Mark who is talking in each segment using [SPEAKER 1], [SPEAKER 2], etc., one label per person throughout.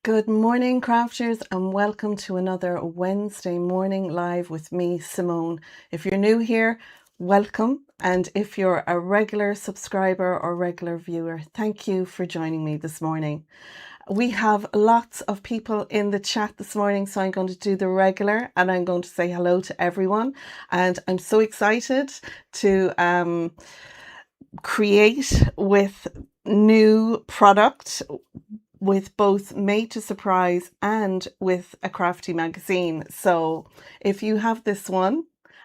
[SPEAKER 1] Good morning, crafters, and welcome to another Wednesday morning live with me, Simone. If you're new here, welcome. And if you're a regular subscriber or regular viewer, thank you for joining me this morning. We have lots of people in the chat this morning, so I'm going to do the regular and I'm going to say hello to everyone. And I'm so excited to create with new product with both Made to Surprise and with a crafty magazine. So if you have this one,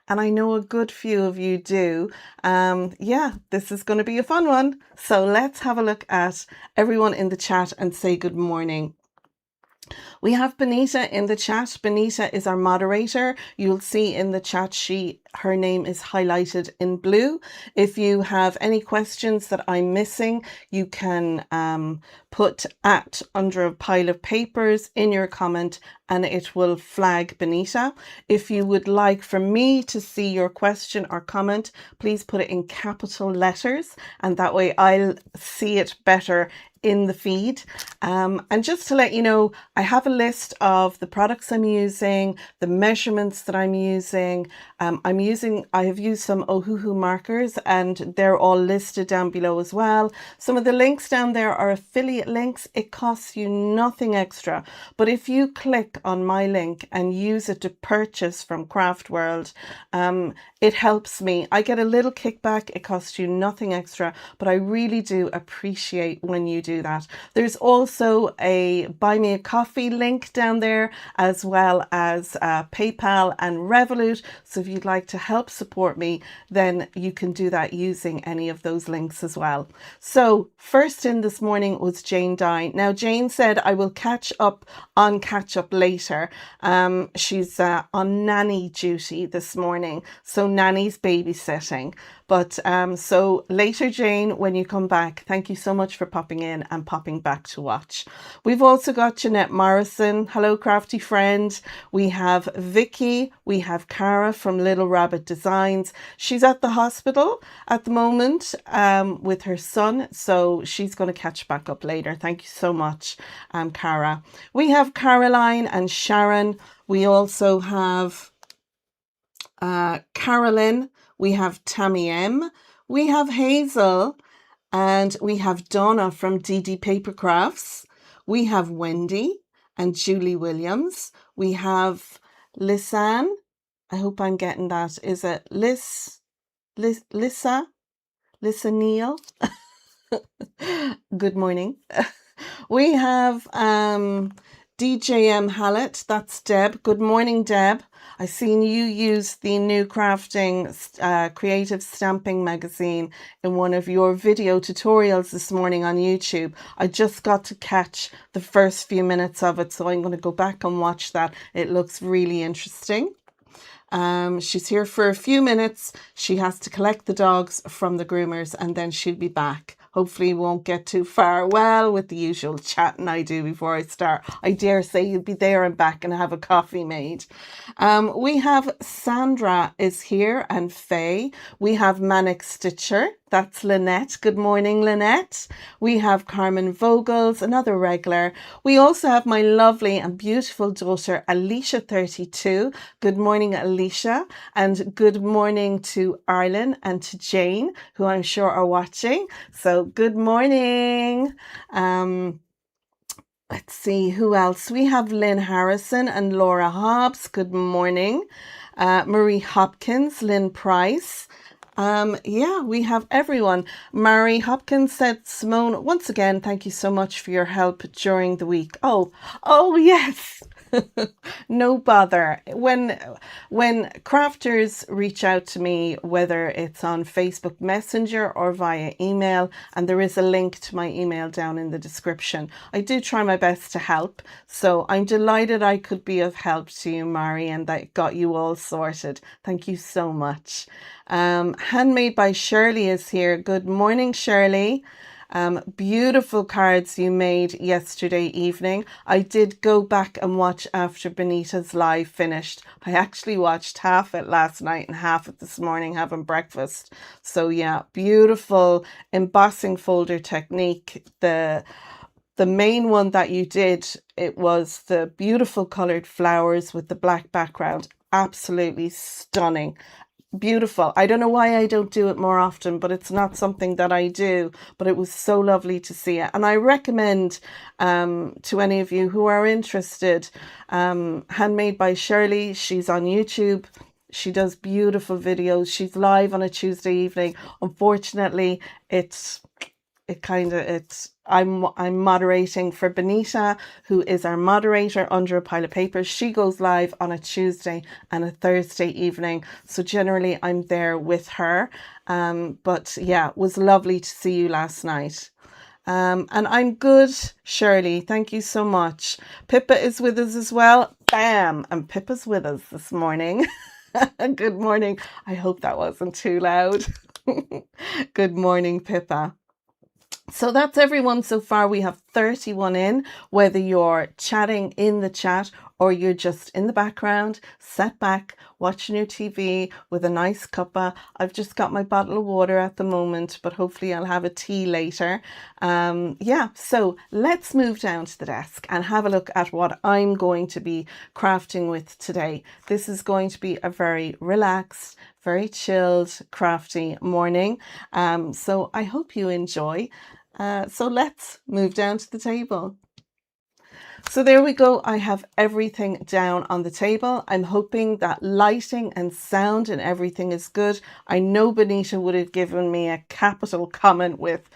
[SPEAKER 1] and I know a good few of you do, yeah, this is going to be a fun one. So let's have a look at everyone in the chat and say good morning. We have Benita in the chat. Benita is our moderator. You'll see in the chat her name is highlighted in blue. If you have any questions that I'm missing, you can put @ under a pile of papers in your comment and it will flag Benita. If you would like for me to see your question or comment, please put it in capital letters and that way I'll see it better in the feed. And just to let you know, I have a list of the products I'm using, the measurements that I'm using. I have used some Ohuhu markers and they're all listed down below as well. Some of the links down there are affiliate links. It costs you nothing extra. But if you click on my link and use it to purchase from Craftworld, it helps me. I get a little kickback. It costs you nothing extra, but I really do appreciate when you do that. There's also a buy me a coffee link down there, as well as PayPal and Revolut. So if you'd like to help support me, then you can do that using any of those links as well. So first in this morning was Jane Dye. Now Jane said I will catch up later. She's on nanny duty this morning, so nanny's babysitting. But so later, Jane, when you come back, thank you so much for popping in and popping back to watch. We've also got Jeanette Morrison. Hello, crafty friend. We have Vicky. We have Cara from Little Rabbit Designs. She's at the hospital at the moment with her son, so she's going to catch back up later. Thank you so much, Cara. We have Caroline and Sharon. We also have Carolyn. We have Tammy M, we have Hazel, and we have Donna from DD Paper Crafts. We have Wendy and Julie Williams. We have Lisanne. I hope I'm getting that. Is it Lissa Neal? Good morning. We have DJM Hallett. That's Deb. Good morning, Deb. I've seen you use the new crafting creative stamping magazine in one of your video tutorials this morning on YouTube. I just got to catch the first few minutes of it, so I'm going to go back and watch that. It looks really interesting. She's here for a few minutes. She has to collect the dogs from the groomers and then she'll be back. Hopefully won't get too far. Well, with the usual chatting I do before I start, I dare say you'll be there and back and have a coffee made. We have Sandra is here and Faye. We have Manic Stitcher. That's Lynette. Good morning, Lynette. We have Carmen Vogels, another regular. We also have my lovely and beautiful daughter, Alicia 32. Good morning, Alicia. And good morning to Arlen and to Jane, who I'm sure are watching. So good morning. Let's see who else. We have Lynn Harrison and Laura Hobbs. Good morning. Marie Hopkins, Lynn Price. Yeah, we have everyone. Mary Hopkins said, Simone, once again, thank you so much for your help during the week. Oh, yes. No bother. When crafters reach out to me, whether it's on Facebook Messenger or via email, and there is a link to my email down in the description, I do try my best to help. So I'm delighted I could be of help to you, Mary, and that got you all sorted. Thank you so much. Handmade by Shirley is here. Good morning, Shirley. Beautiful cards you made yesterday evening. I did go back and watch after Benita's live finished. I actually watched half it last night and half it this morning having breakfast. So yeah, beautiful embossing folder technique. The the main one that you did, it was the beautiful colored flowers with the black background. Absolutely stunning. Beautiful. I don't know why I don't do it more often, but it's not something that I do. But it was so lovely to see it. And I recommend to any of you who are interested, Handmade by Shirley. She's on YouTube. She does beautiful videos. She's live on a Tuesday evening. Unfortunately, I'm moderating for Benita, who is our moderator under a pile of papers. She goes live on a Tuesday and a Thursday evening, so generally I'm there with her. But yeah, it was lovely to see you last night. And I'm good, Shirley. Thank you so much. Pippa is with us as well. Bam! And Pippa's with us this morning. Good morning. I hope that wasn't too loud. Good morning, Pippa. So that's everyone so far. We have 31 in, whether you're chatting in the chat or you're just in the background, sat back, watching your TV with a nice cuppa. I've just got my bottle of water at the moment, but hopefully I'll have a tea later. Yeah, so let's move down to the desk and have a look at what I'm going to be crafting with today. This is going to be a very relaxed, very chilled, crafty morning. So I hope you enjoy. So let's move down to the table. So there we go. I have everything down on the table. I'm hoping that lighting and sound and everything is good. I know Benita would have given me a capital comment with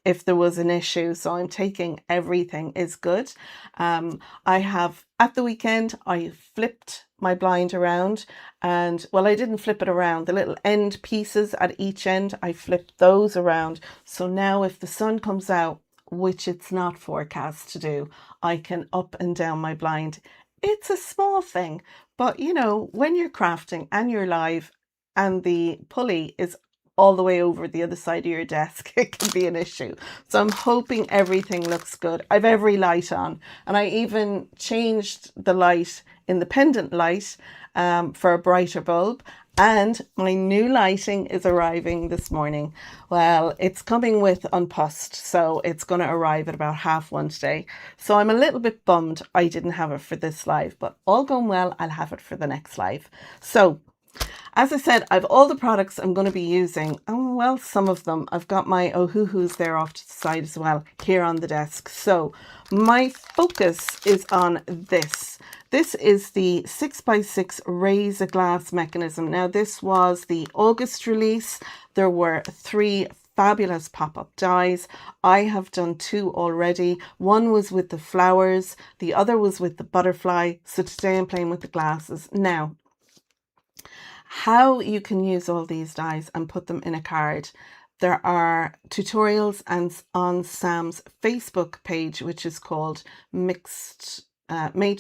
[SPEAKER 1] if there was an issue. So I'm taking everything is good. I have, at the weekend, I flipped my blind around, and well, I didn't flip it around. The little end pieces at each end, I flipped those around. So now if the sun comes out, which it's not forecast to do, I can up and down my blind. It's a small thing, but you know, when you're crafting and you're live and the pulley is all the way over the other side of your desk, it can be an issue. So I'm hoping everything looks good. I've every light on, and I even changed the light in the pendant light for a brighter bulb. And my new lighting is arriving this morning. Well, it's coming with Unpost, so it's going to arrive at about 1:30 today. So I'm a little bit bummed I didn't have it for this live, but all going well, I'll have it for the next live. So as I said, I've all the products I'm going to be using. Oh, well, some of them. I've got my Ohuhus there off to the side as well, here on the desk. So my focus is on this. This is the 6x6 Raise a Glass mechanism. Now, this was the August release. There were 3 fabulous pop-up dies. I have done 2 already. One was with the flowers. The other was with the butterfly. So today I'm playing with the glasses. Now, how you can use all these dies and put them in a card. There are tutorials and on Sam's Facebook page, which is called Made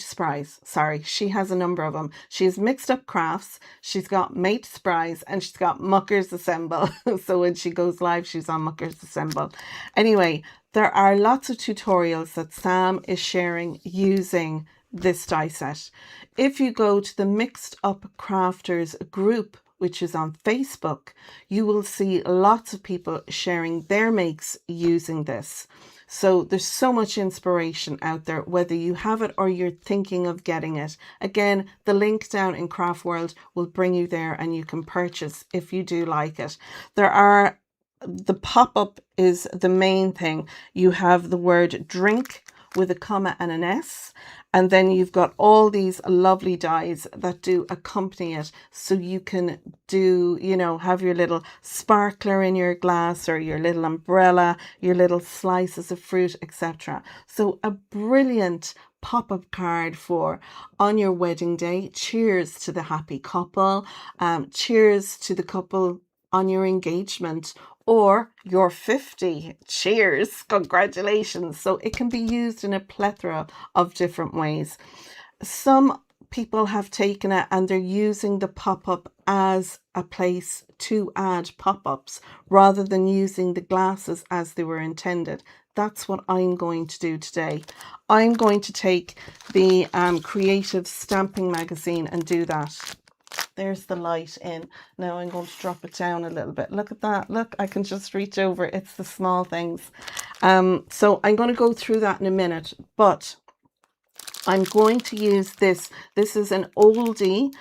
[SPEAKER 1] Surprise. Sorry, she has a number of them. She has Mixed Up Crafts, she's got Made Surprise, and she's got Muckers Assemble. So when she goes live, she's on Muckers Assemble. Anyway, there are lots of tutorials that Sam is sharing using this die set. If you go to the Mixed Up Crafters group, which is on Facebook, you will see lots of people sharing their makes using this. So there's so much inspiration out there, whether you have it or you're thinking of getting it. Again, the link down in Craftworld will bring you there and you can purchase if you do like it. The pop-up is the main thing. You have the word drink with a comma and an S. And then you've got all these lovely dies that do accompany it. So you can do, you know, have your little sparkler in your glass or your little umbrella, your little slices of fruit, etc. So a brilliant pop-up card for on your wedding day. Cheers to the happy couple. Cheers to the couple on your engagement. Or you're 50. Cheers. Congratulations. So it can be used in a plethora of different ways. Some people have taken it and they're using the pop-up as a place to add pop-ups rather than using the glasses as they were intended. That's what I'm going to do today. I'm going to take the Creative Stamping Magazine and do that. There's the light in. Now I'm going to drop it down a little bit. Look at that. Look, I can just reach over. It's the small things. So I'm going to go through that in a minute, but I'm going to use this. This is an oldie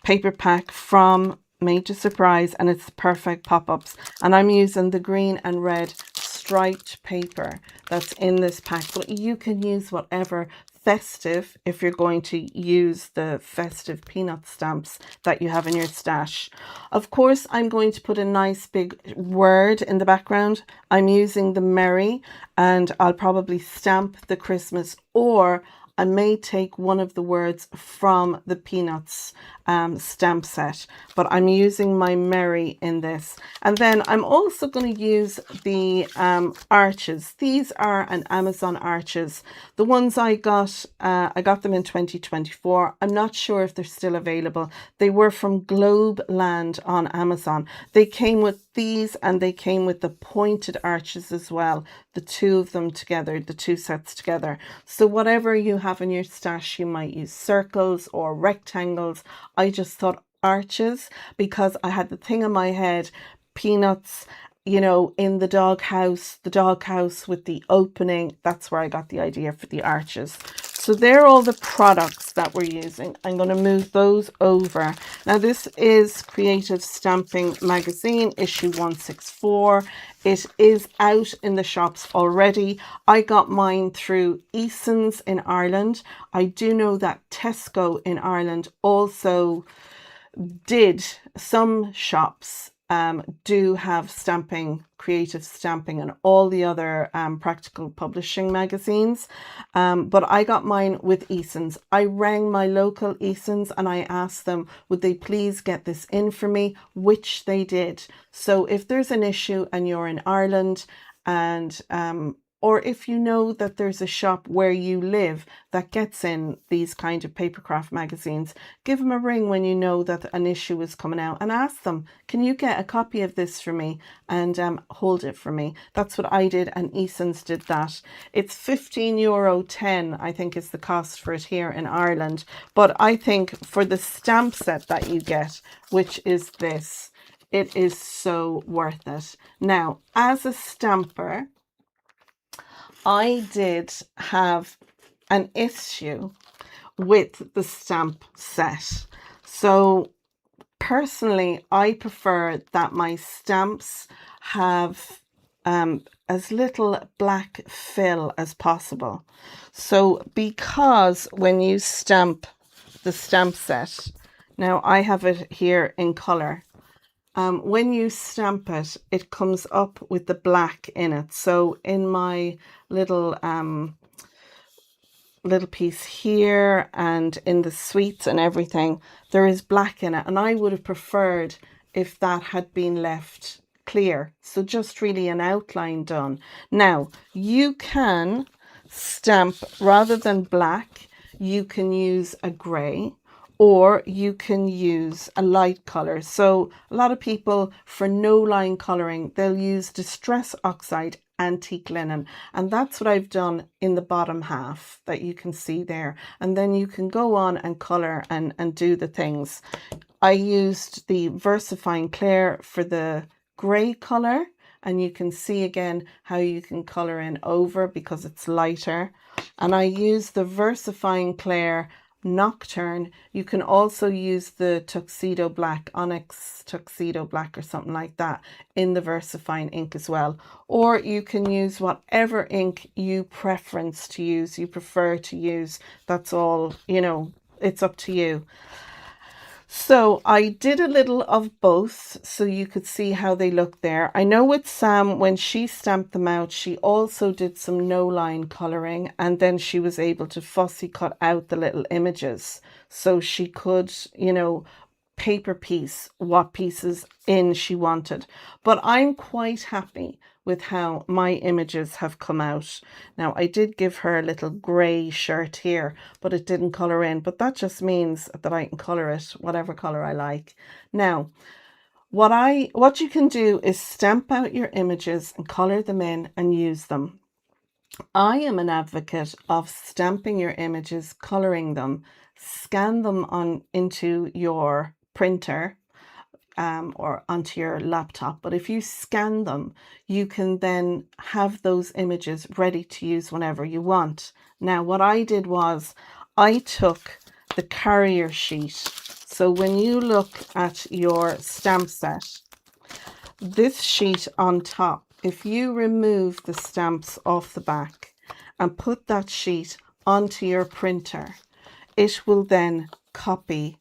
[SPEAKER 1] paper pack from Major Surprise, and it's the perfect pop-ups. And I'm using the green and red striped paper that's in this pack, but you can use whatever festive if you're going to use the festive peanut stamps that you have in your stash. Of course, I'm going to put a nice big word in the background. I'm using the Merry, and I'll probably stamp the Christmas, or I may take one of the words from the Peanuts stamp set, but I'm using my Merry in this. And then I'm also going to use the arches. These are an Amazon arches. The ones I got them in 2024. I'm not sure if they're still available. They were from Globe Land on Amazon. They came with these, and they came with the pointed arches as well. The two of them together, the two sets together. So whatever you have in your stash, you might use circles or rectangles. I just thought arches because I had the thing in my head, Peanuts, you know, in the doghouse with the opening. That's where I got the idea for the arches. So they're all the products that we're using. I'm going to move those over. Now this is Creative Stamping Magazine, issue 164. It is out in the shops already. I got mine through Eason's in Ireland. I do know that Tesco in Ireland also did. Some shops do have stamping, Creative Stamping, and all the other practical publishing magazines. But I got mine with Eason's. I rang my local Eason's and I asked them, would they please get this in for me, which they did. So if there's an issue and you're in Ireland, and or if you know that there's a shop where you live that gets in these kind of papercraft magazines, give them a ring when you know that an issue is coming out and ask them, can you get a copy of this for me and hold it for me? That's what I did, and Eason's did that. It's €15.10, I think is the cost for it here in Ireland. But I think for the stamp set that you get, which is this, it is so worth it. Now, as a stamper, I did have an issue with the stamp set. So personally, I prefer that my stamps have as little black fill as possible. So because when you stamp the stamp set, now I have it here in color. When you stamp it, it comes up with the black in it. So in my little little piece here and in the sweets and everything, there is black in it, and I would have preferred if that had been left clear. So just really an outline done. Now you can stamp, rather than black, you can use a grey, or you can use a light color. So a lot of people, for no line coloring, they'll use Distress Oxide Antique Linen, and that's what I've done in the bottom half that you can see there. And then you can go on and color and do the things. I used the VersaFine Clair for the grey color, and you can see again how you can color in over because it's lighter. And I used the VersaFine Clair Nocturne. You can also use the Tuxedo Black, Onyx Tuxedo Black or something like that in the VersaFine ink as well. Or you can use whatever ink you preference to use, you prefer to use. That's all, you know, it's up to you. So I did a little of both so you could see how they look there. I know with Sam, when she stamped them out, she also did some no line coloring, and then she was able to fussy cut out the little images so she could, you know, paper piece what pieces in she wanted. But I'm quite happy with how my images have come out. Now I did give her a little grey shirt here, but it didn't colour in, but that just means that I can colour it whatever colour I like. Now what you can do is stamp out your images and colour them in and use them. I am an advocate of stamping your images, coloring them, scan them on into your printer or onto your laptop. But if you scan them, you can then have those images ready to use whenever you want. Now, what I did was I took the carrier sheet. So when you look at your stamp set, this sheet on top, if you remove the stamps off the back and put that sheet onto your printer, it will then copy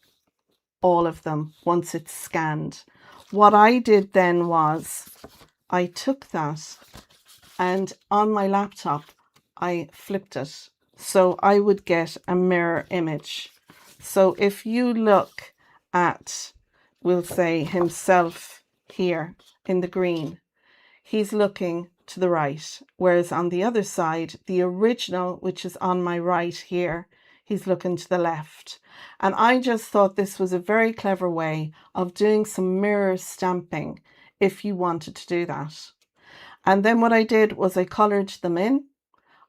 [SPEAKER 1] all of them once it's scanned. What I did then was I took that and on my laptop, I flipped it. So I would get a mirror image. So if you look at, we'll say himself here in the green, he's looking to the right. Whereas on the other side, the original, which is on my right here, he's looking to the left. And I just thought this was a very clever way of doing some mirror stamping if you wanted to do that. And then what I did was I colored them in.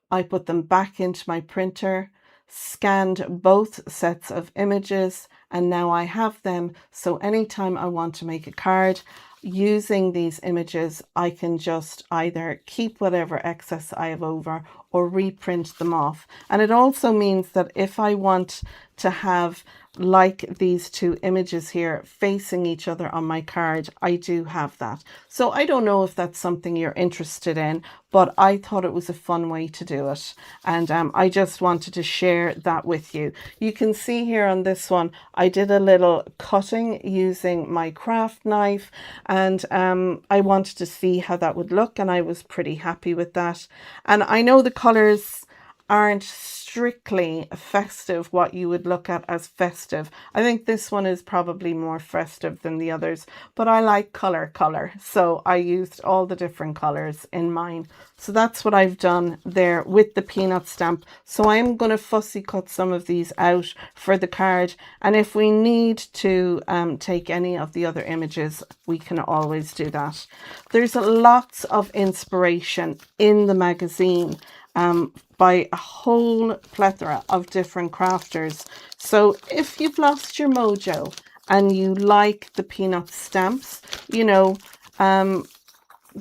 [SPEAKER 1] I put them back into my printer, scanned both sets of images, and now I have them. So anytime I want to make a card using these images, I can just either keep whatever excess I have over or reprint them off. And it also means that if I want to have like these two images here facing each other on my card, I do have that. So I don't know if that's something you're interested in, but I thought it was a fun way to do it. And I just wanted to share that with you. You can see here on this one, I did a little cutting using my craft knife, and I wanted to see how that would look, and I was pretty happy with that. And I know the colors aren't strictly festive, what you would look at as festive. I think this one is probably more festive than the others, but I like color, so I used all the different colors in mine. So that's what I've done there with the peanut stamp. So I'm going to fussy cut some of these out for the card, and if we need to take any of the other images, we can always do that. There's lots of inspiration in the magazine by a whole plethora of different crafters. So if you've lost your mojo and you like the peanut stamps, you know,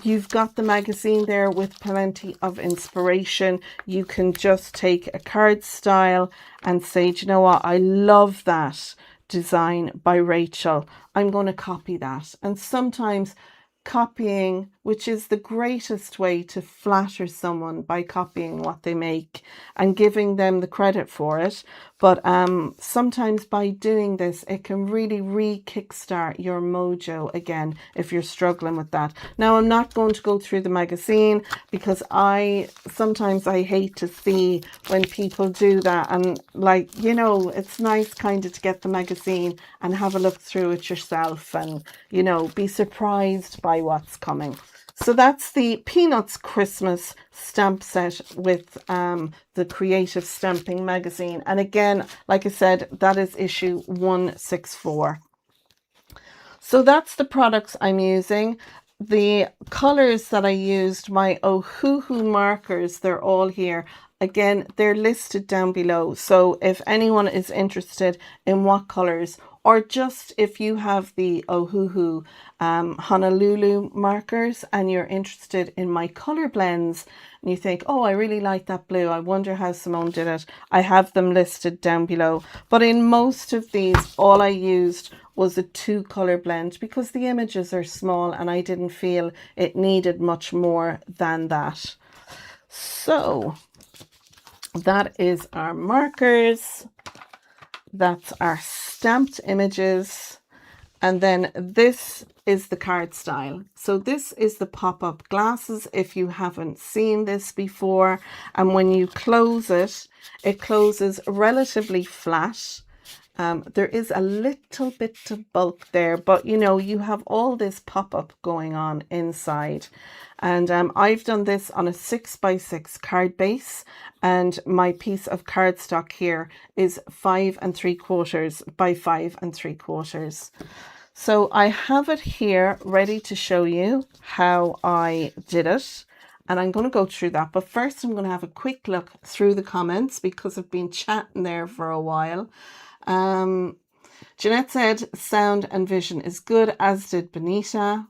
[SPEAKER 1] you've got the magazine there with plenty of inspiration. You can just take a card style and say, do you know what, I love that design by Rachel. I'm going to copy that. And sometimes copying, which is the greatest way to flatter someone, by copying what they make and giving them the credit for it. But sometimes by doing this, it can really re-kickstart your mojo again if you're struggling with that. Now, I'm not going to go through the magazine because sometimes I hate to see when people do that, and like, you know, it's nice kind of to get the magazine and have a look through it yourself and, you know, be surprised by what's coming. So that's the Peanuts Christmas stamp set with the Creative Stamping magazine. And again, like I said, that is issue 164. So that's the products I'm using. The colors that I used, my Ohuhu markers, they're all here. Again, they're listed down below. So if anyone is interested in what colors, or just if you have the Ohuhu Honolulu markers and you're interested in my color blends and you think, oh, I really like that blue, I wonder how Simone did it, I have them listed down below. But in most of these, all I used was a 2-color blend because the images are small and I didn't feel it needed much more than that. So that is our markers, that's our stamped images, and then this is the card style. So this is the pop-up glasses if you haven't seen this before, and when you close it, it closes relatively flat. There is a little bit of bulk there, but you know, you have all this pop-up going on inside. And I've done this on a 6x6 card base, and my piece of cardstock here is 5 3/4 by 5 3/4. So I have it here ready to show you how I did it. and I'm going to go through that. But first, I'm going to have a quick look through the comments because I've been chatting there for a while. Jeanette said sound and vision is good, as did Benita.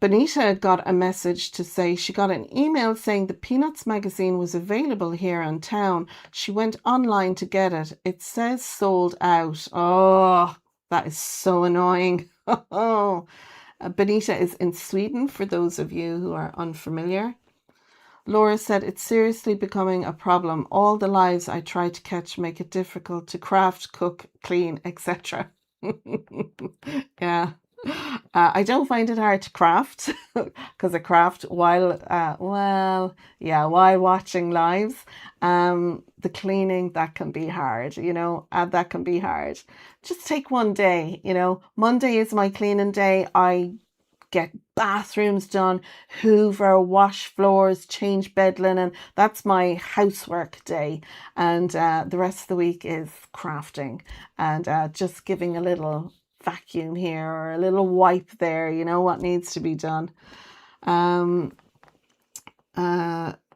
[SPEAKER 1] Benita got a message to say she got an email saying the Peanuts magazine was available here in town. She went online to get it. It says sold out. Oh, that is so annoying. Oh, Benita is in Sweden, for those of you who are unfamiliar. Laura said, it's seriously becoming a problem. All the lives I try to catch make it difficult to craft, cook, clean, etc. Yeah. I don't find it hard to craft because I craft while, while watching lives. The cleaning, that can be hard, that can be hard. Just take one day, Monday is my cleaning day. I get bathrooms done, hoover, wash floors, change bed linen. That's my housework day. And the rest of the week is crafting and just giving a little vacuum here or a little wipe there, what needs to be done.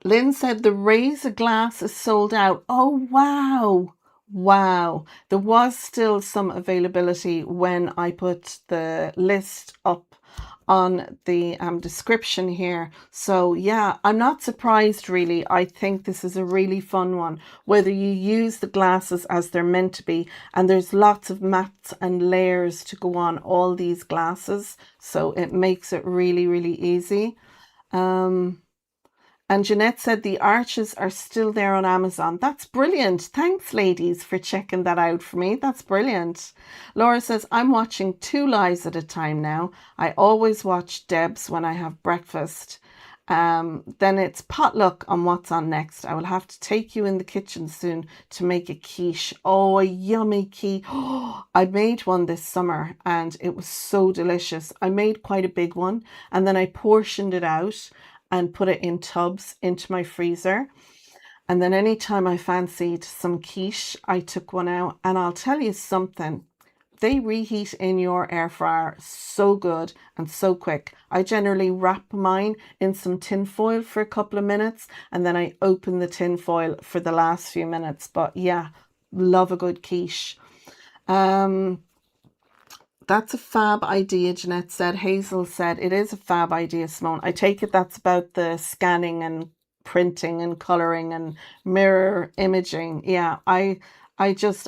[SPEAKER 1] Lynn said the razor glass is sold out. Oh, wow. Wow. There was still some availability when I put the list up on the description here. So yeah, I'm not surprised really. I think this is a really fun one, whether you use the glasses as they're meant to be, and there's lots of mats and layers to go on all these glasses, so it makes it really, really easy. And Jeanette said the arches are still there on Amazon. That's brilliant. Thanks, ladies, for checking that out for me. That's brilliant. Laura says, I'm watching 2 lives at a time now. I always watch Deb's when I have breakfast. Then it's potluck on what's on next. I will have to take you in the kitchen soon to make a quiche. Oh, a yummy quiche. Oh, I made one this summer and it was so delicious. I made quite a big one and then I portioned it out and put it in tubs into my freezer. And then anytime I fancied some quiche, I took one out. And I'll tell you something, they reheat in your air fryer so good and so quick. I generally wrap mine in some tin foil for a couple of minutes and then I open the tin foil for the last few minutes. But yeah, love a good quiche. That's a fab idea, Jeanette said. Hazel said, it is a fab idea, Simone. I take it that's about the scanning and printing and colouring and mirror imaging. Yeah, I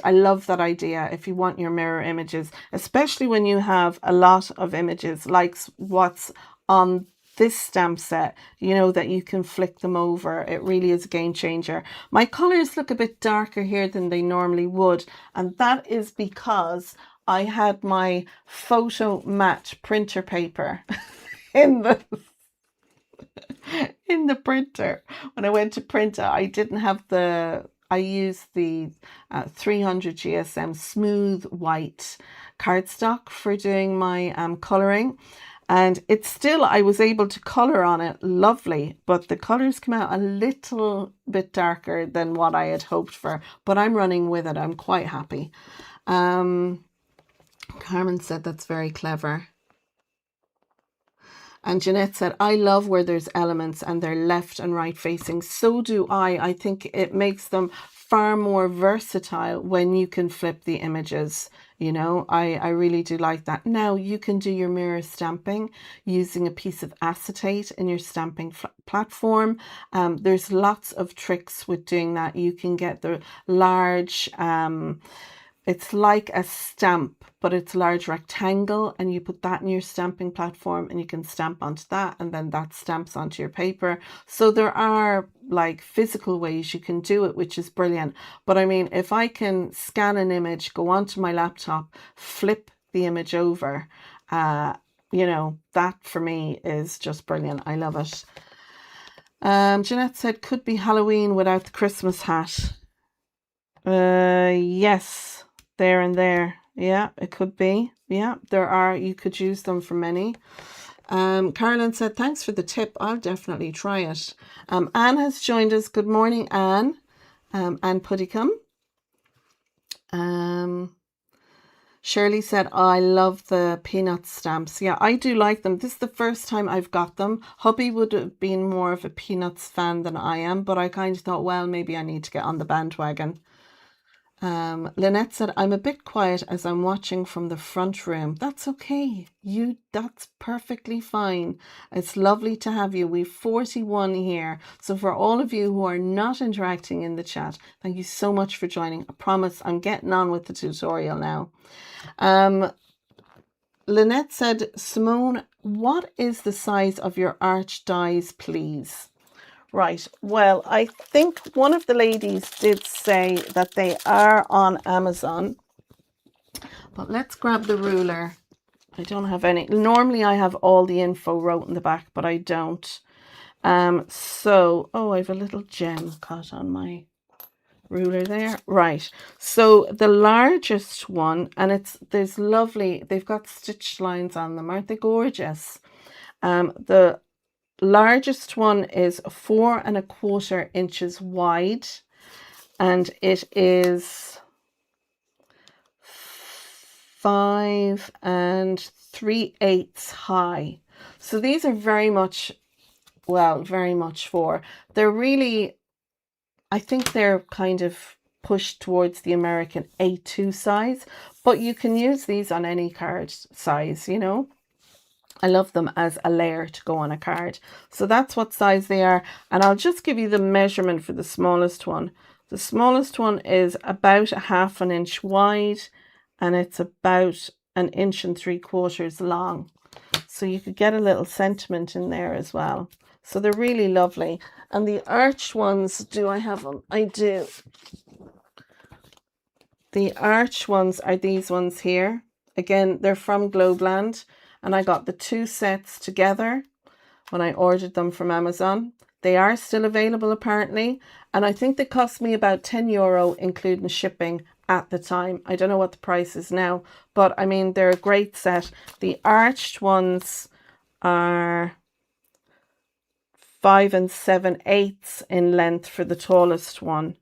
[SPEAKER 1] love that idea. If you want your mirror images, especially when you have a lot of images like what's on this stamp set, that you can flick them over. It really is a game changer. My colours look a bit darker here than they normally would, and that is because I had my photo mat printer paper in the printer. When I went to print it, I didn't have I used the 300 GSM smooth white cardstock for doing my colouring. And it's still, I was able to colour on it lovely, but the colours came out a little bit darker than what I had hoped for. But I'm running with it. I'm quite happy. Carmen said that's very clever. And Jeanette said, I love where there's elements and they're left and right facing. So do I. I think it makes them far more versatile when you can flip the images. I really do like that. Now you can do your mirror stamping using a piece of acetate in your stamping platform. There's lots of tricks with doing that. You can get the large, it's like a stamp, but it's a large rectangle, and you put that in your stamping platform and you can stamp onto that, and then that stamps onto your paper. So there are like physical ways you can do it, which is brilliant. But I mean, if I can scan an image, go onto my laptop, flip the image over, that for me is just brilliant. I love it. Jeanette said, could be Halloween without the Christmas hat. Yes. There and there. Yeah, it could be. Yeah, you could use them for many. Carolyn said, thanks for the tip. I'll definitely try it. Anne has joined us. Good morning, Anne. Anne Puddicombe. Shirley said, oh, I love the peanut stamps. Yeah, I do like them. This is the first time I've got them. Hubby would have been more of a peanuts fan than I am, but I kind of thought, well, maybe I need to get on the bandwagon. Lynette said, I'm a bit quiet as I'm watching from the front room. That's okay. That's perfectly fine. It's lovely to have you. We've 41 here. So for all of you who are not interacting in the chat, thank you so much for joining. I promise I'm getting on with the tutorial now. Lynette said, Simone, what is the size of your arch dies, please? Right, well, I think one of the ladies did say that they are on Amazon, but let's grab the ruler. I don't have any. Normally I have all the info wrote in the back, but I don't. So, oh, I have a little gem cut on my ruler there. Right, so the largest one, and there's lovely, they've got stitched lines on them. Aren't they gorgeous? The largest one is 4¼ inches wide, and it is 5 3/8 high. So these are very much, well, very much they're really, I think they're kind of pushed towards the American A2 size, but you can use these on any card size, you know. I love them as a layer to go on a card. So that's what size they are. And I'll just give you the measurement for the smallest one. The smallest one is about 1/2 inch wide, and it's about 1 3/4 inches long. So you could get a little sentiment in there as well. So they're really lovely. And the arched ones, do I have them? I do. The arched ones are these ones here. Again, they're from Globeland. And I got the 2 sets together when I ordered them from Amazon. They are still available apparently. And I think they cost me about €10, including shipping at the time. I don't know what the price is now, but I mean, they're a great set. The arched ones are 5 7/8 in length for the tallest one,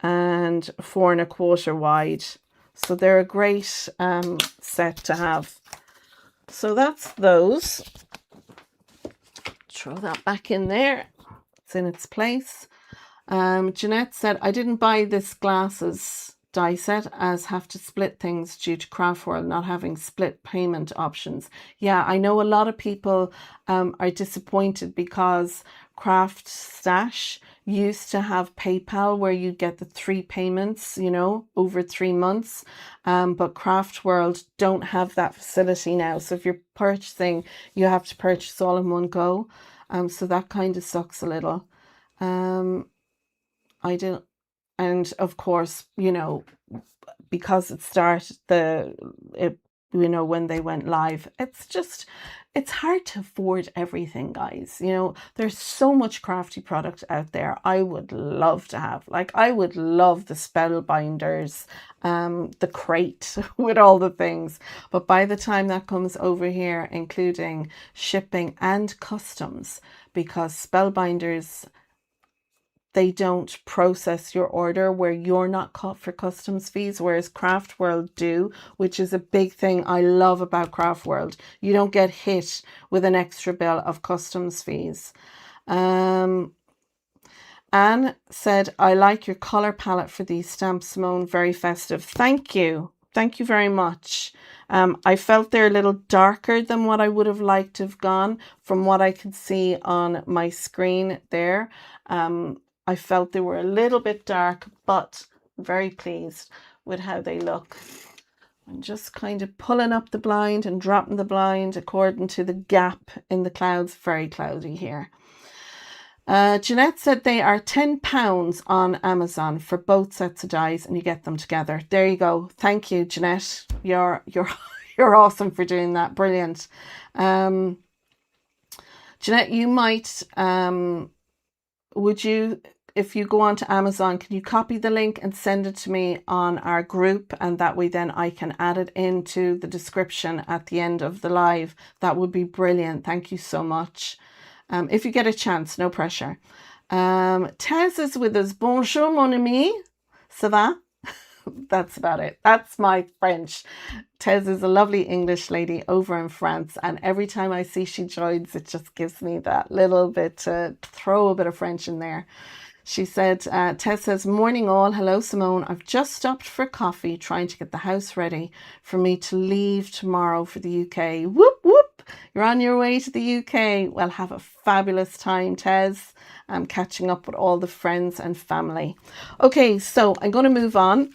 [SPEAKER 1] and 4¼ wide. So they're a great set to have. So that's those. Throw that back in there. It's in its place. Jeanette said, I didn't buy this glasses die set as have to split things due to Craftworld not having split payment options. Yeah, I know a lot of people are disappointed because Craft Stash used to have PayPal where you get the 3 payments, you know, over 3 months. But Craftworld don't have that facility now. So if you're purchasing, you have to purchase all in one go. So that kind of sucks a little. I don't, and of course, you know, because it started you know, when they went live, it's hard to afford everything, guys. You know, there's so much crafty product out there. I would love to have, like, I would love the spellbinders, the crate with all the things. But by the time that comes over here, including shipping and customs, because spellbinders, they don't process your order where you're not caught for customs fees, whereas Craftworld do, which is a big thing I love about Craftworld. You don't get hit with an extra bill of customs fees. Anne said, I like your color palette for these stamps, Simone, very festive. Thank you. Thank you very much. I felt they're a little darker than what I would have liked to have gone from what I could see on my screen there. I felt they were a little bit dark, but I'm very pleased with how they look. I'm just kind of pulling up the blind and dropping the blind according to the gap in the clouds. Very cloudy here. Jeanette said they are £10 on Amazon for both sets of dies, and you get them together. There you go. Thank you, Jeanette. You're awesome for doing that. Brilliant. Jeanette, you might would you, if you go on to Amazon, can you copy the link and send it to me on our group, and that way then I can add it into the description at the end of the live? That would be brilliant. Thank you so much. If you get a chance, no pressure. Tez is with us. Bonjour, mon ami. Ça va? That's about it. That's my French. Tez is a lovely English lady over in France, and every time I see she joins, it just gives me that little bit to throw a bit of French in there. She said, Tess says, morning all. Hello, Simone. I've just stopped for coffee, trying to get the house ready for me to leave tomorrow for the UK. Whoop, whoop. You're on your way to the UK. Well, have a fabulous time, Tess. I'm catching up with all the friends and family. Okay, so I'm going to move on.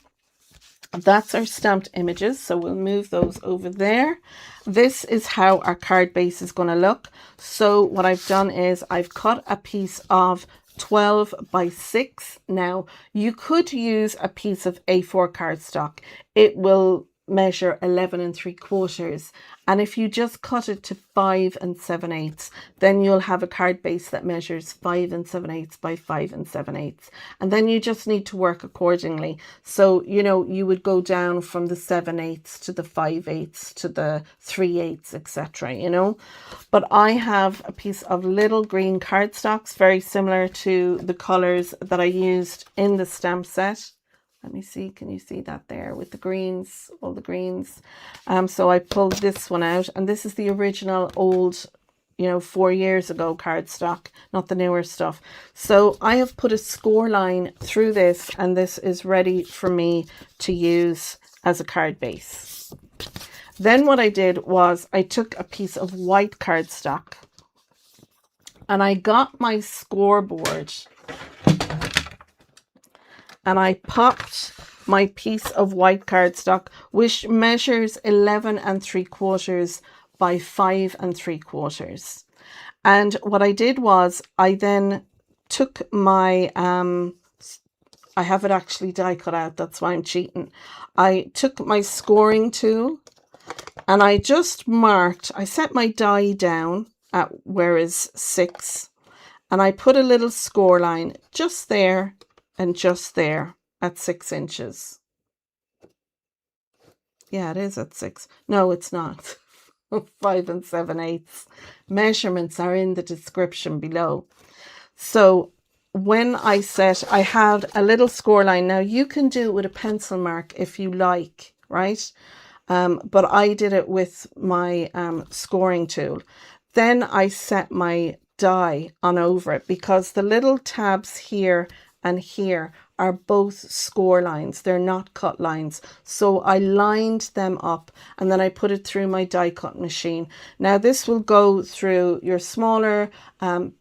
[SPEAKER 1] That's our stamped images, so we'll move those over there. This is how our card base is going to look. So what I've done is I've cut a piece of 12 by 6. Now, you could use a piece of A4 cardstock. It will measure 11 3/4, and if you just cut it to 5 7/8, then you'll have a card base that measures 5 7/8 by 5 7/8, and then you just need to work accordingly. So you know, you would go down from the 7/8 to the 5/8 to the 3/8, etc., you know. But I have a piece of little green cardstocks, very similar to the colors that I used in the stamp set. Let me see, can you see that there with the greens, all the greens? So I pulled this one out, and this is the original old, you know, 4 years ago cardstock, not the newer stuff. So I have put a score line through this, and this is ready for me to use as a card base. Then what I did was I took a piece of white cardstock, and I got my scoreboard, and I popped my piece of white cardstock, which measures 11 3/4 by 5 3/4. And what I did was I then took my, I have it actually die cut out, that's why I'm cheating. I took my scoring tool, and I just marked, I set my die down at where is 6, and I put a little score line just there and just there at 6 inches. Yeah, it is at 6. No, it's not. 5 7/8. Measurements are in the description below. So when I set, I had a little score line. Now you can do it with a pencil mark if you like, right? But I did it with my scoring tool. Then I set my die on over it, because the little tabs here and here are both score lines. They're not cut lines. So I lined them up, and then I put it through my die cut machine. Now this will go through your smaller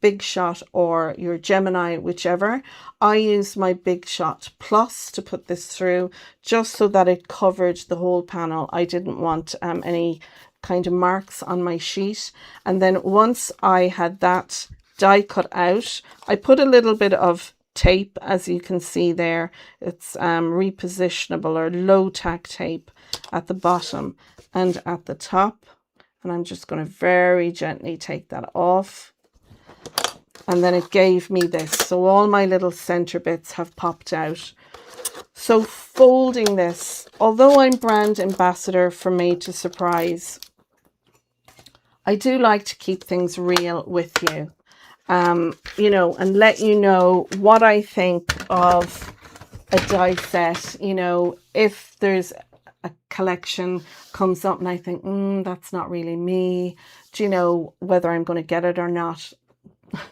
[SPEAKER 1] Big Shot or your Gemini, whichever. I used my Big Shot Plus to put this through, just so that it covered the whole panel. I didn't want any kind of marks on my sheet. And then once I had that die cut out, I put a little bit of tape, as you can see there. It's repositionable or low tack tape at the bottom and at the top, and I'm just going to very gently take that off, and then it gave me this. So all my little center bits have popped out. So folding this, although I'm brand ambassador for Made to Surprise, I do like to keep things real with you. You know, and let you know what I think of a die set. You know, if there's a collection comes up and I think, that's not really me, do you know, whether I'm going to get it or not?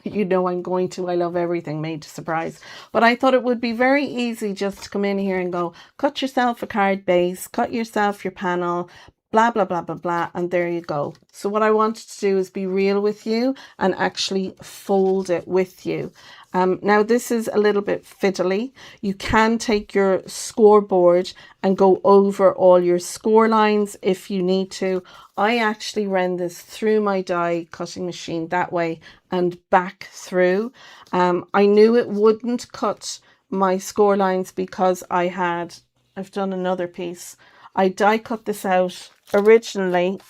[SPEAKER 1] You know I'm going to. I love everything Made to Surprise. But I thought it would be very easy just to come in here and go, cut yourself a card base, cut yourself your panel, blah, blah, blah, blah, blah, and there you go. So what I wanted to do is be real with you and actually fold it with you. Now this is a little bit fiddly. You can take your scoreboard and go over all your score lines if you need to. I actually ran this through my die cutting machine that way and back through. I knew it wouldn't cut my score lines because I've done another piece. I die cut this out originally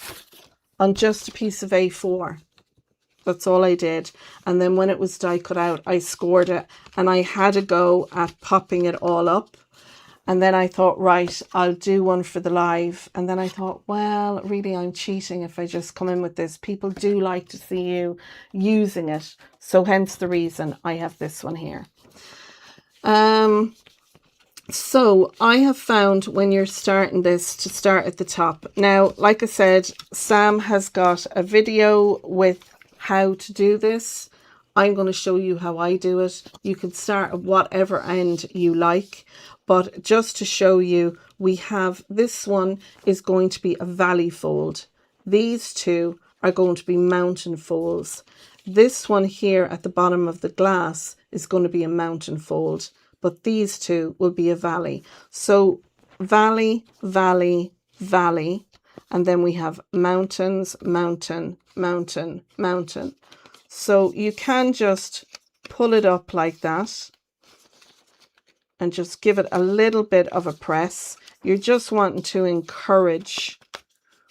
[SPEAKER 1] on just a piece of A4. That's all I did. And then when it was die cut out, I scored it, and I had a go at popping it all up. And then I thought, right, I'll do one for the live. And then I thought, well, really, I'm cheating if I just come in with this. People do like to see you using it. So hence the reason I have this one here. So I have found when you're starting this to start at the top. Now, like I said, Sam has got a video with how to do this. I'm going to show you how I do it. You can start at whatever end you like, but just to show you, we have this one is going to be a valley fold. These two are going to be mountain folds. This one here at the bottom of the glass is going to be a mountain fold, but these two will be a valley. So valley, valley, valley, and then we have mountains, mountain, mountain, mountain. So you can just pull it up like that and just give it a little bit of a press. You're just wanting to encourage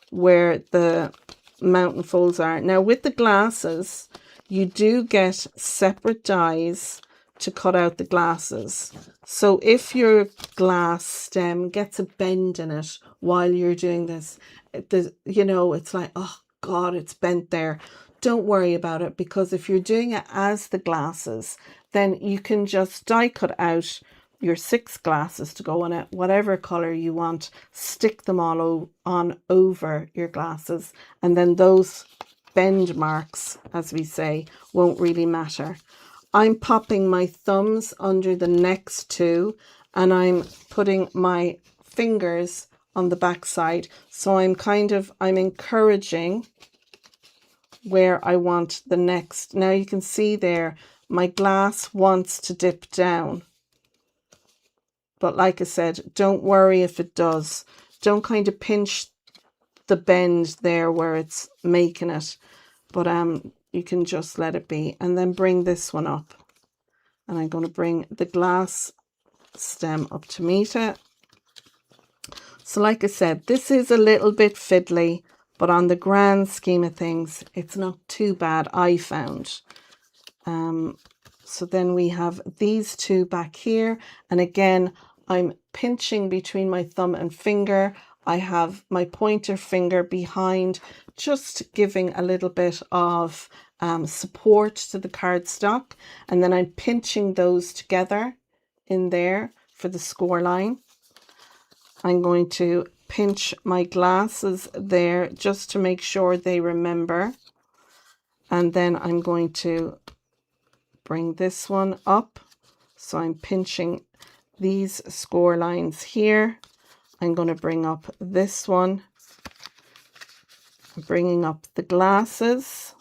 [SPEAKER 1] where the mountain folds are. Now with the glasses, you do get separate dies to cut out the glasses. So if your glass stem gets a bend in it while you're doing this, you know, it's like, oh God, it's bent there. Don't worry about it, because if you're doing it as the glasses, then you can just die cut out your 6 glasses to go on it, whatever color you want, stick them all on over your glasses, and then those bend marks, as we say, won't really matter. I'm popping my thumbs under the next 2, and I'm putting my fingers on the back side. So I'm encouraging where I want the next. Now you can see there, my glass wants to dip down. But like I said, don't worry if it does. Don't kind of pinch the bend there where it's making it. But you can just let it be. And then bring this one up. And I'm going to bring the glass stem up to meet it. So like I said, this is a little bit fiddly, but on the grand scheme of things, it's not too bad, I found. So then we have these 2 back here. And again, I'm pinching between my thumb and finger. I have my pointer finger behind, just giving a little bit of support to the cardstock. And then I'm pinching those together in there for the score line. I'm going to pinch my glasses there just to make sure they remember. And then I'm going to bring this one up. So I'm pinching these score lines here. I'm going to bring up this one. I'm bringing up the glasses,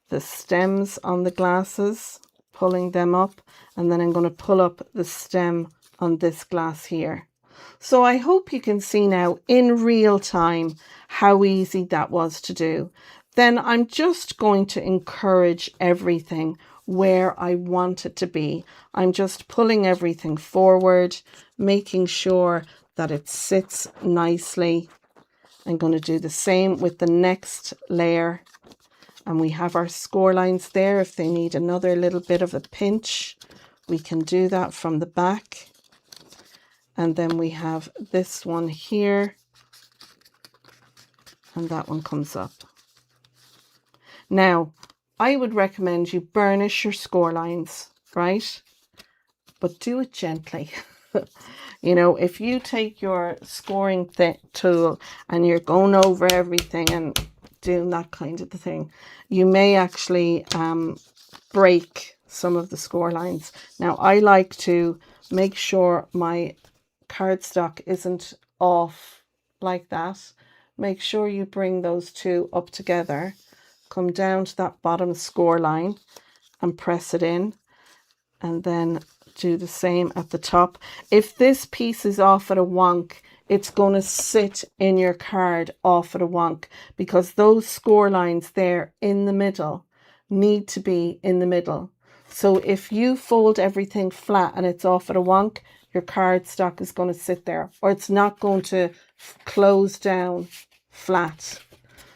[SPEAKER 1] the stems on the glasses, pulling them up, and then I'm going to pull up the stem on this glass here. So I hope you can see now in real time how easy that was to do. Then I'm just going to encourage everything where I want it to be. I'm just pulling everything forward, making sure that it sits nicely. I'm going to do the same with the next layer. And we have our score lines there. If they need another little bit of a pinch, we can do that from the back. And then we have this one here. And that one comes up. Now, I would recommend you burnish your score lines, right? But do it gently. You know, if you take your scoring tool and you're going over everything and doing that kind of thing, you may actually break some of the score lines. Now, I like to make sure my cardstock isn't off like that. Make sure you bring those 2 up together. Come down to that bottom score line and press it in, and then do the same at the top. If this piece is off at a wonk, it's going to sit in your card off at a wonk, because those score lines there in the middle need to be in the middle. So if you fold everything flat and it's off at a wonk, your cardstock is going to sit there, or it's not going to close down flat.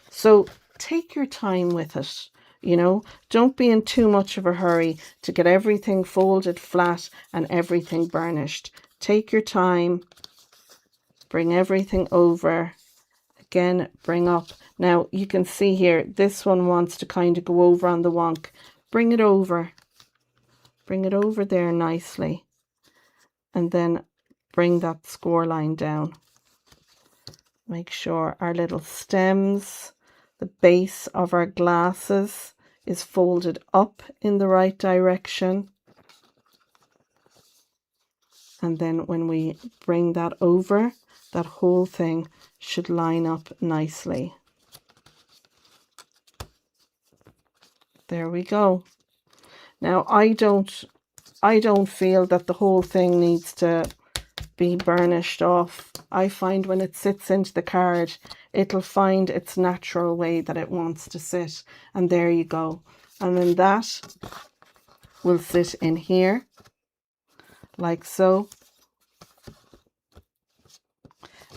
[SPEAKER 1] So take your time with it, you know, don't be in too much of a hurry to get everything folded flat and everything burnished. Take your time, bring everything over, again, bring up. Now you can see here, this one wants to kind of go over on the wonk. Bring it over there nicely, and then bring that score line down. Make sure our little stems, the base of our glasses is folded up in the right direction. And then when we bring that over, that whole thing should line up nicely. There we go. Now I don't feel that the whole thing needs to be burnished off. I find when it sits into the card, it'll find its natural way that it wants to sit. And there you go. And then that will sit in here, like so.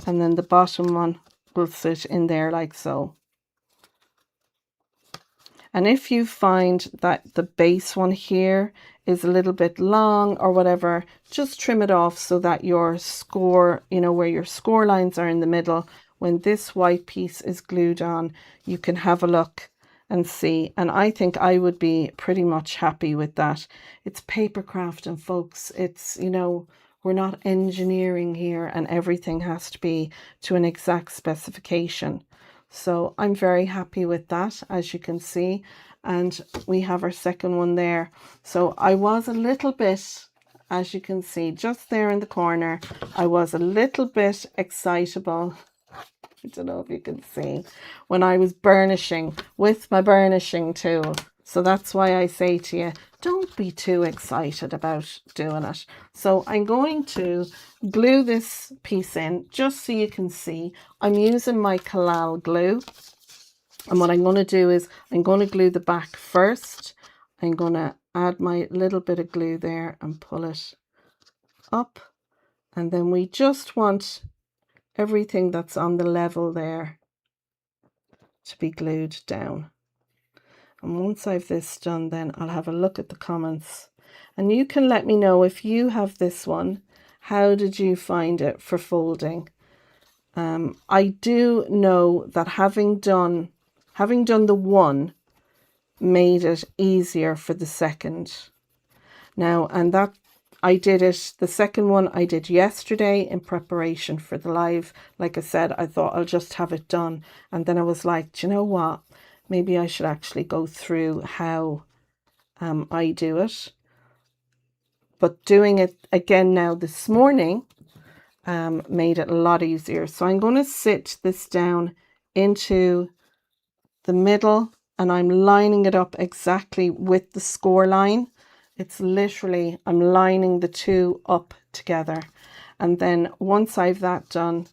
[SPEAKER 1] And then the bottom one will sit in there like so. And if you find that the base one here is a little bit long or whatever, just trim it off so that your score, you know, where your score lines are in the middle, when this white piece is glued on, you can have a look and see. And I think I would be pretty much happy with that. It's paper craft, and folks, it's, you know, we're not engineering here and everything has to be to an exact specification. So I'm very happy with that, as you can see. And we have our second one there. So I was a little bit, as you can see, just there in the corner, I was a little bit excitable. I don't know if you can see, when I was burnishing with my burnishing tool. So that's why I say to you, don't be too excited about doing it. So I'm going to glue this piece in just so you can see. I'm using my Kalal glue. And what I'm going to do is I'm going to glue the back first. I'm going to add my little bit of glue there and pull it up. And then we just want everything that's on the level there to be glued down. And once I've this done, then I'll have a look at the comments. And you can let me know if you have this one. How did you find it for folding? I do know that having done the one made it easier for the second. Now, and that I did it, the second one I did yesterday in preparation for the live. Like I said, I thought I'll just have it done. And then I was like, do you know what? Maybe I should actually go through how I do it. But doing it again now this morning made it a lot easier. So I'm going to sit this down into the middle, and I'm lining it up exactly with the score line. It's literally, I'm lining the two up together. And then once I've that done,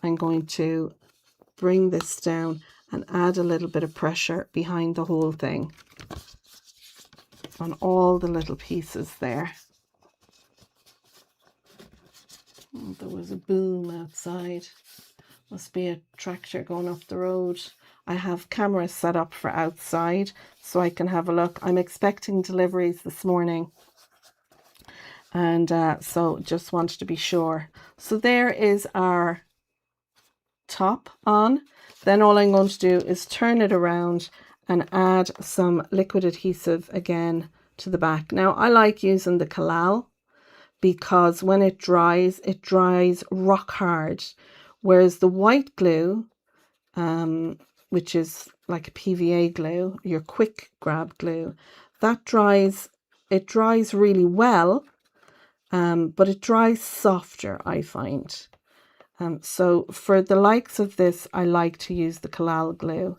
[SPEAKER 1] I'm going to bring this down and add a little bit of pressure behind the whole thing on all the little pieces there. Oh, there was a boom outside. Must be a tractor going up the road. I have cameras set up for outside so I can have a look. I'm expecting deliveries this morning. And so just wanted to be sure. So there is our top on. Then all I'm going to do is turn it around and add some liquid adhesive again to the back. Now I like using the Kalal because when it dries rock hard. Whereas the white glue, which is like a PVA glue, your quick grab glue, that dries really well, but it dries softer, I find. So for the likes of this, I like to use the Kalal glue.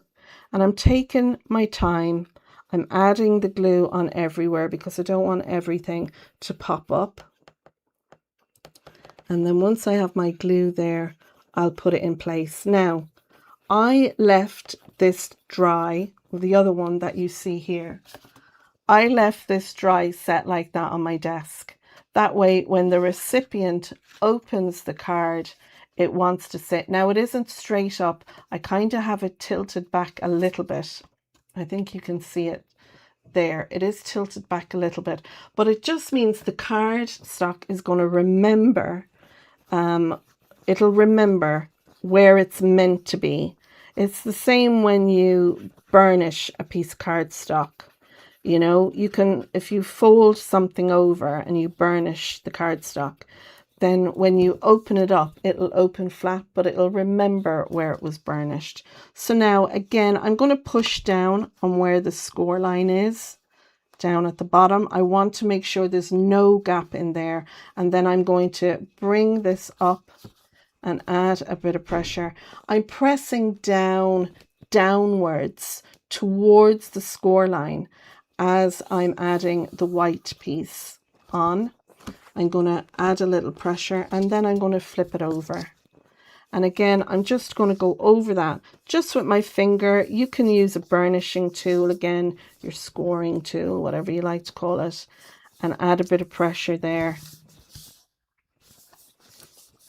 [SPEAKER 1] And I'm taking my time. I'm adding the glue on everywhere because I don't want everything to pop up. And then once I have my glue there, I'll put it in place. Now, I left this dry, the other one that you see here. I left this dry set like that on my desk. That way, when the recipient opens the card, it wants to sit. Now, it isn't straight up. I kind of have it tilted back a little bit. I think you can see it there. It is tilted back a little bit, but it just means the card stock is going to remember. It'll remember where it's meant to be. It's the same when you burnish a piece of cardstock. You know, you can, if you fold something over and you burnish the cardstock, then when you open it up, it'll open flat, but it'll remember where it was burnished. So now again, I'm going to push down on where the score line is, down at the bottom. I want to make sure there's no gap in there. And then I'm going to bring this up and add a bit of pressure. I'm pressing downwards towards the score line as I'm adding the white piece on. I'm going to add a little pressure and then I'm going to flip it over. And again, I'm just going to go over that just with my finger. You can use a burnishing tool, again, your scoring tool, whatever you like to call it, and add a bit of pressure there.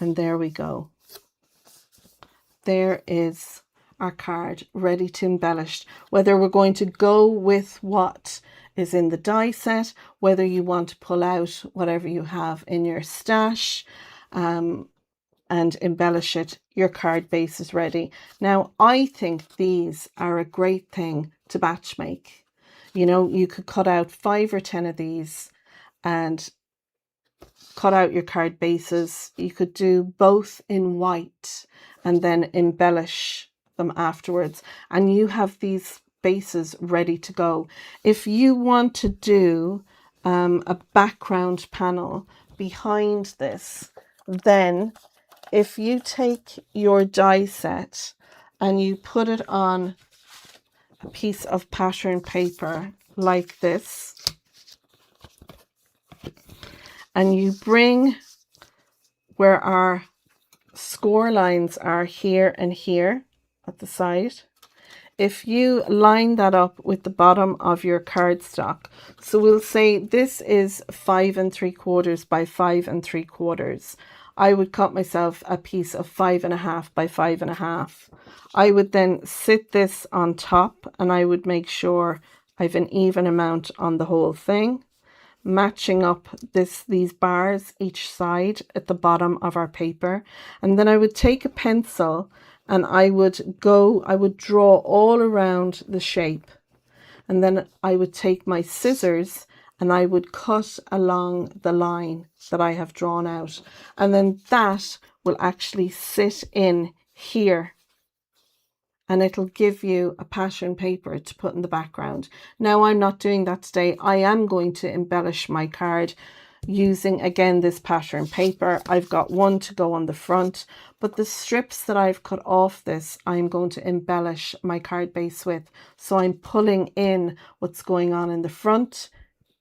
[SPEAKER 1] And there we go. There is our card ready to embellish. Whether we're going to go with what is in the die set, whether you want to pull out whatever you have in your stash and embellish it, your card base is ready. Now, I think these are a great thing to batch make. You know, you could cut out 5 or 10 of these and cut out your card bases. You could do both in white and then embellish them afterwards, and you have these bases ready to go. If you want to do a background panel behind this, then if you take your die set and you put it on a piece of pattern paper like this, and you bring where our score lines are here and here at the side, if you line that up with the bottom of your cardstock, so we'll say this is 5 3/4 by 5 3/4. I would cut myself a piece of 5 1/2 by 5 1/2. I would then sit this on top and I would make sure I've an even amount on the whole thing, matching up these bars each side at the bottom of our paper. And then I would take a pencil and I would draw all around the shape. And then I would take my scissors and I would cut along the line that I have drawn out. And then that will actually sit in here. And it'll give you a pattern paper to put in the background. Now, I'm not doing that today. I am going to embellish my card using, again, this pattern paper. I've got one to go on the front, but the strips that I've cut off this, I'm going to embellish my card base with. So I'm pulling in what's going on in the front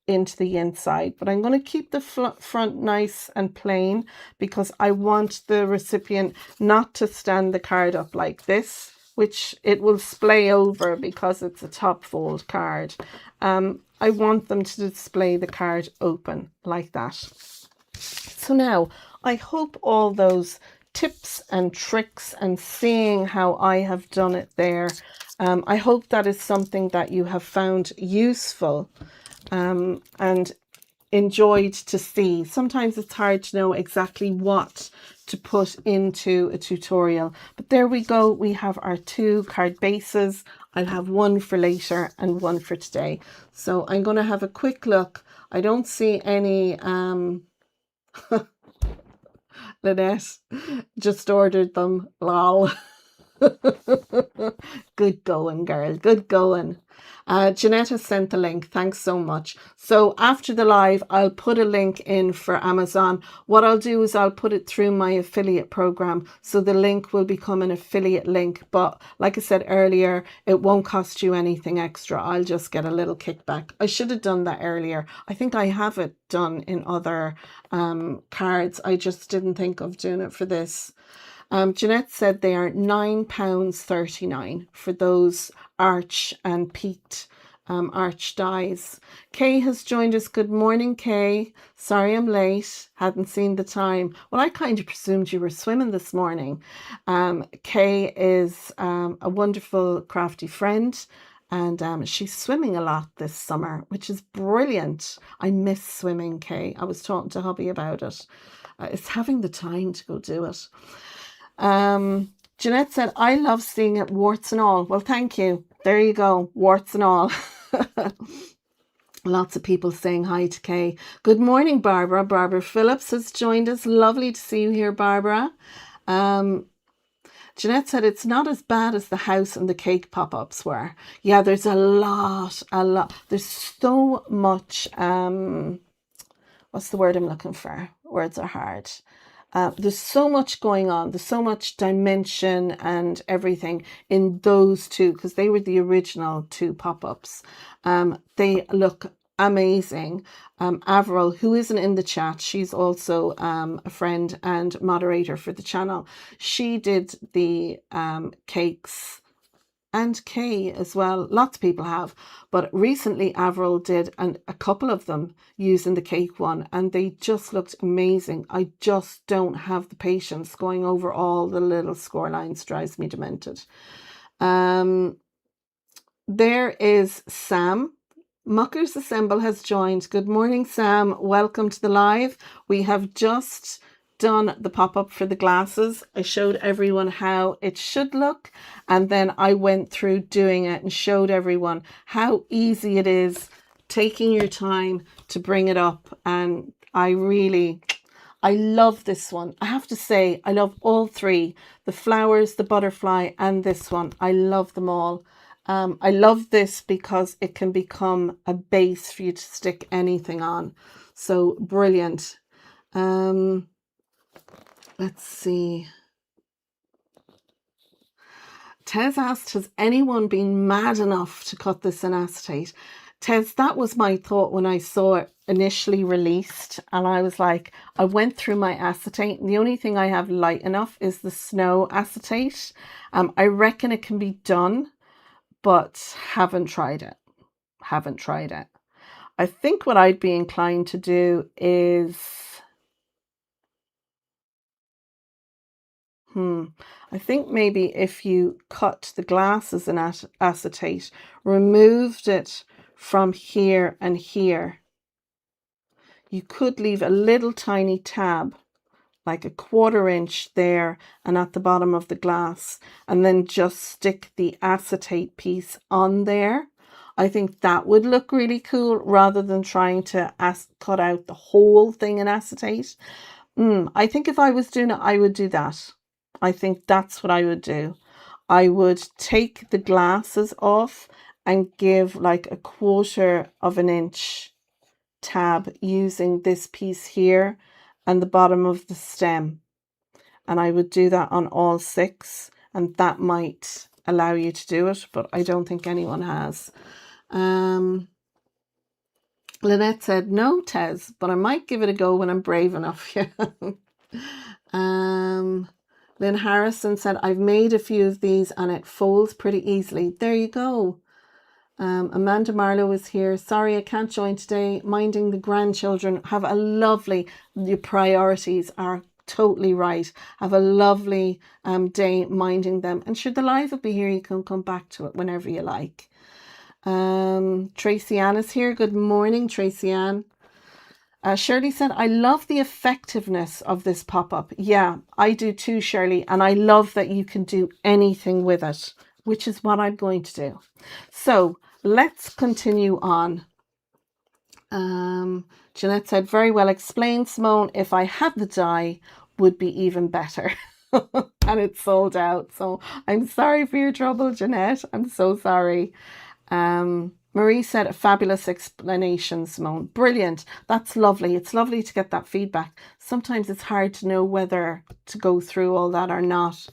[SPEAKER 1] into the inside, but I'm going to keep the front nice and plain because I want the recipient not to stand the card up like this, which it will splay over because it's a top fold card. I want them to display the card open like that. So now I hope all those tips and tricks and seeing how I have done it there, I hope that is something that you have found useful and enjoyed to see. Sometimes it's hard to know exactly what to put into a tutorial, but there we go. We have our 2 card bases. I'll have one for later and one for today. So I'm going to have a quick look. I don't see any Lynette just ordered them, lol. Good going, girl, good going. Jeanette has sent the link. Thanks so much. So after the live, I'll put a link in for Amazon. What I'll do is I'll put it through my affiliate program. So the link will become an affiliate link. But like I said earlier, it won't cost you anything extra. I'll just get a little kickback. I should have done that earlier. I think I have it done in other cards. I just didn't think of doing it for this. Jeanette said they are £9.39 for those arch and peaked arch dies. Kay has joined us. Good morning, Kay. Sorry I'm late. Hadn't seen the time. Well, I kind of presumed you were swimming this morning. Kay is a wonderful crafty friend, and she's swimming a lot this summer, which is brilliant. I miss swimming, Kay. I was talking to hubby about it. It's having the time to go do it. Jeanette said, I love seeing it, warts and all. Well, thank you. There you go, warts and all. Lots of people saying hi to Kay. Good morning, Barbara. Barbara Phillips has joined us. Lovely to see you here, Barbara. Jeanette said it's not as bad as the house and the cake pop-ups were. Yeah, there's a lot. There's so much, what's the word I'm looking for? Words are hard. There's so much going on. There's so much dimension and everything in those two, because they were the original two pop-ups. They look amazing. Avril, who isn't in the chat, she's also a friend and moderator for the channel. She did the cakes, and Kay as well. Lots of people have, but recently Avril did a couple of them using the cake one, and they just looked amazing. I just don't have the patience. Going over all the little score lines drives me demented. There is Sam. Muckers Assemble has joined. Good morning, Sam. Welcome to the live. We have just done the pop-up for the glasses. I showed everyone how it should look, and then I went through doing it and showed everyone how easy it is, taking your time to bring it up. And I love this one. I have to say, I love all three: the flowers, the butterfly, and this one. I love them all. I love this because it can become a base for you to stick anything on. So brilliant. Let's see. Tez asked, has anyone been mad enough to cut this in acetate? Tez, that was my thought when I saw it initially released. And I was like, I went through my acetate, and the only thing I have light enough is the snow acetate. I reckon it can be done, but haven't tried it. I think what I'd be inclined to do is, I think maybe if you cut the glasses in acetate, removed it from here and here, you could leave a little tiny tab, like a 1/4 inch there and at the bottom of the glass, and then just stick the acetate piece on there. I think that would look really cool, rather than trying to cut out the whole thing in acetate. I think if I was doing it, I would do that. I think that's what I would do. I would take the glasses off and give like a 1/4 inch tab using this piece here and the bottom of the stem. And I would do that on all 6, and that might allow you to do it, but I don't think anyone has. Lynette said, no, Tez, but I might give it a go when I'm brave enough. Lynn Harrison said, I've made a few of these and it folds pretty easily. There you go. Amanda Marlowe is here. Sorry, I can't join today. Minding the grandchildren. Have a lovely, your priorities are totally right. Have a lovely day minding them. And should the live will be here, you can come back to it whenever you like. Tracy Ann is here. Good morning, Tracy Ann. Shirley said, I love the effectiveness of this pop-up. Yeah, I do too, Shirley. And I love that you can do anything with it, which is what I'm going to do. So let's continue on. Jeanette said, very well explained, Simone. If I had the die, would be even better. And it's sold out. So I'm sorry for your trouble, Jeanette. I'm so sorry. Marie said, a fabulous explanation, Simone. Brilliant. That's lovely. It's lovely to get that feedback. Sometimes it's hard to know whether to go through all that or not.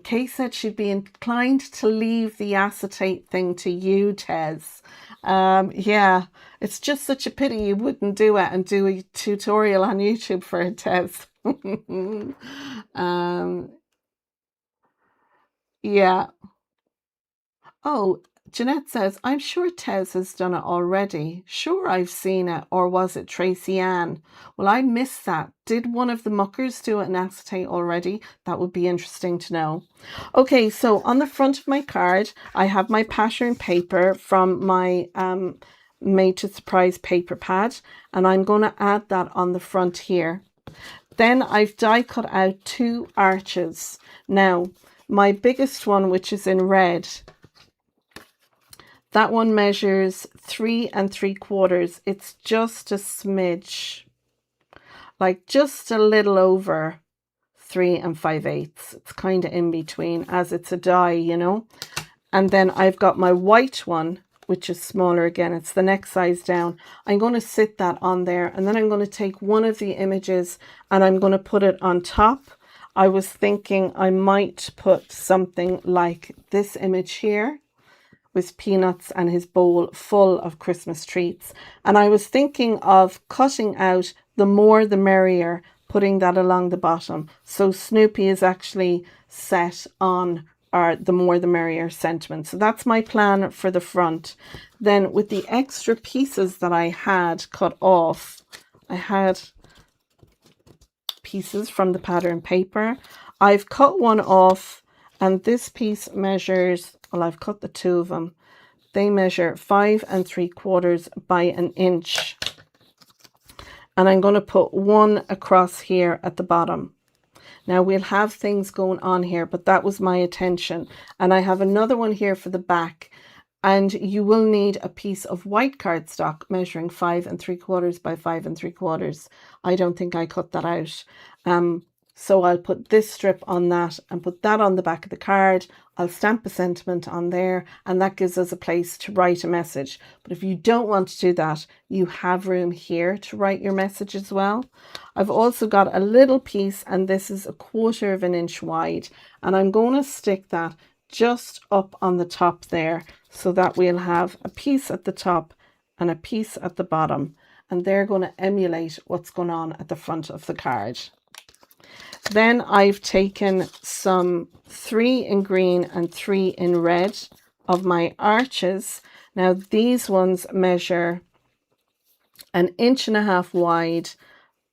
[SPEAKER 1] Kay said she'd be inclined to leave the acetate thing to you, Tez. Yeah, it's just such a pity you wouldn't do it and do a tutorial on YouTube for it, Tez. Yeah. Oh, Jeanette says, I'm sure Tez has done it already. Sure, I've seen it. Or was it Tracy Ann? Well, I missed that. Did one of the muckers do it in acetate already? That would be interesting to know. Okay, so on the front of my card, I have my pattern paper from my Made to Surprise paper pad, and I'm going to add that on the front here. Then I've die cut out 2 arches. Now, my biggest one, which is in red, That one measures 3 3/4. It's just a smidge, like just a little over 3 5/8. It's kind of in between, as it's a die, you know. And then I've got my white one, which is smaller again. It's the next size down. I'm going to sit that on there, and then I'm going to take one of the images and I'm going to put it on top. I was thinking I might put something like this image here with Peanuts and his bowl full of Christmas treats. And I was thinking of cutting out the more the merrier, putting that along the bottom. So Snoopy is actually set on our the more the merrier sentiment. So that's my plan for the front. Then with the extra pieces that I had cut off, I had pieces from the pattern paper. I've cut one off, and this piece measures, well, I've cut the two of them. They measure 5 3/4 by an inch. And I'm going to put one across here at the bottom. Now we'll have things going on here, but that was my intention. And I have another one here for the back. And you will need a piece of white cardstock measuring 5 3/4 by 5 3/4. I don't think I cut that out. So I'll put this strip on that and put that on the back of the card. I'll stamp a sentiment on there, and that gives us a place to write a message. But if you don't want to do that, you have room here to write your message as well. I've also got a little piece, and this is 1/4 of an inch wide, and I'm going to stick that just up on the top there, so that we'll have a piece at the top and a piece at the bottom, and they're going to emulate what's going on at the front of the card. Then I've taken some 3 in green and 3 in red of my arches. Now these ones measure 1.5 inches wide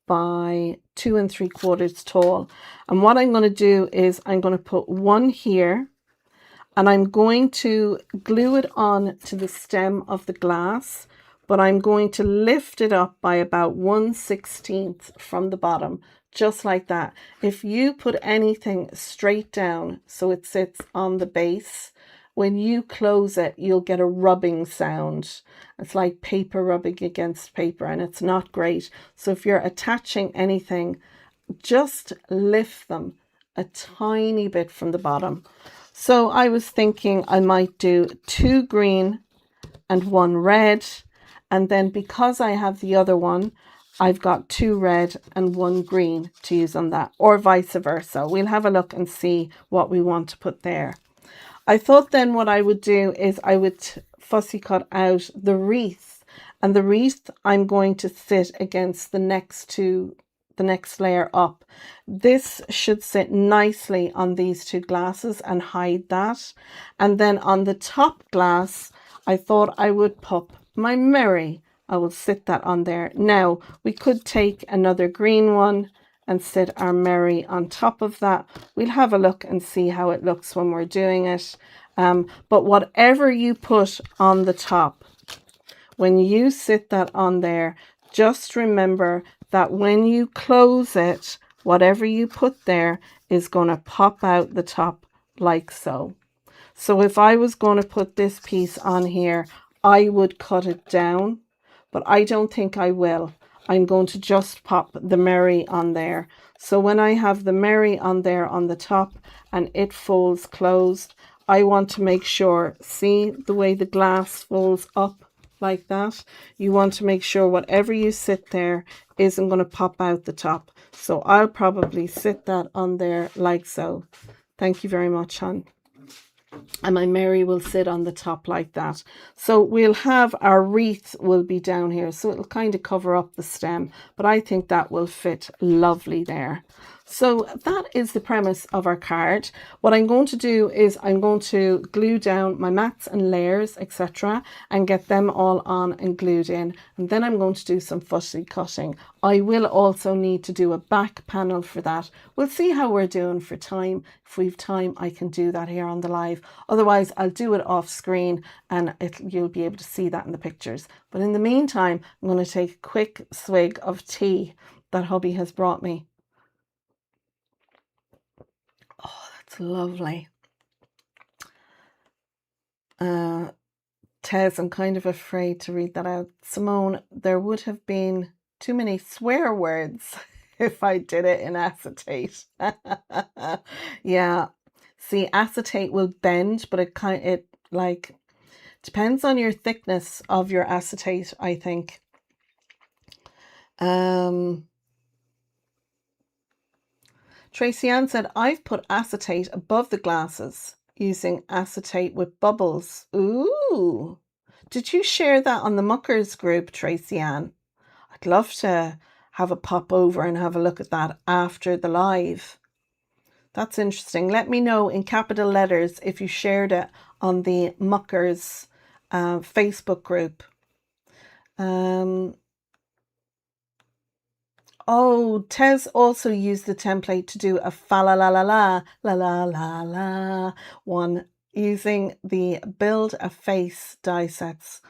[SPEAKER 1] by 2 3/4 tall. And what I'm going to do is I'm going to put one here, and I'm going to glue it on to the stem of the glass, but I'm going to lift it up by about 1/16 from the bottom, just like that. If you put anything straight down so it sits on the base, when you close it, you'll get a rubbing sound. It's like paper rubbing against paper, and it's not great. So if you're attaching anything, just lift them a tiny bit from the bottom. So I was thinking I might do 2 green and 1 red, and then because I have the other one, I've got 2 red and 1 green to use on that, or vice versa. We'll have a look and see what we want to put there. I thought then what I would do is I would fussy cut out the wreath, and the wreath I'm going to sit against the next layer up. This should sit nicely on these 2 glasses and hide that. And then on the top glass, I thought I would put my Mary. I will sit that on there. Now we could take another green one and sit our Mary on top of that. We'll have a look and see how it looks when we're doing it. But whatever you put on the top, when you sit that on there, just remember that when you close it, whatever you put there is going to pop out the top like so. So if I was going to put this piece on here, I would cut it down, but I don't think I will. I'm going to just pop the Mary on there. So when I have the Mary on there on the top and it folds closed, I want to make sure, see the way the glass folds up like that? You want to make sure whatever you sit there isn't going to pop out the top. So I'll probably sit that on there like so. Thank you very much, hon. And my Mary will sit on the top like that. So we'll have our wreath will be down here, so it'll kind of cover up the stem, but I think that will fit lovely there. So that is the premise of our card. What I'm going to do is I'm going to glue down my mats and layers, etc., and get them all on and glued in. And then I'm going to do some fussy cutting. I will also need to do a back panel for that. We'll see how we're doing for time. If we've time, I can do that here on the live. Otherwise, I'll do it off screen and you'll be able to see that in the pictures. But in the meantime, I'm going to take a quick swig of tea that hubby has brought me. Oh, that's lovely. Tez, I'm kind of afraid to read that out. Simone, there would have been too many swear words if I did it in acetate. Yeah. See, acetate will bend, but it like depends on your thickness of your acetate, I think. Tracy Ann said, I've put acetate above the glasses using acetate with bubbles. Ooh. Did you share that on the Muckers group, Tracy Ann? I'd love to have a pop over and have a look at that after the live. That's interesting. Let me know in capital letters if you shared it on the Muckers Facebook group. Oh, Tez also used the template to do a fa la la la la la la la la one using the Build a Face die sets.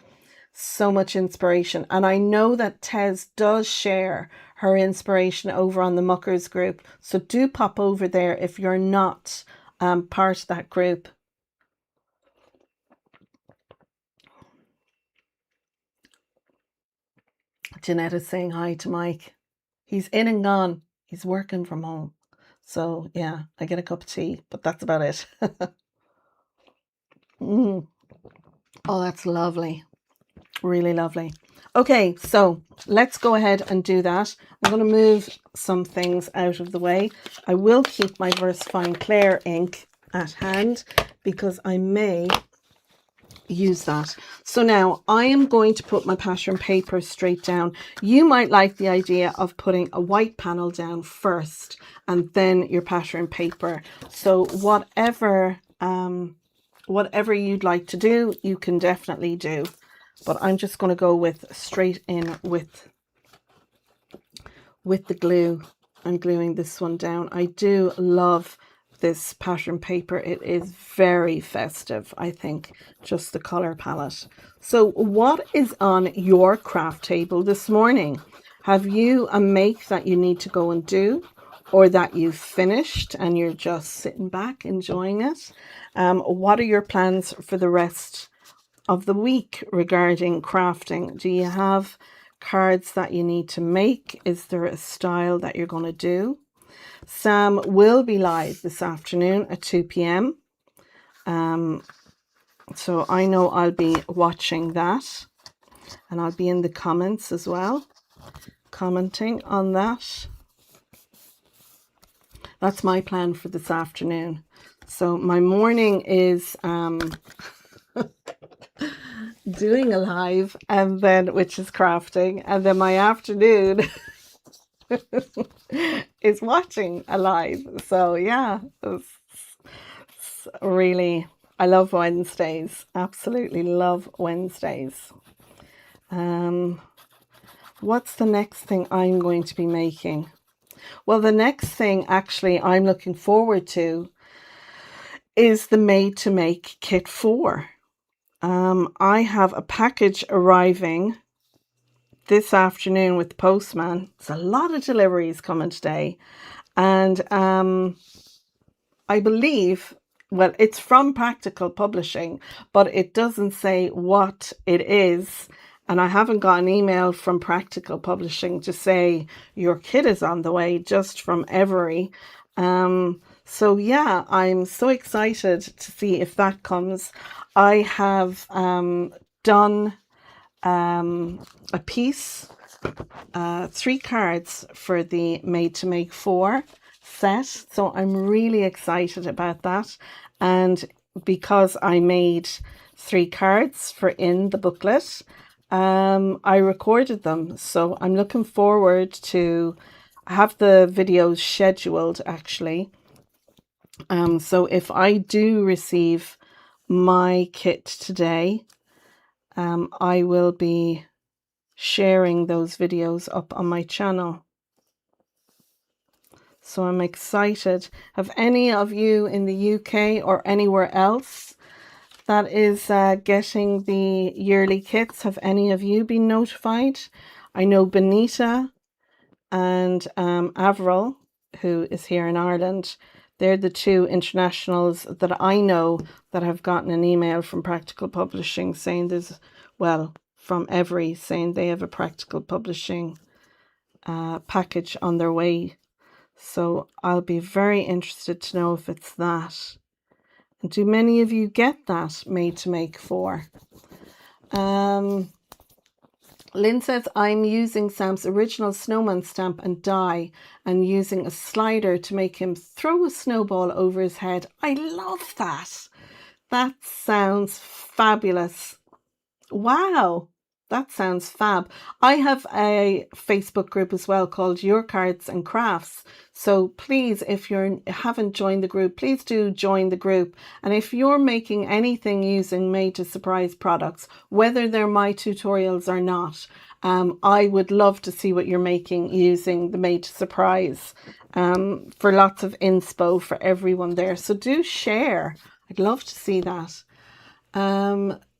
[SPEAKER 1] So much inspiration. And I know that Tez does share her inspiration over on the Muckers group. So do pop over there if you're not part of that group. Jeanette is saying hi to Mike. He's in and gone. He's working from home. So yeah, I get a cup of tea, but that's about it. Oh, that's lovely. Really lovely. Okay, so let's go ahead and do that. I'm going to move some things out of the way. I will keep my VersaFine Clair ink at hand because I may use that. So now I am going to put my pattern paper straight down. You might like the idea of putting a white panel down first and then your pattern paper. So whatever you'd like to do, you can definitely do. But I'm just going to go with straight in with the glue. I'm gluing this one down. I do love this pattern paper. It is very festive, I think, just the color palette. So what is on your craft table this morning? Have you a make that you need to go and do, or that you've finished and you're just sitting back enjoying it? What are your plans for the rest of the week regarding crafting? Do you have cards that you need to make? Is there a style that you're going to do? Sam will be live this afternoon at 2 p.m. So I know I'll be watching that, and I'll be in the comments as well, commenting on that. That's my plan for this afternoon. So my morning is doing a live, and then, which is crafting, and then my afternoon is watching a live. So yeah, it's really, I love Wednesdays. Absolutely love Wednesdays. What's the next thing I'm going to be making? Well, the next thing actually I'm looking forward to is the Made to Make Kit 4. I have a package arriving this afternoon with the postman. There's a lot of deliveries coming today. And I believe, well, it's from Practical Publishing, but it doesn't say what it is. And I haven't got an email from Practical Publishing to say your kit is on the way, just from Every. So yeah, I'm so excited to see if that comes. I have done a piece, 3 cards for the Made to Make 4 set. So I'm really excited about that. And because I made 3 cards for in the booklet, I recorded them. So I'm looking forward to have the videos scheduled actually. So if I do receive my kit today, I will be sharing those videos up on my channel. So I'm excited. Have any of you in the UK or anywhere else that is getting the yearly kits, have any of you been notified? I know Benita and Avril, who is here in Ireland, They're the two internationals that I know that have gotten an email from Practical Publishing saying there's, well, from Every, saying they have a Practical Publishing package on their way. So I'll be very interested to know if it's that. And do many of you get that Made to Make 4? Lynn says, I'm using Sam's original snowman stamp and die and using a slider to make him throw a snowball over his head. I love that. That sounds fabulous. Wow, that sounds fab. I have a Facebook group as well called Your Cards and Crafts. So please, if you haven't joined the group, please do join the group. And if you're making anything using Made to Surprise products, whether they're my tutorials or not, I would love to see what you're making using the Made to Surprise, for lots of inspo for everyone there. So do share. I'd love to see that.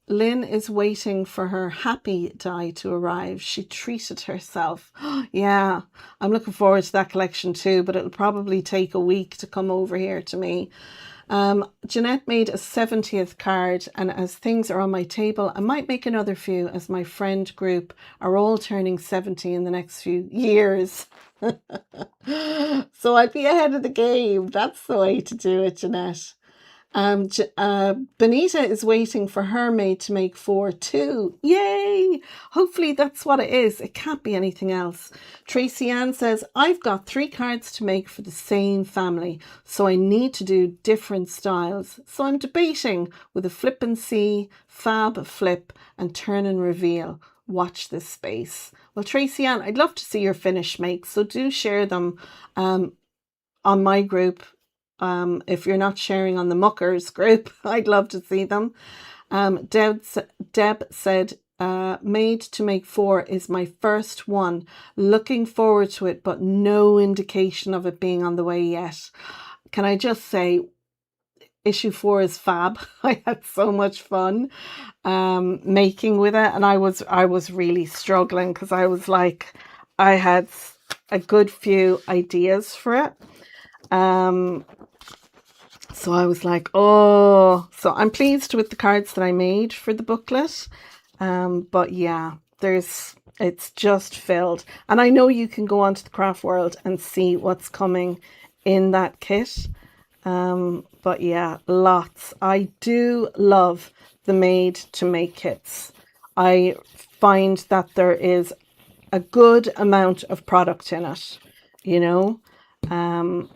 [SPEAKER 1] Lynn is waiting for her happy die to arrive. She treated herself. Yeah, I'm looking forward to that collection too, but it'll probably take a week to come over here to me. Jeanette made a 70th card, and as things are on my table, I might make another few as my friend group are all turning 70 in the next few years. So I'd be ahead of the game. That's the way to do it, Jeanette. Benita is waiting for her Made to Make 4 too. Yay! Hopefully that's what it is. It can't be anything else. Tracy Ann says, I've got 3 cards to make for the same family, so I need to do different styles. So I'm debating with a flip and see, fab flip, and turn and reveal. Watch this space. Well, Tracy Ann, I'd love to see your finished makes, so do share them on my group. If you're not sharing on the Muckers group, I'd love to see them. Deb said, Made to Make 4 is my first one. Looking forward to it, but no indication of it being on the way yet. Can I just say, issue 4 is fab. I had so much fun making with it, and I was really struggling because I was like, I had a good few ideas for it. So I was like, oh, so I'm pleased with the cards that I made for the booklet. But yeah, it's just filled. And I know you can go onto the Craftworld and see what's coming in that kit. But yeah, lots. I do love the Made to Make kits. I find that there is a good amount of product in it, you know.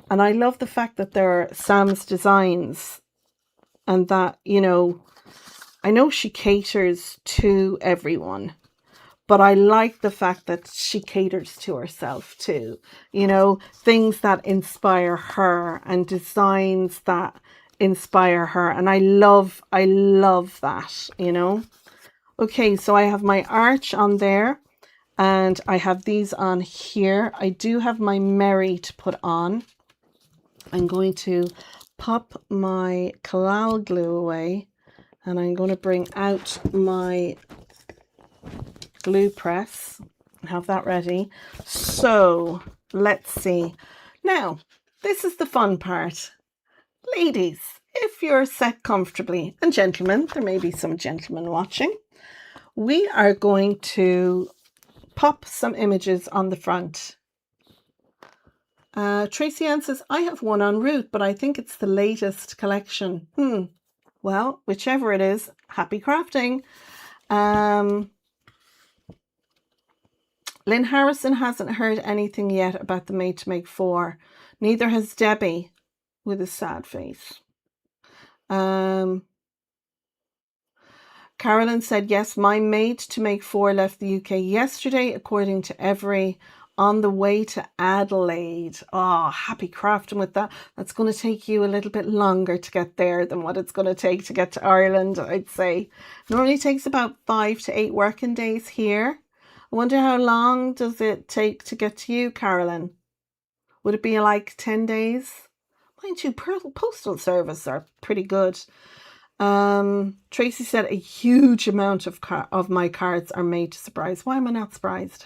[SPEAKER 1] And I love the fact that there are Sam's designs and that, you know, I know she caters to everyone, but I like the fact that she caters to herself too, you know, things that inspire her and designs that inspire her. And I love that, you know. Okay, so I have my arch on there. And I have these on here. I do have my Mary to put on. I'm going to pop my Kalal glue away. And I'm going to bring out my glue press. Have that ready. So, let's see. Now, this is the fun part. Ladies, if you're set comfortably, and gentlemen, there may be some gentlemen watching, we are going to pop some images on the front. Tracy Ann says, I have one en route, but I think it's the latest collection. Well, whichever it is, happy crafting. Lynn Harrison hasn't heard anything yet about the Made to Make 4. Neither has Debbie, with a sad face. Carolyn said, yes, my Made to Make 4 left the UK yesterday, according to Every, on the way to Adelaide. Oh, happy crafting with that. That's going to take you a little bit longer to get there than what it's going to take to get to Ireland, I'd say. Normally takes about 5 to 8 working days here. I wonder how long does it take to get to you, Carolyn? Would it be like 10 days? Mind you, postal service are pretty good. Tracy said a huge amount of my cards are made to surprise. Why am I not surprised?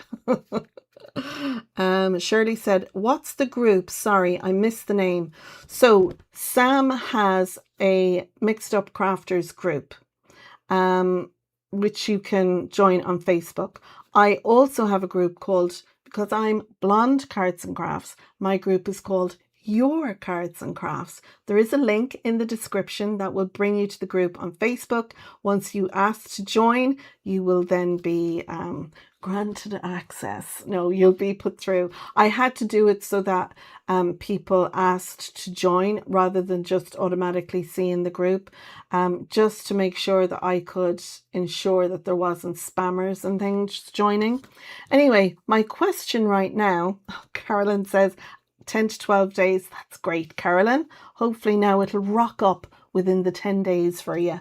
[SPEAKER 1] Shirley said, what's the group? Sorry, I missed the name. So Sam has a Mixed Up Crafters group, which you can join on Facebook. I also have a group called, because I'm Blonde Cards and Crafts, my group is called Your Cards and Crafts. There is a link in the description that will bring you to the group on Facebook. Once you ask to join, you will then be granted access. No, you'll be put through. I had to do it so that people asked to join rather than just automatically seeing the group, just to make sure that I could ensure that there wasn't spammers and things joining. Anyway, my question right now, Carolyn says 10 to 12 days. That's great, Carolyn. Hopefully now it'll rock up within the 10 days for you.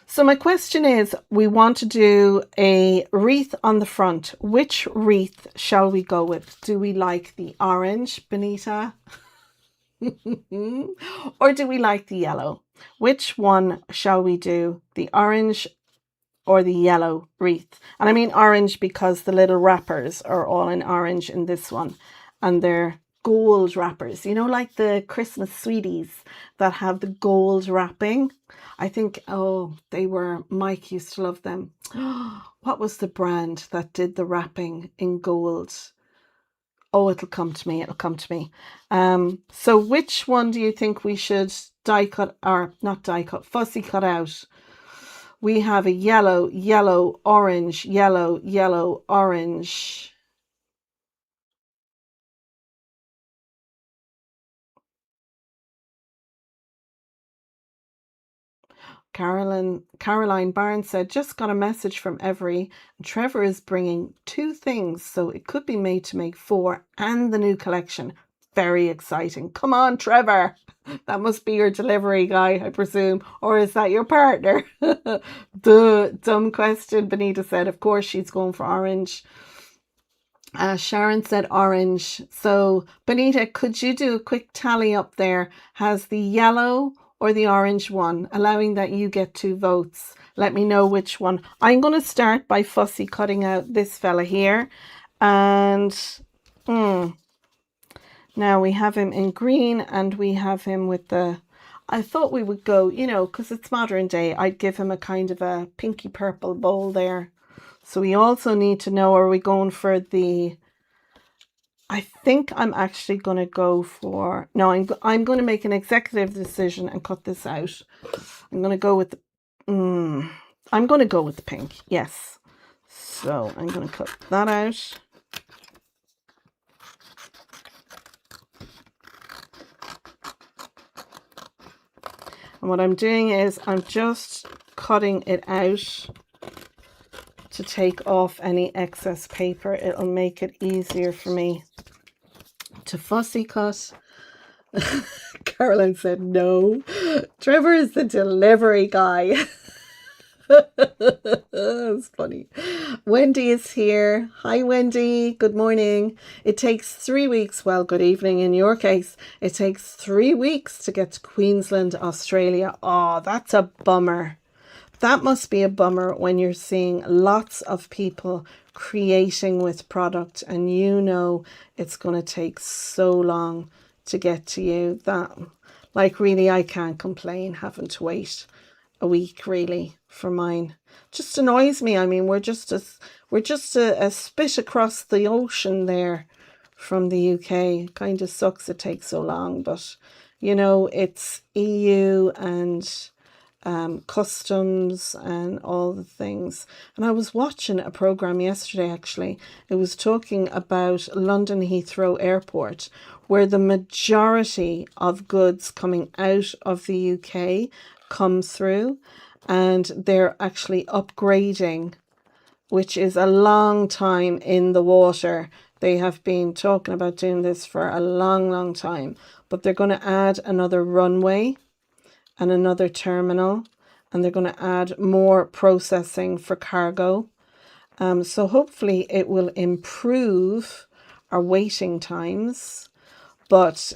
[SPEAKER 1] So my question is, we want to do a wreath on the front. Which wreath shall we go with? Do we like the orange, Benita? Or do we like the yellow? Which one shall we do? The orange or the yellow wreath? And I mean orange because the little wrappers are all in orange in this one. And they're gold wrappers, you know, like the Christmas sweeties that have the gold wrapping. I think, oh, Mike used to love them. What was the brand that did the wrapping in gold? Oh, it'll come to me. So which one do you think we should die cut, or not die cut, fussy cut out? We have a yellow, yellow, orange, yellow, yellow, orange. Caroline Barnes said, just got a message from Every. Trevor is bringing 2 things, so it could be made to make 4 and the new collection. Very exciting. Come on, Trevor. That must be your delivery guy, I presume. Or is that your partner? Duh, dumb question. Benita said, of course she's going for orange. Sharon said orange. So, Benita, could you do a quick tally up there? Has the yellow or the orange one, allowing that you get 2 votes? Let me know which one. I'm going to start by fussy cutting out this fella here. And now we have him in green and we have him with the, I thought we would go, you know, because it's modern day, I'd give him a kind of a pinky purple bowl there. So we also need to know, are we going for the, I think I'm actually going to go for, no, I'm going to make an executive decision and cut this out. I'm going to go with the, I'm going to go with the pink. Yes. So I'm going to cut that out. And what I'm doing is I'm just cutting it out to take off any excess paper. It'll make it easier for me to fussy cut. Caroline said no. Trevor is the delivery guy. That's funny. Wendy is here. Hi, Wendy. Good morning. It takes 3 weeks. Well, good evening in your case. It takes 3 weeks to get to Queensland, Australia. Oh, that's a bummer. That must be a bummer when you're seeing lots of people creating with product and you know it's going to take so long to get to you. That, like, really, I can't complain having to wait a week really for mine. Just annoys me. I mean, we're just a spit across the ocean there from the UK. Kind of sucks it takes so long, but you know, it's EU and customs and all the things. And I was watching a program yesterday, actually. It was talking about London Heathrow Airport, where the majority of goods coming out of the UK come through, and they're actually upgrading, which is a long time in the water. They have been talking about doing this for a long time, but they're going to add another runway and another terminal, and they're going to add more processing for cargo. So hopefully it will improve our waiting times. But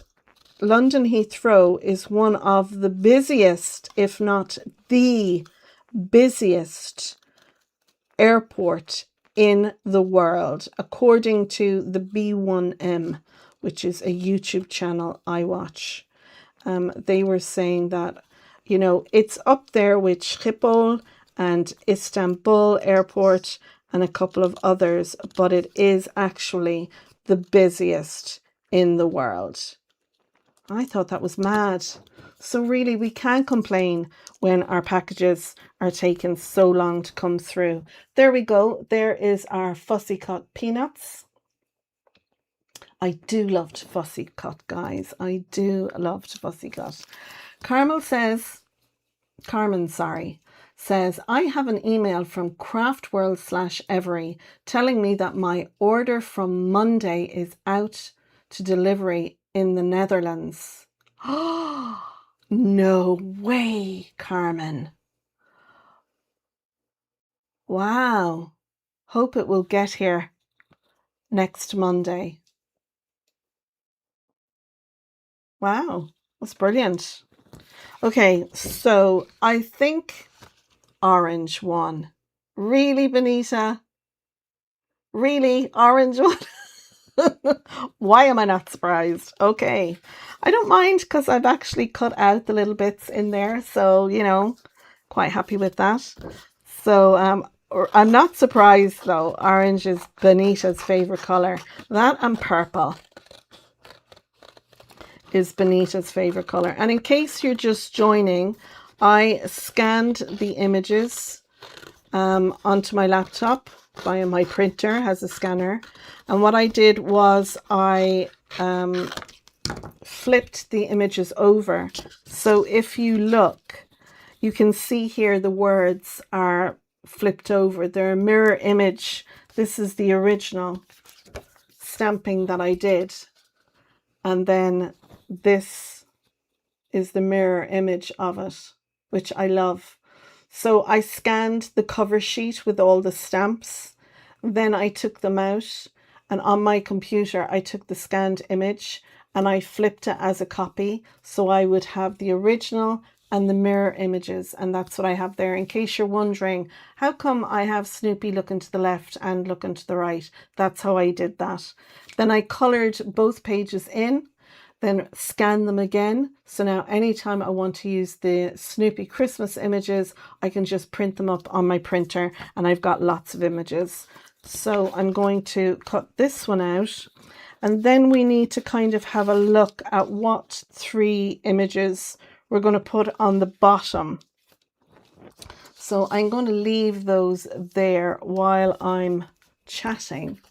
[SPEAKER 1] London Heathrow is one of the busiest, if not the busiest airport in the world, according to the B1M, which is a YouTube channel I watch. They were saying that, you know, it's up there with Schiphol and Istanbul airport and a couple of others, but it is actually the busiest in the world. I thought that was mad. So really, we can't complain when our packages are taking so long to come through. There we go. There is our fussy cut peanuts. I do love to fussy cut, guys. I do love to fussy cut. Carmen says, I have an email from Craftworld/Every telling me that my order from Monday is out to delivery in the Netherlands. Oh, no way, Carmen. Wow. Hope it will get here next Monday. Wow, that's brilliant. Okay, so I think orange won. Really, Benita? Really? Orange won? Why am I not surprised? Okay. I don't mind because I've actually cut out the little bits in there. So, you know, quite happy with that. So I'm not surprised though. Orange is Benita's favorite color. That and purple is Benita's favorite color. And in case you're just joining, I scanned the images onto my laptop via my printer, has a scanner. And what I did was I flipped the images over. So if you look, you can see here the words are flipped over. They're a mirror image. This is the original stamping that I did. And then this is the mirror image of it, which I love. So I scanned the cover sheet with all the stamps. Then I took them out, and on my computer, I took the scanned image and I flipped it as a copy. So I would have the original and the mirror images. And that's what I have there. In case you're wondering, how come I have Snoopy looking to the left and looking to the right? That's how I did that. Then I colored both pages in, then scan them again. So now anytime I want to use the Snoopy Christmas images, I can just print them up on my printer, and I've got lots of images. So I'm going to cut this one out, and then we need to kind of have a look at what 3 images we're going to put on the bottom. So I'm going to leave those there while I'm chatting.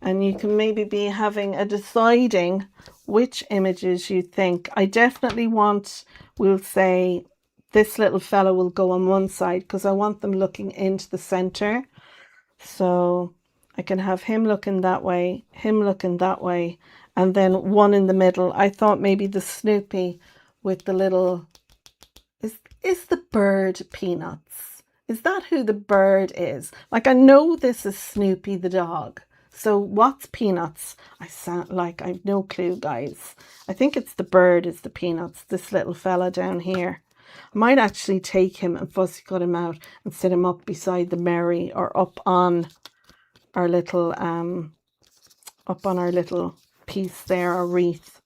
[SPEAKER 1] And you can maybe be having a deciding which images you think. I definitely want, we'll say, this little fella will go on one side because I want them looking into the center. So I can have him looking that way, him looking that way, and then one in the middle. I thought maybe the Snoopy with the little, is the bird Peanuts? Is that who the bird is? Like, I know this is Snoopy the dog. So what's Peanuts? I sound like I've no clue, guys. I think it's the bird is the Peanuts, this little fella down here. I might actually take him and fussy cut him out and set him up beside the Mary, or up on our little piece there, our wreath.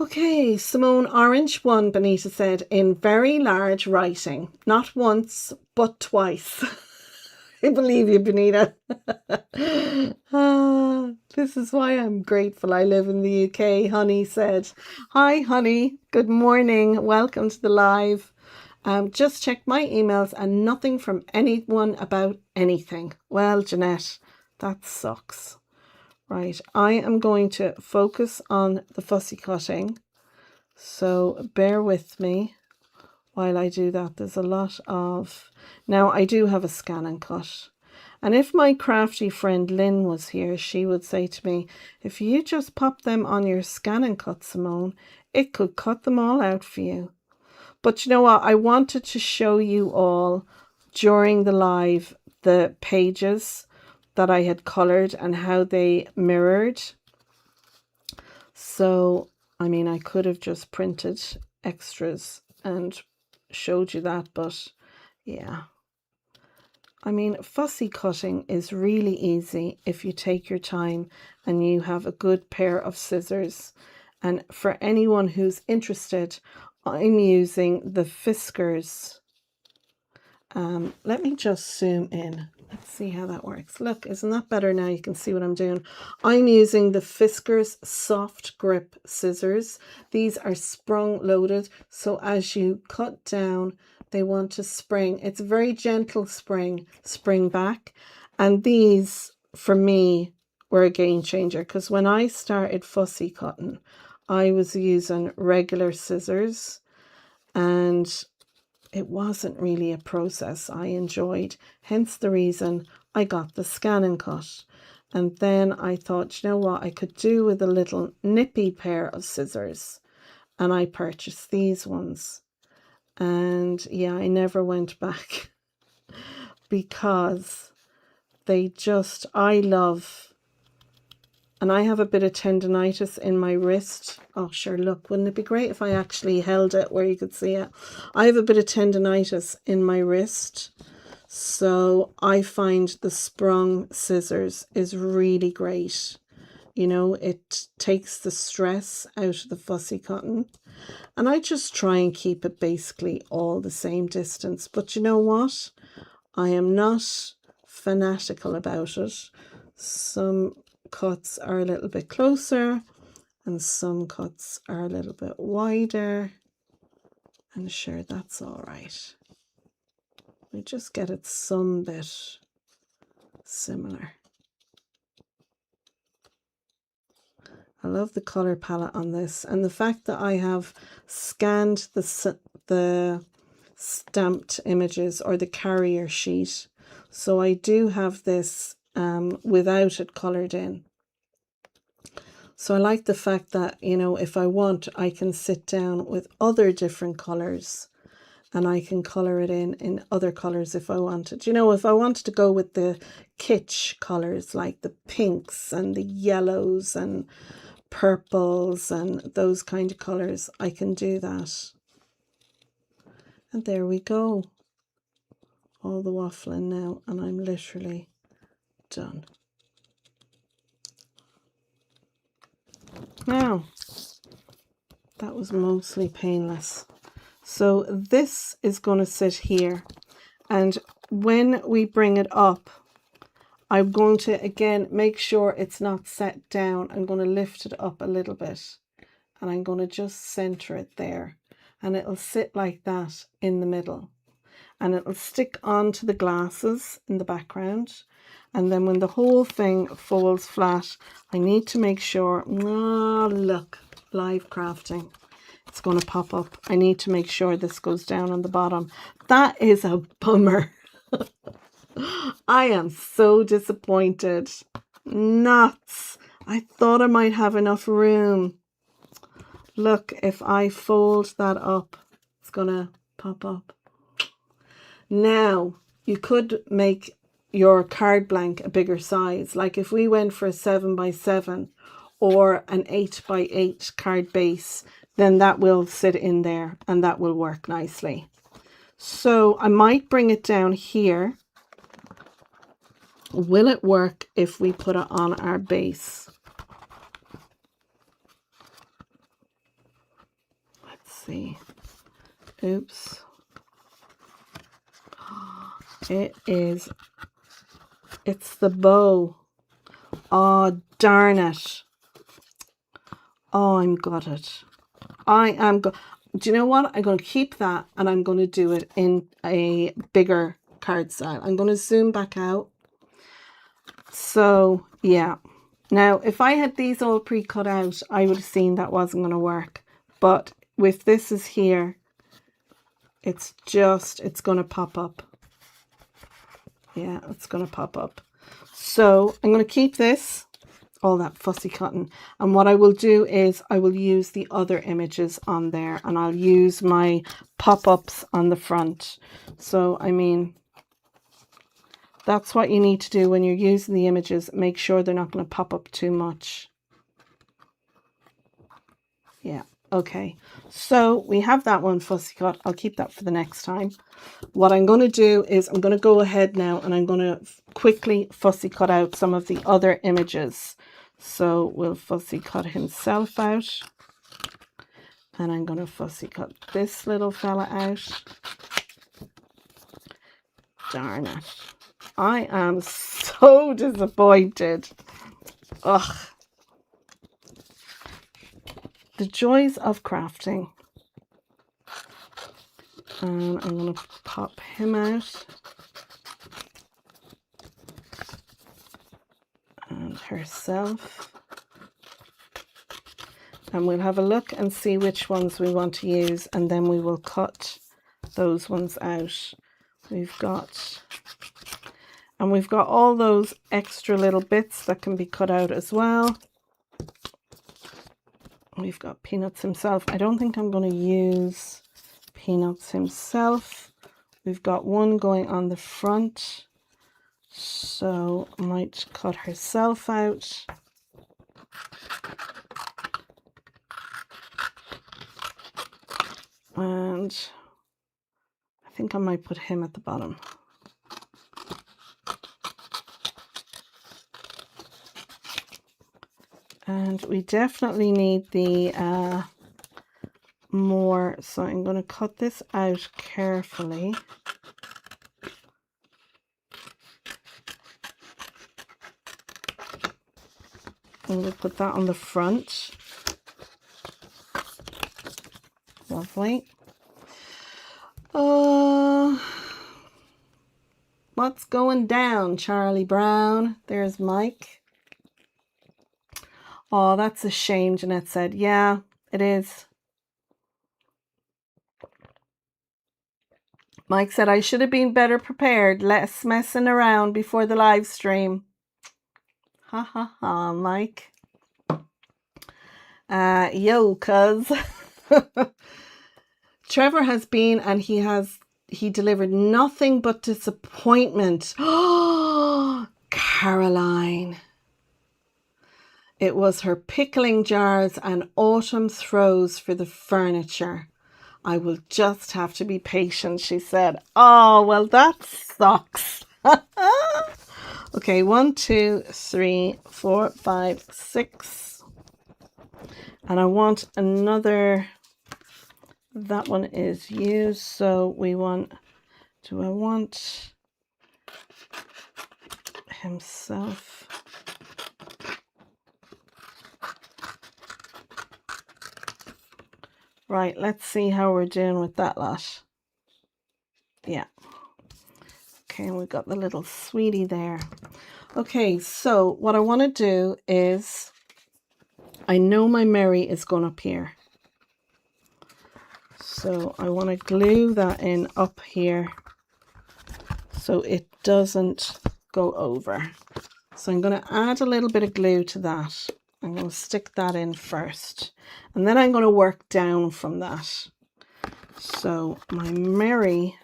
[SPEAKER 1] Okay, Simone, orange won, Benita said, in very large writing. Not once, but twice. I believe you, Benita. This is why I'm grateful I live in the UK, Honey said. Hi, Honey. Good morning. Welcome to the live. Just checked my emails and nothing from anyone about anything. Well, Jeanette, that sucks. Right, I am going to focus on the fussy cutting. So bear with me while I do that. There's a lot of... Now, I do have a scan and cut. And if my crafty friend Lynn was here, she would say to me, if you just pop them on your scan and cut, Simone, it could cut them all out for you. But you know what? I wanted to show you all during the live the pages that I had colored and how they mirrored. So, I mean, I could have just printed extras and showed you that, but yeah, I mean, fussy cutting is really easy if you take your time and you have a good pair of scissors. And for anyone who's interested, I'm using the Fiskars. Let me just zoom in. Let's see how that works. Look, isn't that better now? You can see what I'm doing. I'm using the Fiskars soft grip scissors. These are sprung loaded, so as you cut down, they want to spring. It's a very gentle spring back. And these, for me, were a game changer, because when I started fussy cutting, I was using regular scissors, and it wasn't really a process I enjoyed, hence the reason I got the Scan and Cut. And then I thought, you know what, I could do with a little nippy pair of scissors, and I purchased these ones. And yeah, I never went back because they just, I love. And I have a bit of tendonitis in my wrist. Oh, sure, look, wouldn't it be great if I actually held it where you could see it? I have a bit of tendonitis in my wrist. So I find the sprung scissors is really great. You know, it takes the stress out of the fussy cotton. And I just try and keep it basically all the same distance. But you know what? I am not fanatical about it. Some cuts are a little bit closer and some cuts are a little bit wider, and sure, that's all right. We just get it some bit similar. I love the color palette on this, and the fact that I have scanned the stamped images or the carrier sheet, so I do have this without it colored in. So I like the fact that, you know, if I want, I can sit down with other different colors and I can color it in other colors if I wanted. You know, if I wanted to go with the kitsch colors like the pinks and the yellows and purples and those kind of colors, I can do that. And there we go. All the waffling now, and I'm literally done. Now, that was mostly painless. So this is going to sit here, and when we bring it up, I'm going to again make sure it's not set down. I'm going to lift it up a little bit, and I'm going to just center it there, and it'll sit like that in the middle, and it'll stick onto the glasses in the background. And then when the whole thing falls flat, I need to make sure, oh look, live crafting, it's going to pop up. I need to make sure this goes down on the bottom. That is a bummer. I am so disappointed. Nuts. I thought I might have enough room. Look, if I fold that up, it's going to pop up. Now, you could make your card blank a bigger size. Like if we went for a 7x7 or an 8x8 card base, then that will sit in there and that will work nicely. So I might bring it down here. Will it work if we put it on our base? Let's see. Oops. It's the bow. Oh, darn it. Oh, I'm gutted. Do you know what? I'm going to keep that and I'm going to do it in a bigger card style. I'm going to zoom back out. So, yeah. Now, if I had these all pre-cut out, I would have seen that wasn't going to work. But with this is here, it's going to pop up. Yeah, it's going to pop up. So I'm going to keep this, all that fussy cotton. And what I will do is I will use the other images on there, and I'll use my pop-ups on the front. So, I mean, that's what you need to do when you're using the images. Make sure they're not going to pop up too much. Yeah, Okay, so we have that one fussy cut. I'll keep that for the next time. What I'm going to do is I'm going to go ahead now and I'm going to quickly fussy cut out some of the other images. So we'll fussy cut himself out. And I'm going to fussy cut this little fella out. Darn it. I am so disappointed. Ugh. The joys of crafting. And I'm going to pop him out. And herself. And we'll have a look and see which ones we want to use, and then we will cut those ones out. We've got all those extra little bits that can be cut out as well. We've got Peanuts himself. I don't think I'm going to use Peanuts himself. We've got one going on the front, so I might cut herself out. And I think I might put him at the bottom. And we definitely need the more, so I'm going to cut this out carefully. I'm going to put that on the front. Lovely. What's going down, Charlie Brown? There's Mike. Oh, that's a shame, Jeanette said. Yeah, it is. Mike said, I should have been better prepared, less messing around before the live stream. Ha ha ha, Mike. Yo, cuz. Trevor has been, and he delivered nothing but disappointment. Oh, Caroline. It was her pickling jars and autumn throws for the furniture. I will just have to be patient, she said. Oh, well, that sucks. Okay, 1, 2, 3, 4, 5, 6. And I want another. That one is used, so we want, do I want himself? Right, let's see how we're doing with that lot. Yeah. Okay, we've got the little sweetie there. Okay, so what I want to do is, I know my Mary is going up here. So I want to glue that in up here so it doesn't go over. So I'm going to add a little bit of glue to that. I'm going to stick that in first. And then I'm going to work down from that. So my Mary,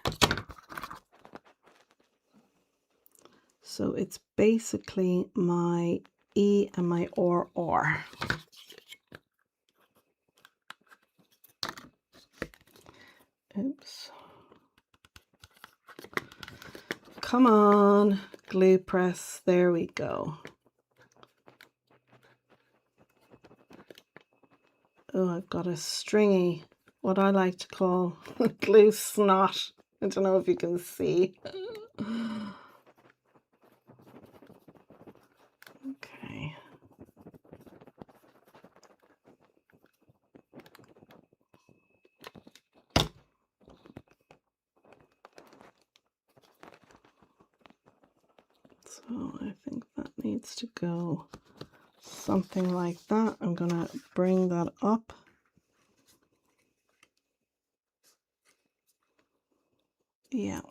[SPEAKER 1] so it's basically my E and my R. Oops. Come on, glue press. There we go. Oh, I've got a stringy, what I like to call glue snot. I don't know if you can see. Okay. So I think that needs to go something like that. I'm going to bring that up. Yeah,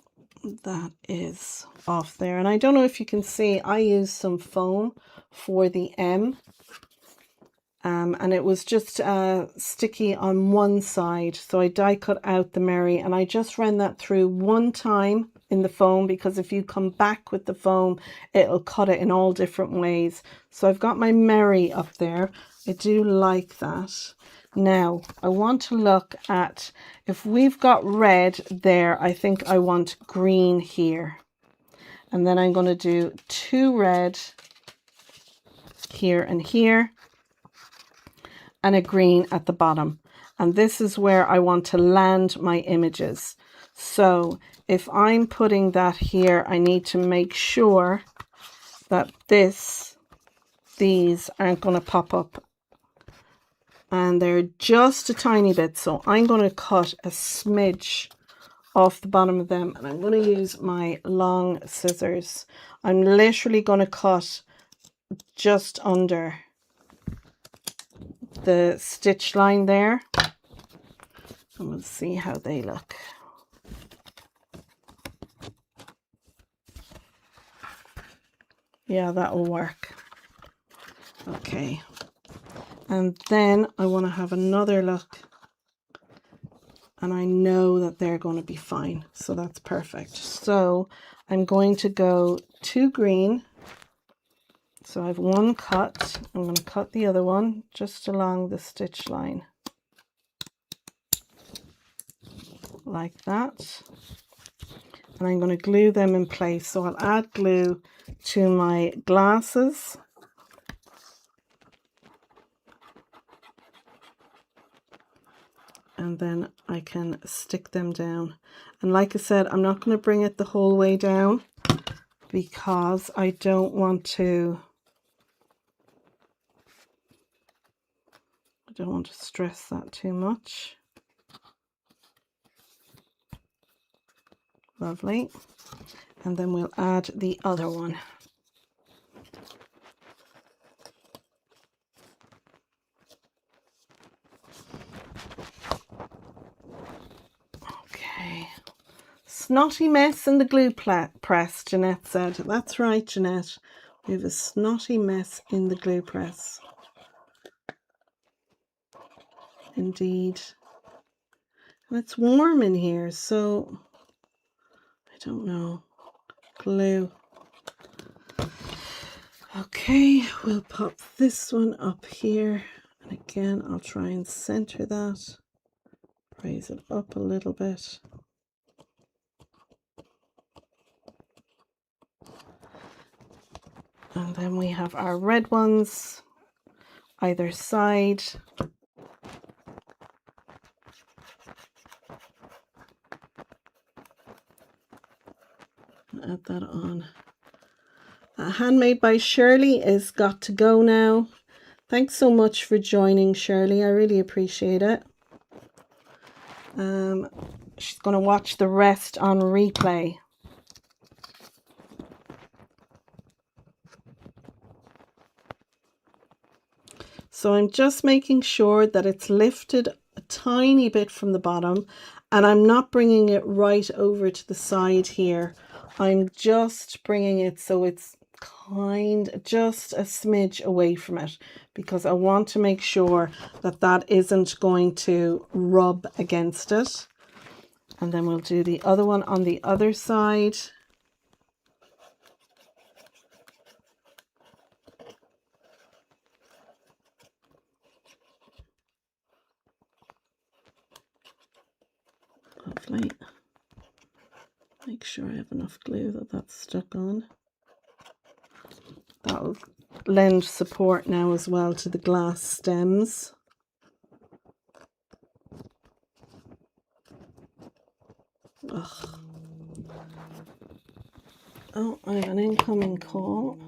[SPEAKER 1] that is off there. And I don't know if you can see, I used some foam for the M. And it was just sticky on one side. So I die cut out the Mary, and I just ran that through one time in the foam, because if you come back with the foam, it'll cut it in all different ways. So I've got my Mary up there. I do like that. Now, I want to look at, if we've got red there, I think I want green here. And then I'm going to do 2 red here and here, and a green at the bottom. And this is where I want to land my images. So if I'm putting that here, I need to make sure that these aren't going to pop up. And they're just a tiny bit. So I'm going to cut a smidge off the bottom of them. And I'm going to use my long scissors. I'm literally going to cut just under the stitch line there. And we'll see how they look. Yeah, that'll work. Okay. And then I want to have another look. And I know that they're going to be fine. So that's perfect. So I'm going to go 2 green. So I have 1 cut. I'm going to cut the other one just along the stitch line. Like that. And I'm going to glue them in place. So I'll add glue to my glasses. And then I can stick them down. And like I said, I'm not going to bring it the whole way down because I don't want to stress that too much. Lovely. And then we'll add the other one. Okay. Snotty mess in the glue press, Jeanette said. That's right, Jeanette. We have a snotty mess in the glue press. Indeed. And it's warm in here, so I don't know. Glue. Okay, we'll pop this one up here. And again, I'll try and center that. Raise it up a little bit. And then we have our red ones either side. Add that on. Handmade by Shirley is got to go now. Thanks so much for joining, Shirley. I really appreciate it. She's going to watch the rest on replay. So I'm just making sure that it's lifted a tiny bit from the bottom, and I'm not bringing it right over to the side here. I'm just bringing it so it's just a smidge away from it, because I want to make sure that that isn't going to rub against it. And then we'll do the other one on the other side. Lovely. Make sure I have enough glue that that's stuck on. That'll lend support now as well to the glass stems. Ugh. Oh, I have an incoming call.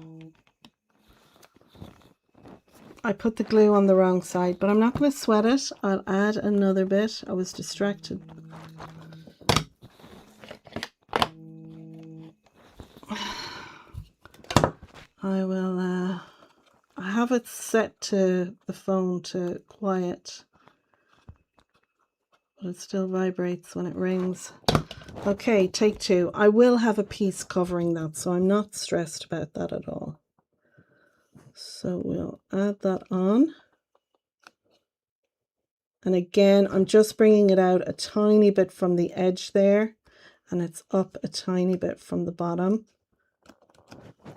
[SPEAKER 1] I put the glue on the wrong side, but I'm not going to sweat it. I'll add another bit. I was distracted. I will, I have it set to the phone to quiet, but it still vibrates when it rings. Okay, take 2. I will have a piece covering that, so I'm not stressed about that at all. So we'll add that on. And again, I'm just bringing it out a tiny bit from the edge there, and it's up a tiny bit from the bottom.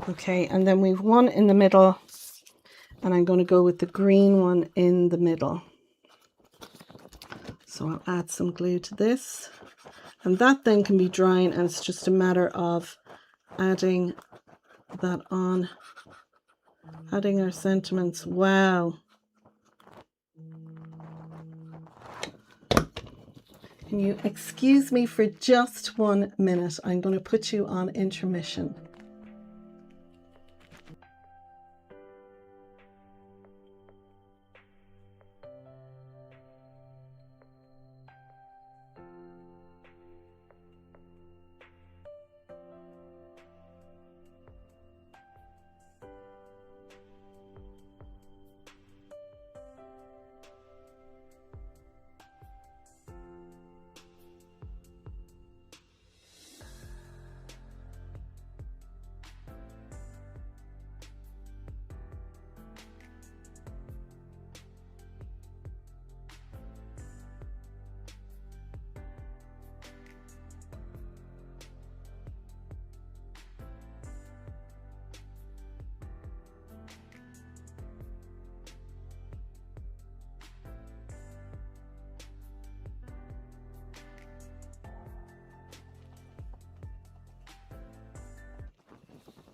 [SPEAKER 1] Okay, and then we've one in the middle, and I'm going to go with the green one in the middle. So I'll add some glue to this, and that then can be drying, and it's just a matter of adding that on, adding our sentiments. Wow. Can you excuse me for just 1 minute? I'm going to put you on intermission.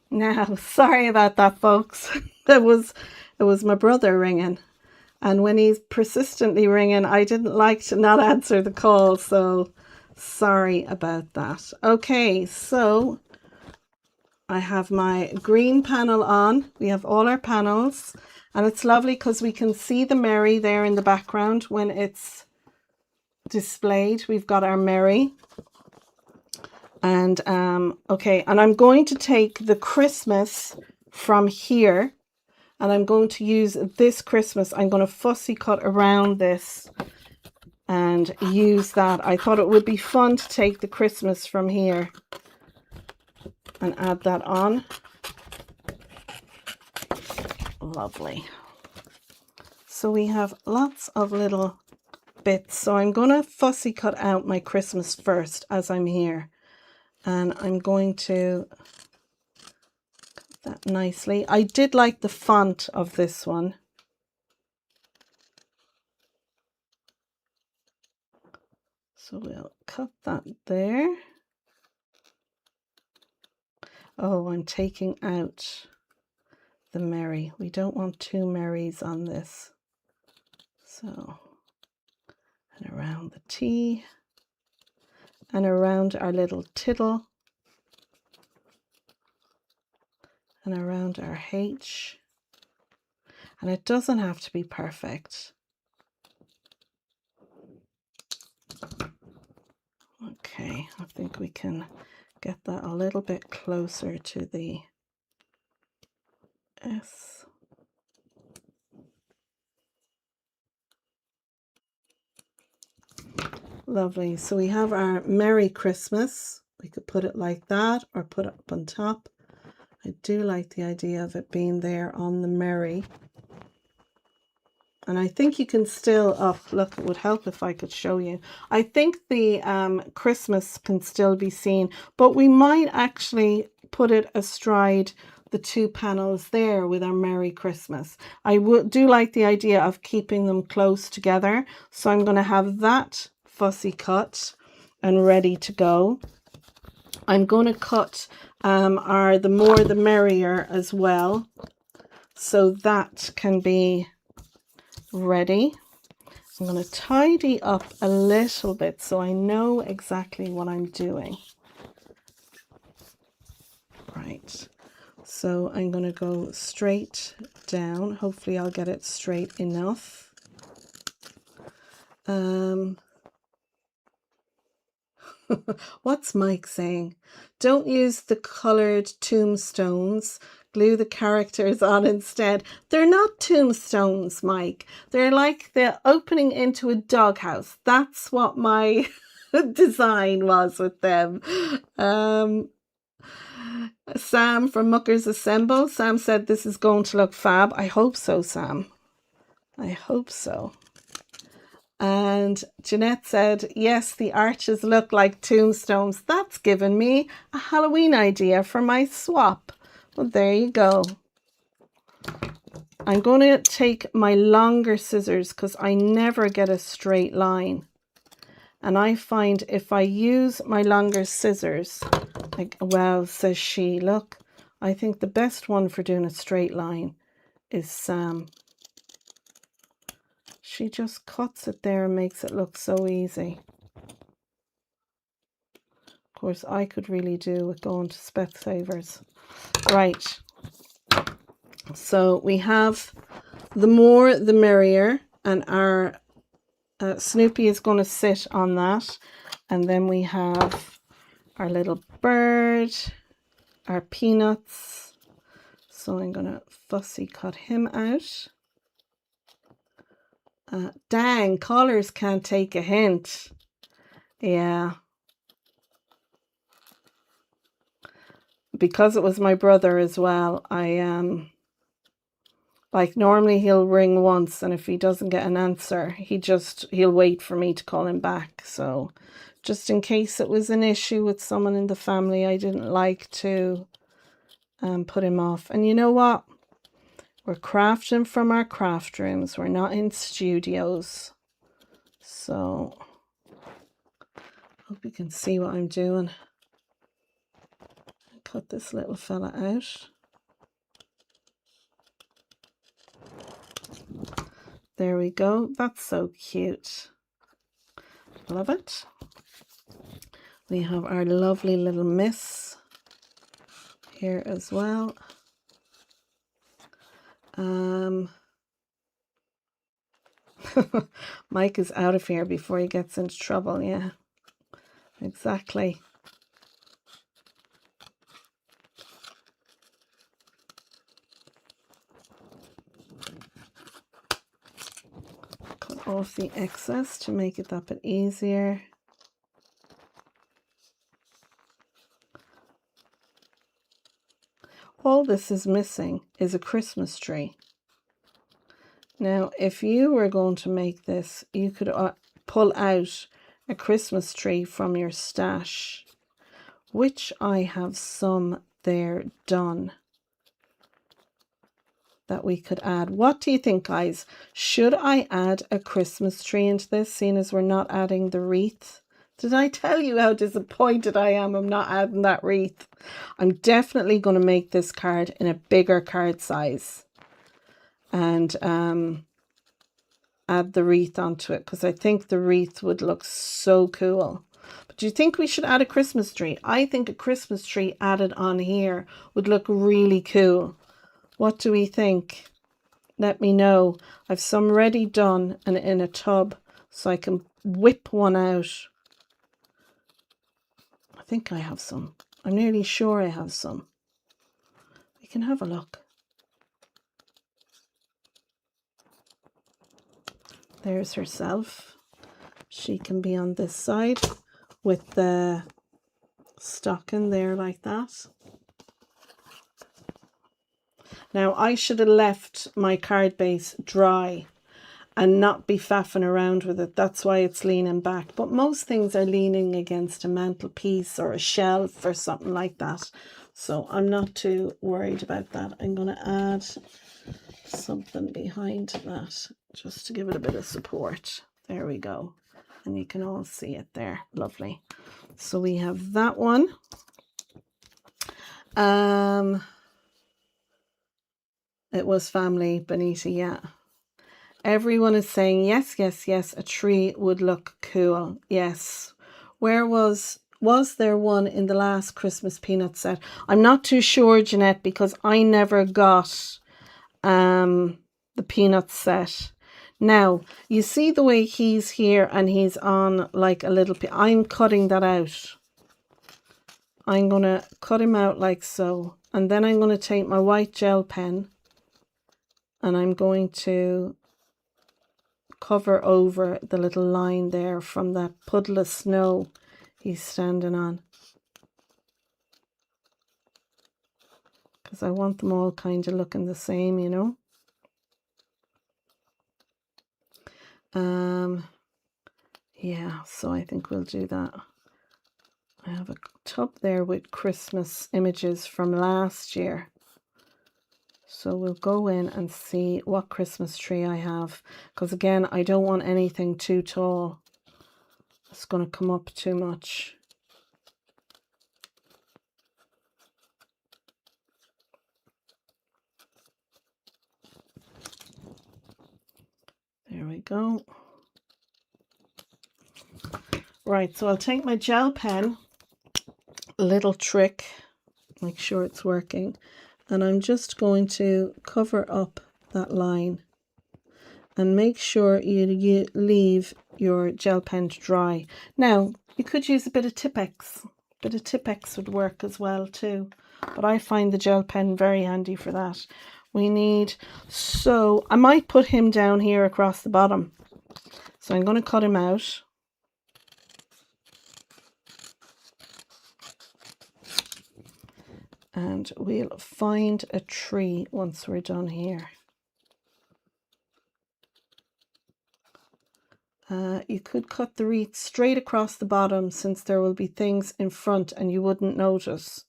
[SPEAKER 1] Now, sorry about that, folks. It was my brother ringing, and when he's persistently ringing, I didn't like to not answer the call, so sorry about that. Okay, so I have my green panel on. We have all our panels, and it's lovely because we can see the Mary there in the background when it's displayed. We've got our Mary. And okay, and I'm going to take the Christmas from here, and I'm going to use this Christmas. I'm going to fussy cut around this and use that. I thought it would be fun to take the Christmas from here and add that on. Lovely. So we have lots of little bits. So I'm going to fussy cut out my Christmas first as I'm here. And I'm going to cut that nicely. I did like the font of this one. So we'll cut that there. Oh, I'm taking out the Mary. We don't want 2 Marys on this. So, and around the T. And around our little tittle, and around our H, and it doesn't have to be perfect. Okay, I think we can get that a little bit closer to the S. Lovely. So we have our Merry Christmas. We could put it like that or put it up on top. I do like the idea of it being there on the Merry. And I think you can still, oh, look, it would help if I could show you. I think the Christmas can still be seen, but we might actually put it astride the 2 panels there with our Merry Christmas. I do like the idea of keeping them close together. So I'm going to have that fussy cut and ready to go. I'm going to cut our the more the merrier as well, so that can be ready. I'm going to tidy up a little bit so I know exactly what I'm doing. Right, so I'm going to go straight down. Hopefully I'll get it straight enough. What's Mike saying? Don't use the colored tombstones. Glue the characters on instead. They're not tombstones, Mike. They're like the opening into a doghouse. That's what my design was with them. Sam from Muckers Assemble. Sam said this is going to look fab. I hope so, Sam. I hope so. And Jeanette said, yes, the arches look like tombstones. That's given me a Halloween idea for my swap. Well, there you go. I'm going to take my longer scissors because I never get a straight line. And I find if I use my longer scissors, like, wow, says she, look, I think the best one for doing a straight line is Sam. She just cuts it there and makes it look so easy. Of course, I could really do with going to Specsavers. Right. So we have the more the merrier, and our Snoopy is going to sit on that. And then we have our little bird, our peanuts. So I'm going to fussy cut him out. Dang, callers can't take a hint. Yeah. Because it was my brother as well, like normally he'll ring once, and if he doesn't get an answer, he'll wait for me to call him back. So just in case it was an issue with someone in the family, I didn't like to put him off. And you know what? We're crafting from our craft rooms. We're not in studios. So hope you can see what I'm doing. Cut this little fella out. There we go. That's so cute. Love it. We have our lovely little miss here as well. Mike is out of here before he gets into trouble. Yeah, exactly. Cut off the excess to make it that bit easier. All this is missing is a Christmas tree. Now, if you were going to make this, you could pull out a Christmas tree from your stash, which I have some there done that we could add. What do you think, guys? Should I add a Christmas tree into this, seeing as we're not adding the wreath? Did I tell you how disappointed I am I'm not adding that wreath? I'm definitely going to make this card in a bigger card size and add the wreath onto it, because I think the wreath would look so cool. But do you think we should add a Christmas tree? I think a Christmas tree added on here would look really cool. What do we think? Let me know. I've some ready done and in a tub, so I can whip one out. I think I have some. I'm nearly sure I have some. We can have a look. There's herself. She can be on this side with the stocking there like that. Now, I should have left my card base dry and not be faffing around with it. That's why it's leaning back. But most things are leaning against a mantelpiece or a shelf or something like that. So I'm not too worried about that. I'm going to add something behind that just to give it a bit of support. There we go. And you can all see it there. Lovely. So we have that one. It was family, Benita, yeah. Everyone is saying yes, yes, yes, a tree would look cool. Yes. Where was there one in the last Christmas peanut set? I'm not too sure, Jeanette, because I never got the peanut set. Now, you see the way he's here and he's on like a little I'm cutting that out. I'm going to cut him out like so. And then I'm going to take my white gel pen and I'm going to cover over the little line there from that puddle of snow he's standing on. Because I want them all kind of looking the same, you know. Yeah, so I think we'll do that. I have a tub there with Christmas images from last year. So we'll go in and see what Christmas tree I have. Because again, I don't want anything too tall. It's going to come up too much. There we go. Right, so I'll take my gel pen, a little trick, make sure it's working, and I'm just going to cover up that line and make sure you leave your gel pen to dry. Now, you could use a bit of Tipp-Ex. A bit of Tipp-Ex would work as well too, but I find the gel pen very handy for that. We need, so I might put him down here across the bottom. So I'm going to cut him out. And we'll find a tree once we're done here. You could cut the wreath straight across the bottom, since there will be things in front and you wouldn't notice.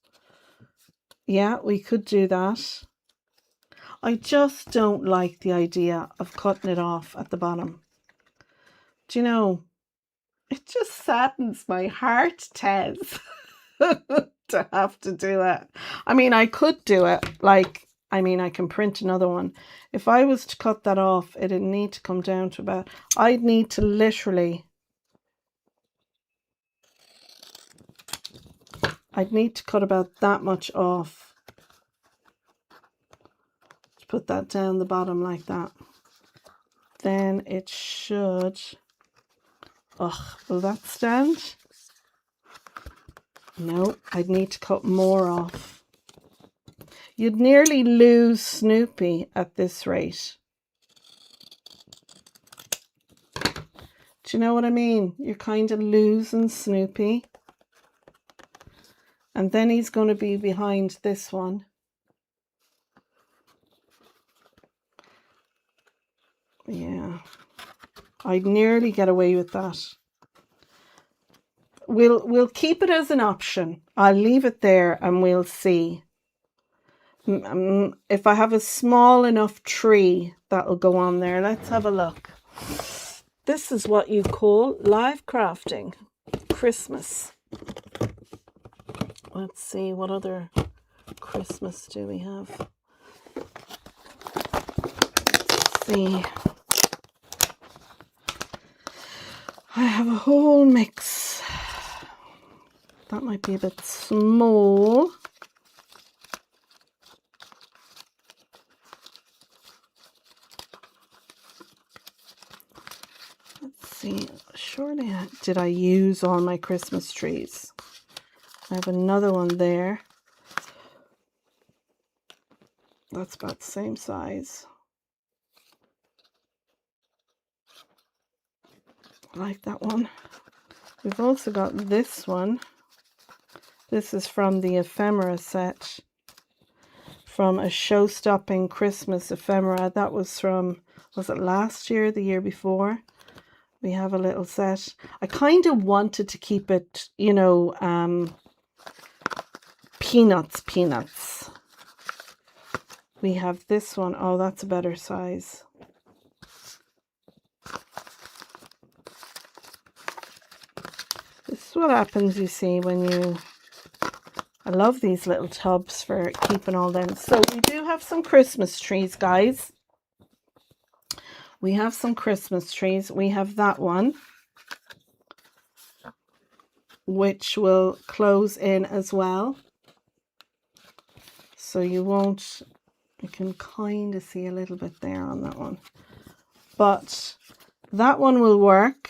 [SPEAKER 1] Yeah, we could do that. I just don't like the idea of cutting it off at the bottom. Do you know, it just saddens my heart, Tez, to have to do it. I mean, I could do it, like, I mean, I can print another one. If I was to cut that off, it'd need to come down to about, I'd need to literally, I'd need to cut about that much off. Put that down the bottom like that. Then it should, will that stand? No, I'd need to cut more off. You'd nearly lose Snoopy at this rate. Do you know what I mean? You're kind of losing Snoopy. And then he's going to be behind this one. Yeah, I'd nearly get away with that. We'll keep it as an option. I'll leave it there and we'll see. If I have a small enough tree, that'll go on there. Let's have a look. This is what you call live crafting. Christmas. Let's see, what other Christmas do we have? Let's see. I have a whole mix. That might be a bit small. Let's see. Surely, did I use all my Christmas trees? I have another one there. That's about the same size. I like that one. We've also got this one. This is from the ephemera set, from a show-stopping Christmas ephemera. That was from, was it last year, the year before? We have a little set. I kind of wanted to keep it, you know, peanuts. We have this one. Oh, that's a better size. This is what happens, you see, when you... I love these little tubs for keeping all them. So we do have some Christmas trees, guys. We have some Christmas trees. We have that one, which will close in as well. So you won't, you can kind of see a little bit there on that one. But that one will work.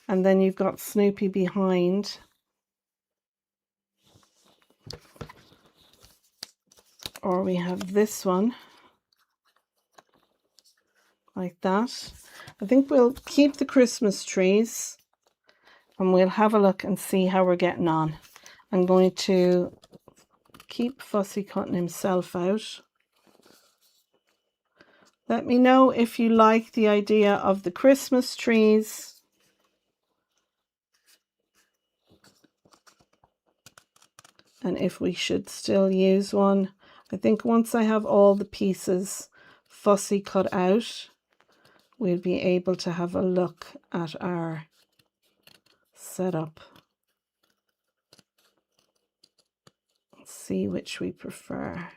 [SPEAKER 1] And then you've got Snoopy behind. Or we have this one. Like that. I think we'll keep the Christmas trees. And we'll have a look and see how we're getting on. I'm going to keep Fussy cutting himself out. Let me know if you like the idea of the Christmas trees. And if we should still use one. I think once I have all the pieces Fussy cut out, we'll be able to have a look at our setup. See which we prefer.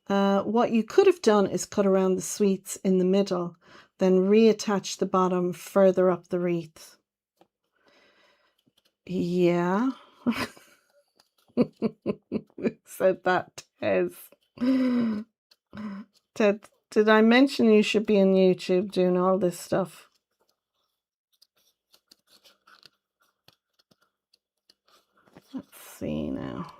[SPEAKER 1] What you could have done is cut around the sweets in the middle, then reattach the bottom further up the wreath. Yeah. Said that, Tez. Ted, did I mention you should be on YouTube doing all this stuff? Let's see now.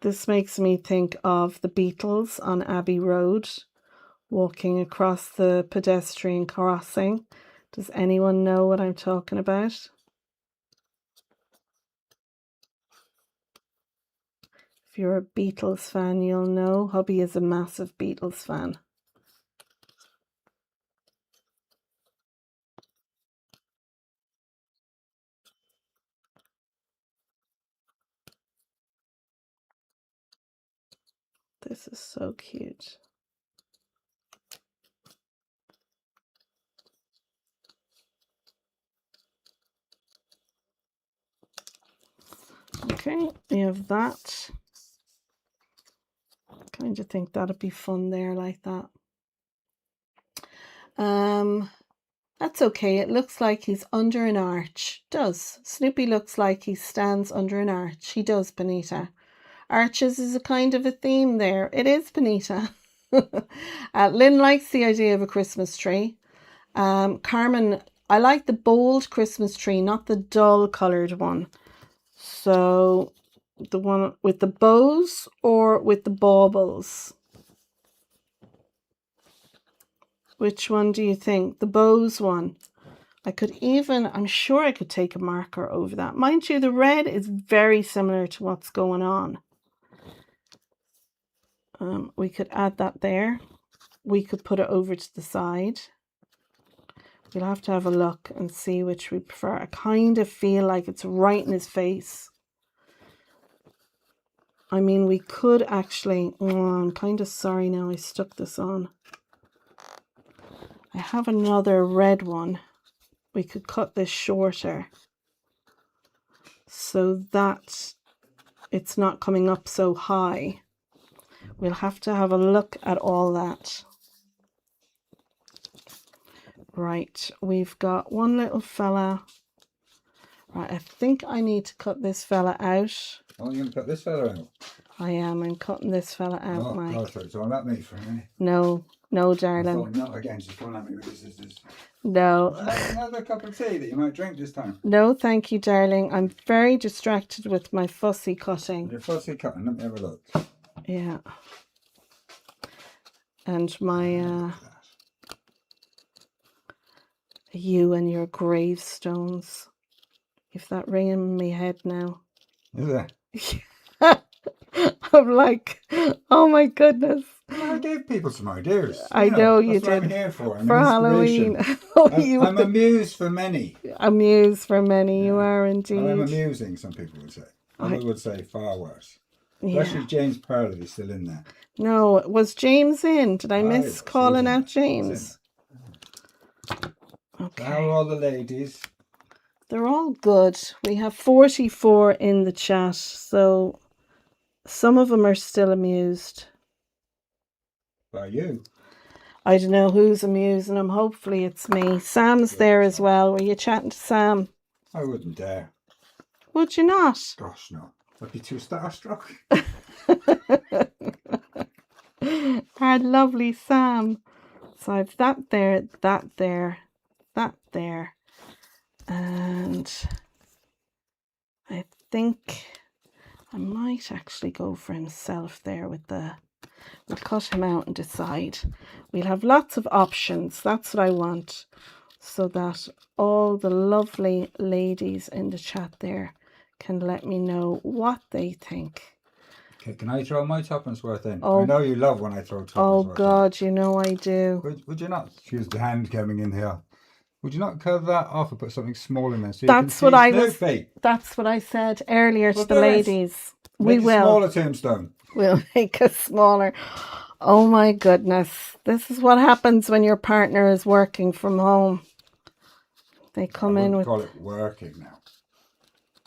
[SPEAKER 1] This makes me think of the Beatles on Abbey Road, walking across the pedestrian crossing. Does anyone know what I'm talking about? If you're a Beatles fan, you'll know. Hubby is a massive Beatles fan. This is so cute. Okay, we have that. Kind of think that'd be fun there like that. That's okay. It looks like he's under an arch. Does. Snoopy looks like he stands under an arch. He does, Benita. Arches is a kind of a theme there. It is, Benita. Lynn likes the idea of a Christmas tree. Carmen, I like the bold Christmas tree, not the dull coloured one. So the one with the bows or with the baubles? Which one do you think? The bows one. I'm sure I could take a marker over that. Mind you, the red is very similar to what's going on. We could add that there. We could put it over to the side. We'll have to have a look and see which we prefer. I kind of feel like it's right in his face. I mean, we could actually... Oh, I'm kind of sorry now I stuck this on. I have another red one. We could cut this shorter so that it's not coming up so high. We'll have to have a look at all that. Right, we've got one little fella. Right, I think I need to cut this fella out.
[SPEAKER 2] Oh, you're going to cut this fella out?
[SPEAKER 1] I am. I'm cutting this fella out, Mike.
[SPEAKER 2] Oh, I thought it was all about me for a minute.
[SPEAKER 1] No, darling.
[SPEAKER 2] I thought, not again, she's coming at me with this.
[SPEAKER 1] No.
[SPEAKER 2] Another cup of tea that you might drink this time.
[SPEAKER 1] No, thank you, darling. I'm very distracted with my fussy cutting.
[SPEAKER 2] Your fussy cutting, let me have a look.
[SPEAKER 1] Yeah. And my, you and your gravestones. If that ring in my head now.
[SPEAKER 2] Is it?
[SPEAKER 1] I'm like, oh my goodness.
[SPEAKER 2] Well, I gave people some ideas.
[SPEAKER 1] I know you
[SPEAKER 2] did.
[SPEAKER 1] That's
[SPEAKER 2] what I'm here for.
[SPEAKER 1] For Halloween.
[SPEAKER 2] I'm a muse for many.
[SPEAKER 1] A muse for many, you are indeed.
[SPEAKER 2] I'm amusing, some people would say. Others would say far worse.
[SPEAKER 1] Yeah.
[SPEAKER 2] Especially James Pearl, is still in there.
[SPEAKER 1] No, was James in? Did I miss calling out James? Okay.
[SPEAKER 2] How are all the ladies?
[SPEAKER 1] They're all good. We have 44 in the chat, so some of them are still amused.
[SPEAKER 2] By you?
[SPEAKER 1] I don't know who's amusing them. Hopefully it's me. Sam's there as well. Were you chatting to Sam?
[SPEAKER 2] I wouldn't dare.
[SPEAKER 1] Would you not?
[SPEAKER 2] Gosh, no. I'd be too starstruck.
[SPEAKER 1] Our lovely Sam. So I've that there, that there, that there. And I think I might actually go for himself there with the... We'll cut him out and decide. We'll have lots of options. That's what I want. So that all the lovely ladies in the chat there can let me know what they think.
[SPEAKER 2] Okay, can I throw my tuppence worth in?
[SPEAKER 1] Oh,
[SPEAKER 2] I know you love when I throw tuppence worth
[SPEAKER 1] God, you know I do.
[SPEAKER 2] Would you not? Excuse the hand coming in here. Would you not cut that off and put something small in there? So
[SPEAKER 1] That's what I said earlier to the ladies. We will.
[SPEAKER 2] Smaller tombstone.
[SPEAKER 1] We'll make a smaller. Oh my goodness. This is what happens when your partner is working from home. They come in with...
[SPEAKER 2] call it working now.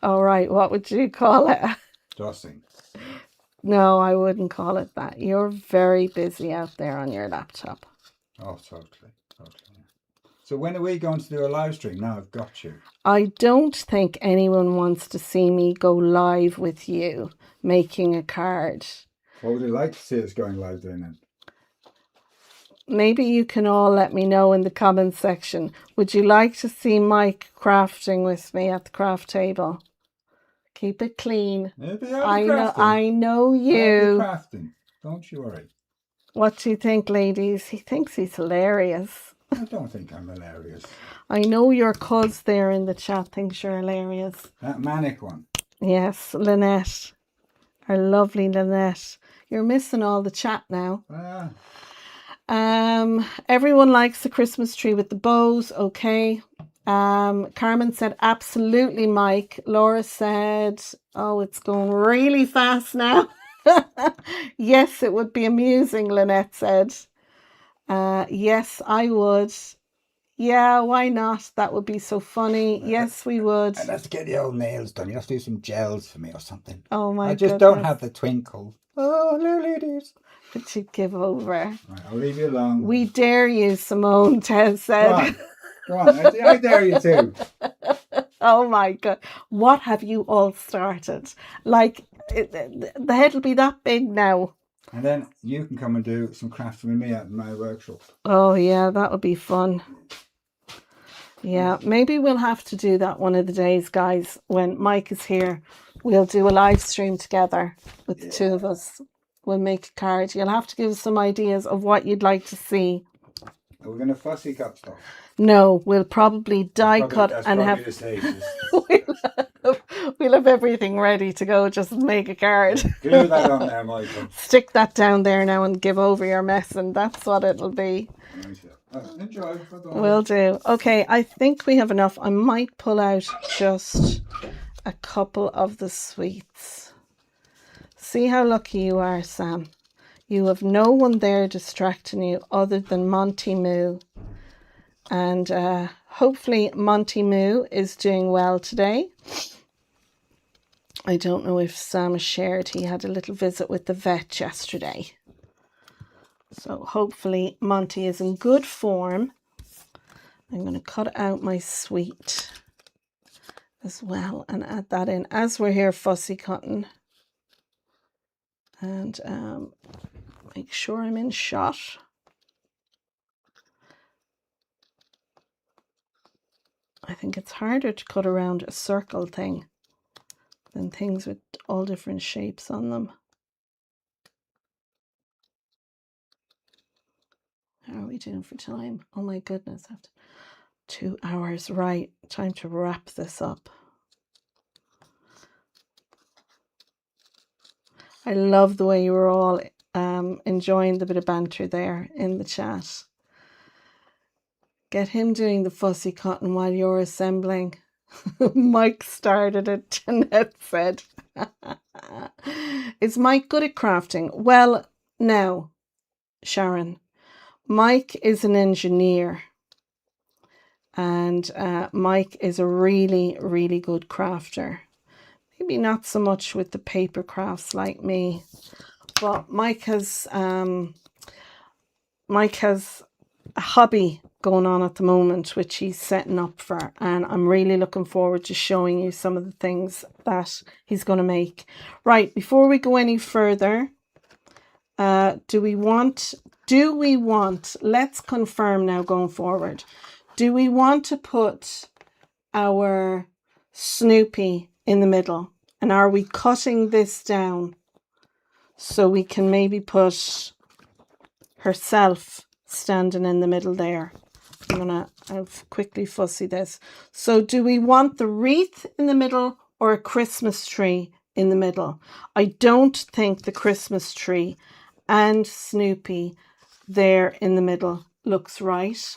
[SPEAKER 1] All right, what would you call it?
[SPEAKER 2] Dossing.
[SPEAKER 1] No, I wouldn't call it that. You're very busy out there on your laptop.
[SPEAKER 2] Oh, totally. So when are we going to do a live stream? Now I've got you.
[SPEAKER 1] I don't think anyone wants to see me go live with you making a card.
[SPEAKER 2] What would you like to see us going live doing then?
[SPEAKER 1] Maybe you can all let me know in the comments section. Would you like to see Mike crafting with me at the craft table? Keep it clean.
[SPEAKER 2] Maybe
[SPEAKER 1] I know you.
[SPEAKER 2] I'll be crafting. Don't you worry.
[SPEAKER 1] What do you think, ladies? He thinks he's hilarious.
[SPEAKER 2] I don't think I'm hilarious.
[SPEAKER 1] I know your cuz there in the chat thinks you're hilarious.
[SPEAKER 2] That manic one.
[SPEAKER 1] Yes, Lynette. Our lovely Lynette. You're missing all the chat now. Everyone likes the Christmas tree with the bows. Okay. Carmen said, absolutely, Mike. Laura said, oh, it's going really fast now. Yes, it would be amusing, Lynette said. Yes, I would. Yeah, why not? That would be so funny. Yes, we would.
[SPEAKER 2] I'd have to get the old nails done. You have to do some gels for me or something.
[SPEAKER 1] Oh my
[SPEAKER 2] goodness. I just don't have the twinkle. Oh, no, ladies.
[SPEAKER 1] But you'd give over.
[SPEAKER 2] Right, I'll leave you alone.
[SPEAKER 1] We dare you, Simone, Tez said.
[SPEAKER 2] Go on. I dare you too.
[SPEAKER 1] Oh my God. What have you all started? Like, the head will be that big now.
[SPEAKER 2] And then you can come and do some crafting with me at my workshop.
[SPEAKER 1] Oh yeah, that would be fun. Yeah, maybe we'll have to do that one of the days, guys. When Mike is here, we'll do a live stream together with the two of us. We'll make a card. You'll have to give us some ideas of what you'd like to see.
[SPEAKER 2] Are we going to fussy cut stuff?
[SPEAKER 1] No, we'll probably die cut and have... we'll have everything ready to go. Just make a card.
[SPEAKER 2] Glue that on there, Michael.
[SPEAKER 1] Stick that down there now and give over your mess, and that's what it'll be.
[SPEAKER 2] Enjoy.
[SPEAKER 1] Will do. Okay, I think we have enough. I might pull out just a couple of the sweets. See how lucky you are, Sam. You have no one there distracting you other than Monty Moo. And hopefully Monty Moo is doing well today. I don't know if Sam has shared. He had a little visit with the vet yesterday. So hopefully Monty is in good form. I'm going to cut out my sweet as well and add that in as we're here fussy cutting. And make sure I'm in shot. I think it's harder to cut around a circle thing than things with all different shapes on them. How are we doing for time? Oh my goodness, after 2 hours. Right, time to wrap this up. I love the way you were all enjoying the bit of banter there in the chat. Get him doing the fussy cotton while you're assembling. Mike started it, Jeanette said. Is Mike good at crafting? Well, now, Sharon, Mike is an engineer. And Mike is a really, really good crafter. Maybe not so much with the paper crafts like me. But Mike has a hobby going on at the moment, which he's setting up for, and I'm really looking forward to showing you some of the things that he's going to make. Right, before we go any further, do we want, let's confirm now going forward, do we want to put our Snoopy in the middle? And are we cutting this down so we can maybe put herself standing in the middle there? I'll quickly fussy this. So do we want the wreath in the middle or a Christmas tree in the middle? I don't think the Christmas tree and Snoopy there in the middle looks right.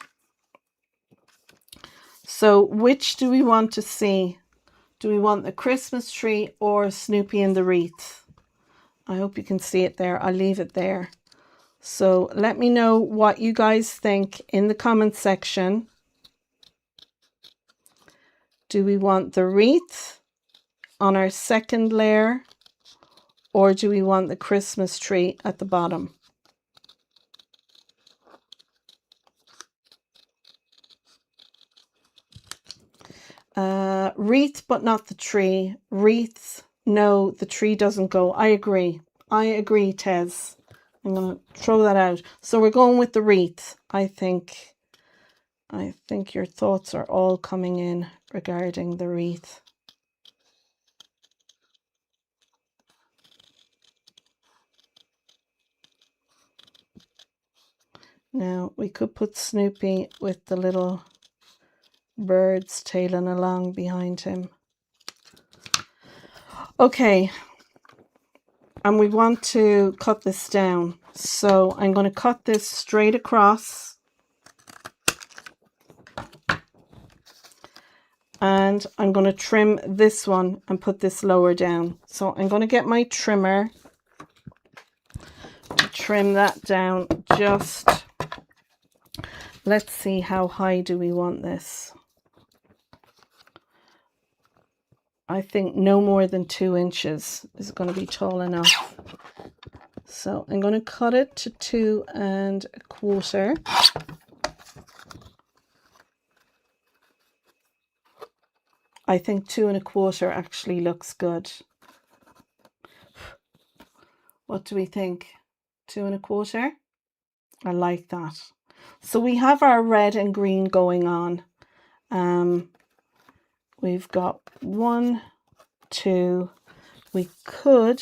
[SPEAKER 1] So which do we want to see? Do we want the Christmas tree or Snoopy in the wreath? I hope you can see it there. I'll leave it there. So let me know what you guys think in the comment section. Do we want the wreath on our second layer, or do we want the Christmas tree at the bottom? Wreath, but not the tree. Wreaths, no, the tree doesn't go. I agree. I agree, Tez. I'm going to throw that out. So we're going with the wreath. I think your thoughts are all coming in regarding the wreath. Now, we could put Snoopy with the little birds tailing along behind him. Okay. And we want to cut this down. So I'm going to cut this straight across. And I'm going to trim this one and put this lower down. So I'm going to get my trimmer to trim that down just. Let's see, how high do we want this? I think no more than 2 inches is going to be tall enough. So I'm going to cut it to 2 1/4. I think 2 1/4 actually looks good. What do we think? 2 1/4? I like that. So we have our red and green going on. We've got 1, 2. We could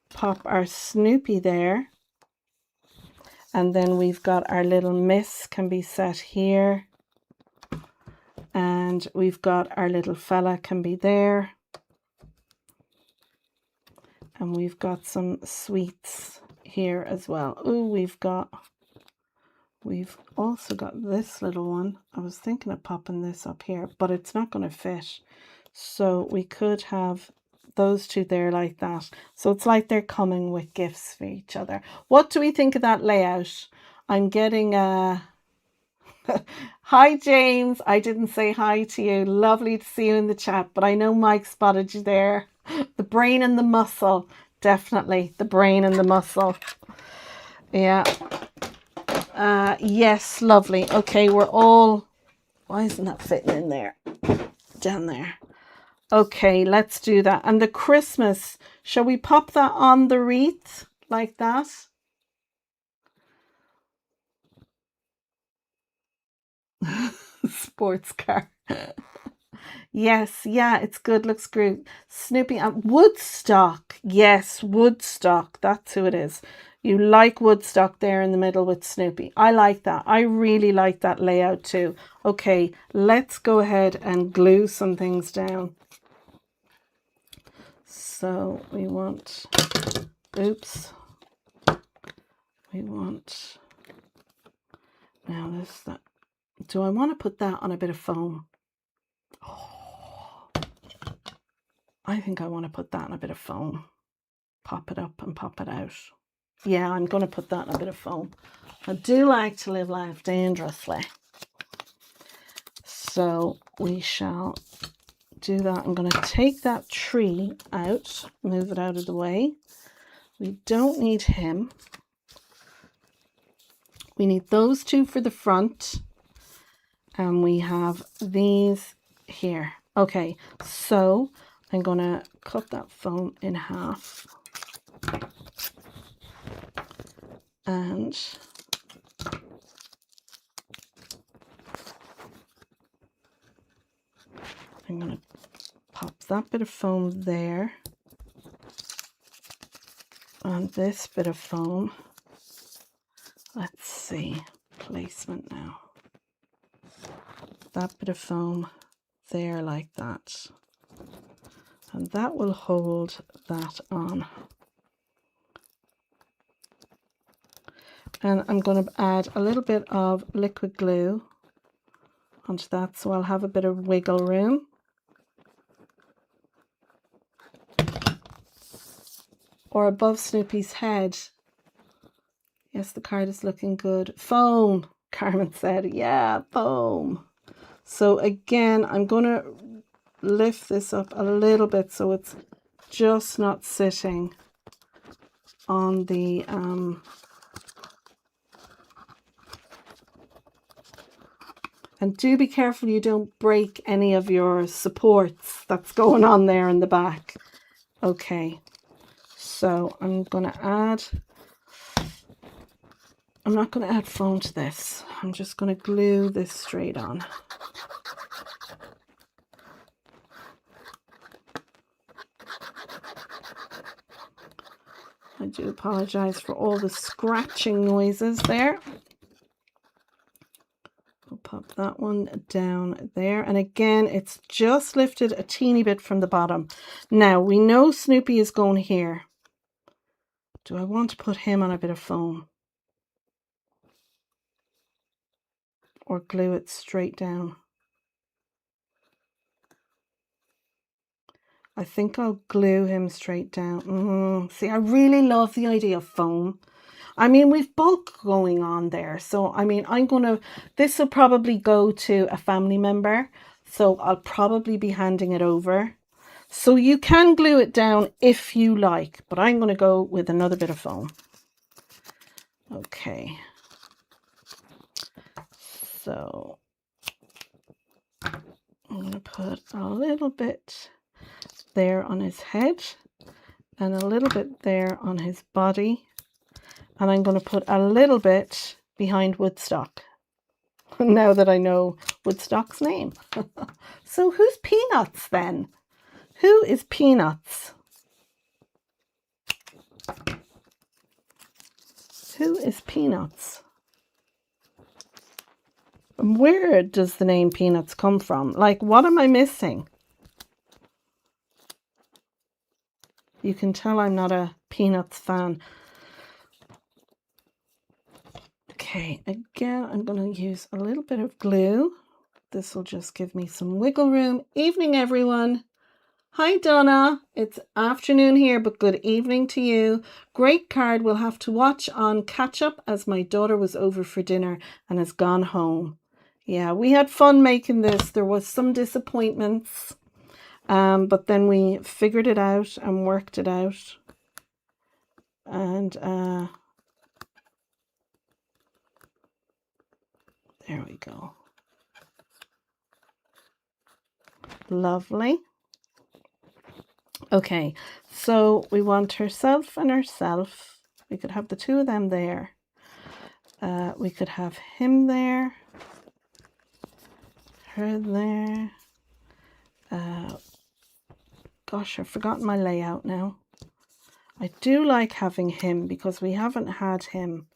[SPEAKER 1] pop our Snoopy there. And then we've got our little miss can be set here. And we've got our little fella can be there. And we've got some sweets here as well. Oh, we've also got this little one. I was thinking of popping this up here, but it's not going to fit. So we could have those two there like that. So it's like they're coming with gifts for each other. What do we think of that layout? I'm getting a... Hi, James. I didn't say hi to you. Lovely to see you in the chat, but I know Mike spotted you there. The brain and the muscle. Definitely the brain and the muscle. Yeah. Yes, lovely. Okay, we're all... Why isn't that fitting in there? Down there. Okay, let's do that. And the Christmas, shall we pop that on the wreath like that? Sports car. Yes, yeah, it's good. Looks great. Snoopy and Woodstock. Yes, Woodstock. That's who it is. You like Woodstock there in the middle with Snoopy. I like that. I really like that layout too. Okay, let's go ahead and glue some things down. So we want, oops, we want, now this, that. Do I want to put that on a bit of foam? Oh, I think I want to put that on a bit of foam. Pop it up and pop it out. Yeah, I'm going to put that in a bit of foam. I do like to live life dangerously. So we shall do that. I'm going to take that tree out, move it out of the way. We don't need him. We need those two for the front. And we have these here. Okay, so I'm going to cut that foam in half. And I'm going to pop that bit of foam there. And this bit of foam. Let's see, placement now. That bit of foam there like that. And that will hold that on. And I'm going to add a little bit of liquid glue onto that, so I'll have a bit of wiggle room. Or above Snoopy's head, Yes, the card is looking good. Foam, Carmen said. Yeah, foam. So again, I'm going to lift this up a little bit so it's just not sitting on the and do be careful you don't break any of your supports that's going on there in the back. Okay, so I'm not going to add foam to this. I'm just going to glue this straight on. I do apologize for all the scratching noises there. I'll pop that one down there. And again, it's just lifted a teeny bit from the bottom. Now, we know Snoopy is going here. Do I want to put him on a bit of foam? Or glue it straight down? I think I'll glue him straight down. See, I really love the idea of foam. I mean, we've bulk going on there. So, I mean, this will probably go to a family member. So I'll probably be handing it over. So you can glue it down if you like, but I'm going to go with another bit of foam. Okay. So I'm going to put a little bit there on his head and a little bit there on his body. And I'm going to put a little bit behind Woodstock. Now that I know Woodstock's name. So who's Peanuts then? Who is Peanuts? Who is Peanuts? Where does the name Peanuts come from? Like, what am I missing? You can tell I'm not a Peanuts fan. Okay, again, I'm going to use a little bit of glue. This will just give me some wiggle room. Evening, everyone. Hi, Donna. It's afternoon here, but good evening to you. Great card. We'll have to watch on catch up as my daughter was over for dinner and has gone home. Yeah, we had fun making this. There was some disappointments, but then we figured it out and worked it out. And there we go. Lovely. Okay, so we want herself and herself. We could have the two of them there. We could have him there. Her there. Gosh, I've forgotten my layout now. I do like having him because we haven't had him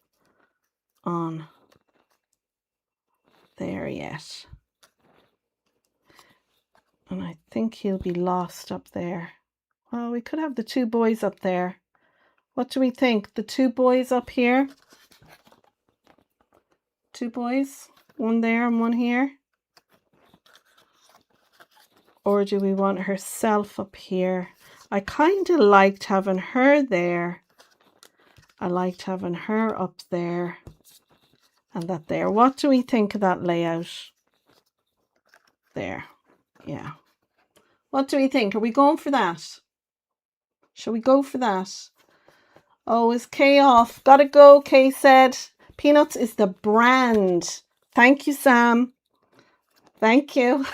[SPEAKER 1] on there yet. And I think he'll be lost up there. Well, we could have the two boys up there. What do we think? The two boys up here? Two boys? One there and one here? Or do we want herself up here? I kind of liked having her there. I liked having her up there. And that there. What do we think of that layout? There. Yeah. What do we think? Are we going for that? Shall we go for that? Oh, is Kay off? Gotta go, Kay said. Peanuts is the brand. Thank you, Sam. Thank you.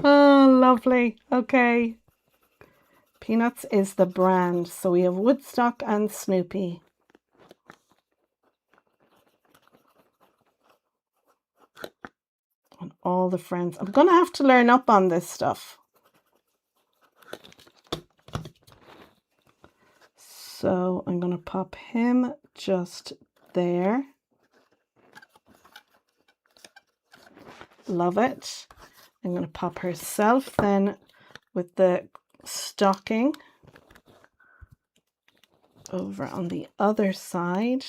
[SPEAKER 1] Oh, lovely. Okay. Peanuts is the brand. So we have Woodstock and Snoopy. And all the friends. I'm going to have to learn up on this stuff. So I'm going to pop him just there. Love it. I'm going to pop herself then with the stocking over on the other side.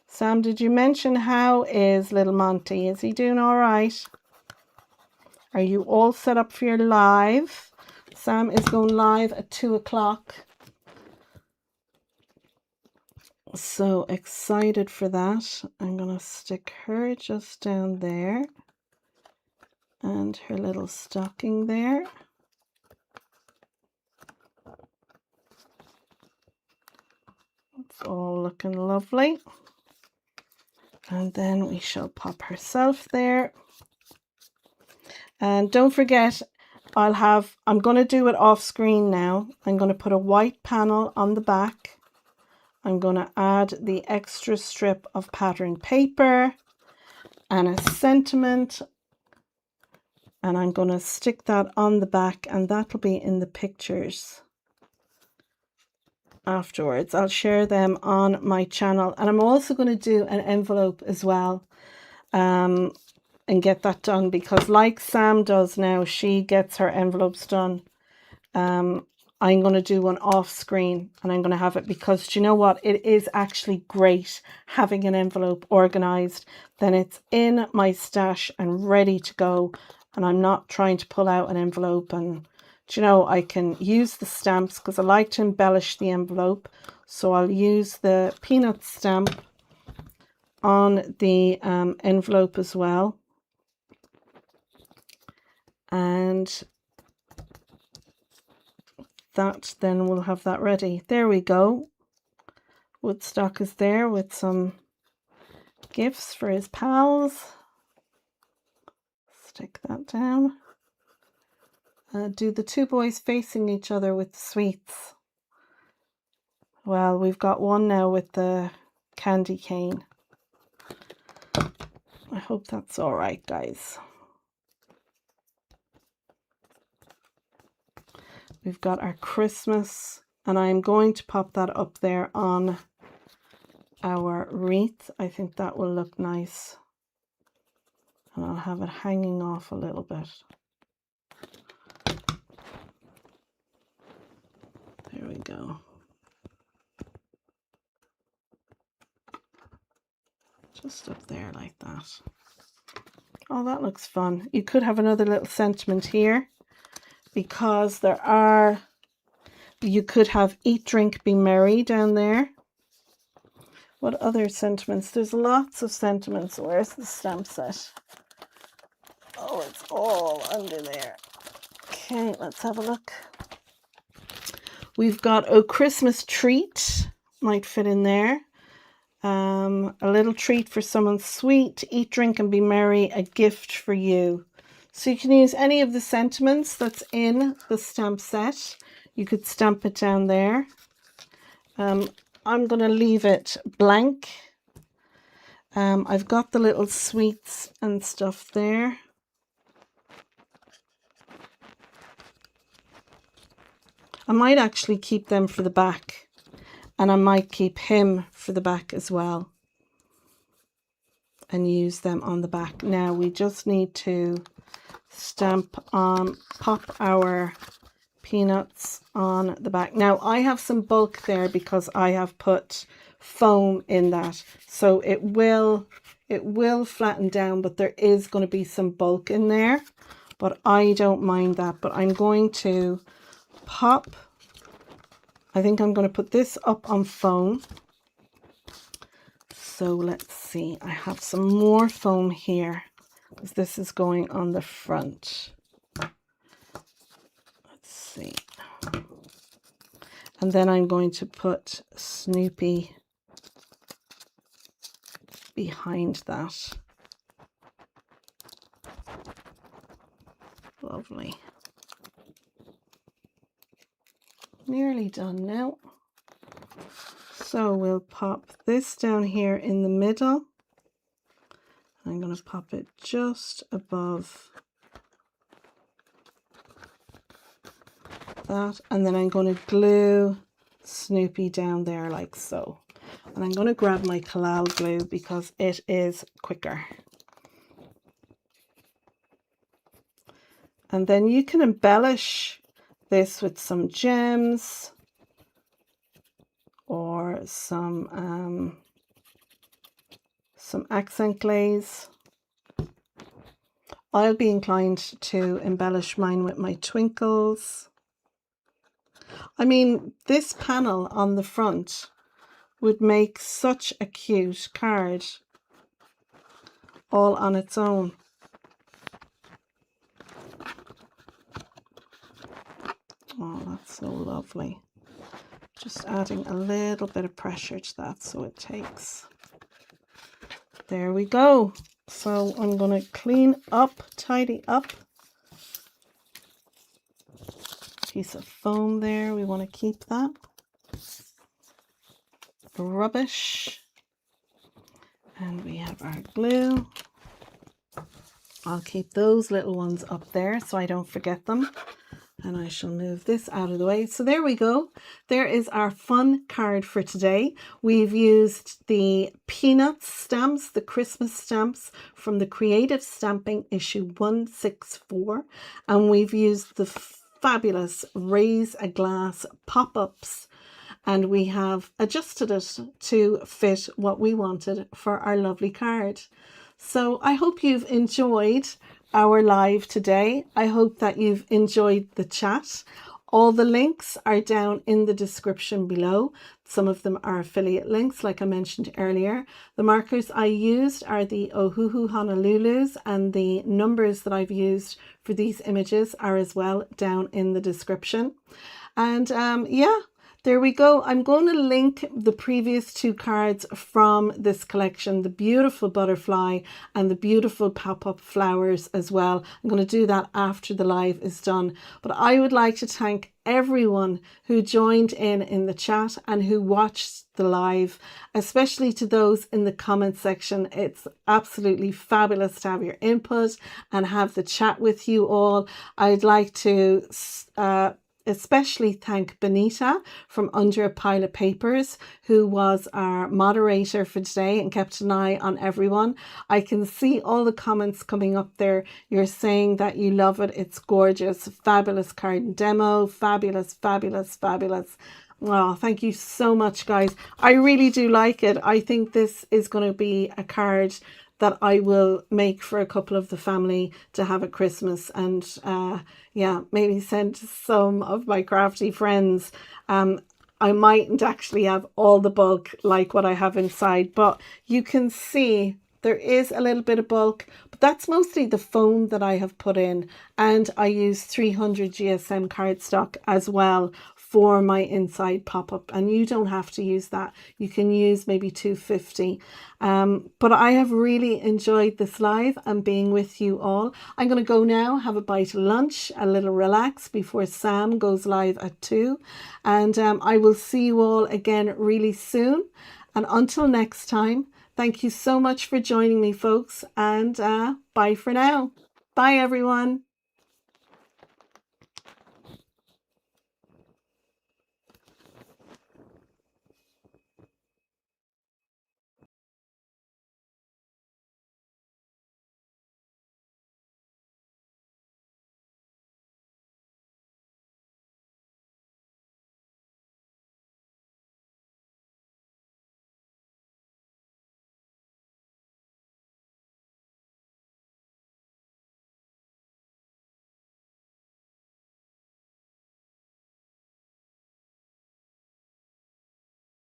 [SPEAKER 1] Sam, did you mention how is little Monty? Is he doing all right? Are you all set up for your live? Sam is going live at 2 o'clock. So excited for that. I'm going to stick her just down there and her little stocking there. It's all looking lovely. And then we shall pop herself there. And don't forget, I'm going to do it off screen now. I'm going to put a white panel on the back. I'm going to add the extra strip of pattern paper and a sentiment. And I'm going to stick that on the back, and that'll be in the pictures afterwards. I'll share them on my channel. And I'm also going to do an envelope as well. And get that done, because like Sam does now, she gets her envelopes done. I'm going to do one off screen, and I'm going to have it, because do you know what? It is actually great having an envelope organized. Then it's in my stash and ready to go, and I'm not trying to pull out an envelope. And do you know, I can use the stamps because I like to embellish the envelope. So I'll use the peanut stamp on the envelope as well. And that, then we'll have that ready. There we go. Woodstock is there with some gifts for his pals. Stick that down. Do the two boys facing each other with the sweets. Well, we've got one now with the candy cane. I hope that's all right, guys. We've got our Christmas, and I'm going to pop that up there on our wreath. I think that will look nice. And I'll have it hanging off a little bit. There we go. Just up there like that. Oh, that looks fun. You could have another little sentiment here, because you could have eat, drink, be merry down there. What other sentiments? There's lots of sentiments. Where's the stamp set? Oh, it's all under there. Okay, let's have a look. We've got a Christmas treat, might fit in there. A little treat for someone sweet, eat, drink, and be merry, a gift for you. So you can use any of the sentiments that's in the stamp set. You could stamp it down there. I'm going to leave it blank. I've got the little sweets and stuff there. I might actually keep them for the back, and I might keep him for the back as well and use them on the back. Now we just need to pop our peanuts on the back. Now I have some bulk there because I have put foam in that, so it will flatten down, but there is going to be some bulk in there, but I don't mind that. But I'm going to pop, I think I'm going to put this up on foam. So let's see, I have some more foam here because this is going on the front. Let's see. And then I'm going to put Snoopy behind that. Lovely. Nearly done now. So we'll pop this down here in the middle. I'm going to pop it just above that, and then I'm going to glue Snoopy down there like so. And I'm going to grab my Collal glue because it is quicker. And then you can embellish this with some gems or some accent glaze. I'll be inclined to embellish mine with my twinkles. I mean, this panel on the front, would make such a cute card all on its own. Oh, that's so lovely. Just adding a little bit of pressure to that so it takes. There we go. So I'm going to clean up, tidy up. Piece of foam there, we want to keep that. Rubbish. And we have our glue. I'll keep those little ones up there so I don't forget them. And I shall move this out of the way. So there we go. There is our fun card for today. We've used the Peanuts stamps, the Christmas stamps from the Creative Stamping issue 164. And we've used the fabulous Raise a Glass pop-ups. And we have adjusted it to fit what we wanted for our lovely card. So I hope you've enjoyed our live today. I hope that you've enjoyed the chat. All the links are down in the description below. Some of them are affiliate links, like I mentioned earlier. The markers I used are the Ohuhu Honolulus, and the numbers that I've used for these images are as well down in the description. And yeah, there we go. I'm going to link the previous two cards from this collection, the beautiful butterfly and the beautiful pop-up flowers as well. I'm going to do that after the live is done. But I would like to thank everyone who joined in the chat and who watched the live, especially to those in the comment section. It's absolutely fabulous to have your input and have the chat with you all. I'd like to especially thank Benita from Under a Pile of Papers, who was our moderator for today and kept an eye on everyone. I can see all the comments coming up there. You're saying that you love it. It's gorgeous. Fabulous card and demo. Fabulous, fabulous, fabulous. Oh, thank you so much, guys. I really do like it. I think this is going to be a card that I will make for a couple of the family to have at Christmas, and yeah, maybe send to some of my crafty friends. I mightn't actually have all the bulk like what I have inside, but you can see there is a little bit of bulk, but that's mostly the foam that I have put in, and I use 300 GSM cardstock as well for my inside pop-up, and you don't have to use that. You can use maybe 250. But I have really enjoyed this live and being with you all. I'm going to go now, have a bite of lunch, a little relax before Sam goes live at 2. And I will see you all again really soon. And until next time, thank you so much for joining me, folks. And bye for now. Bye, everyone.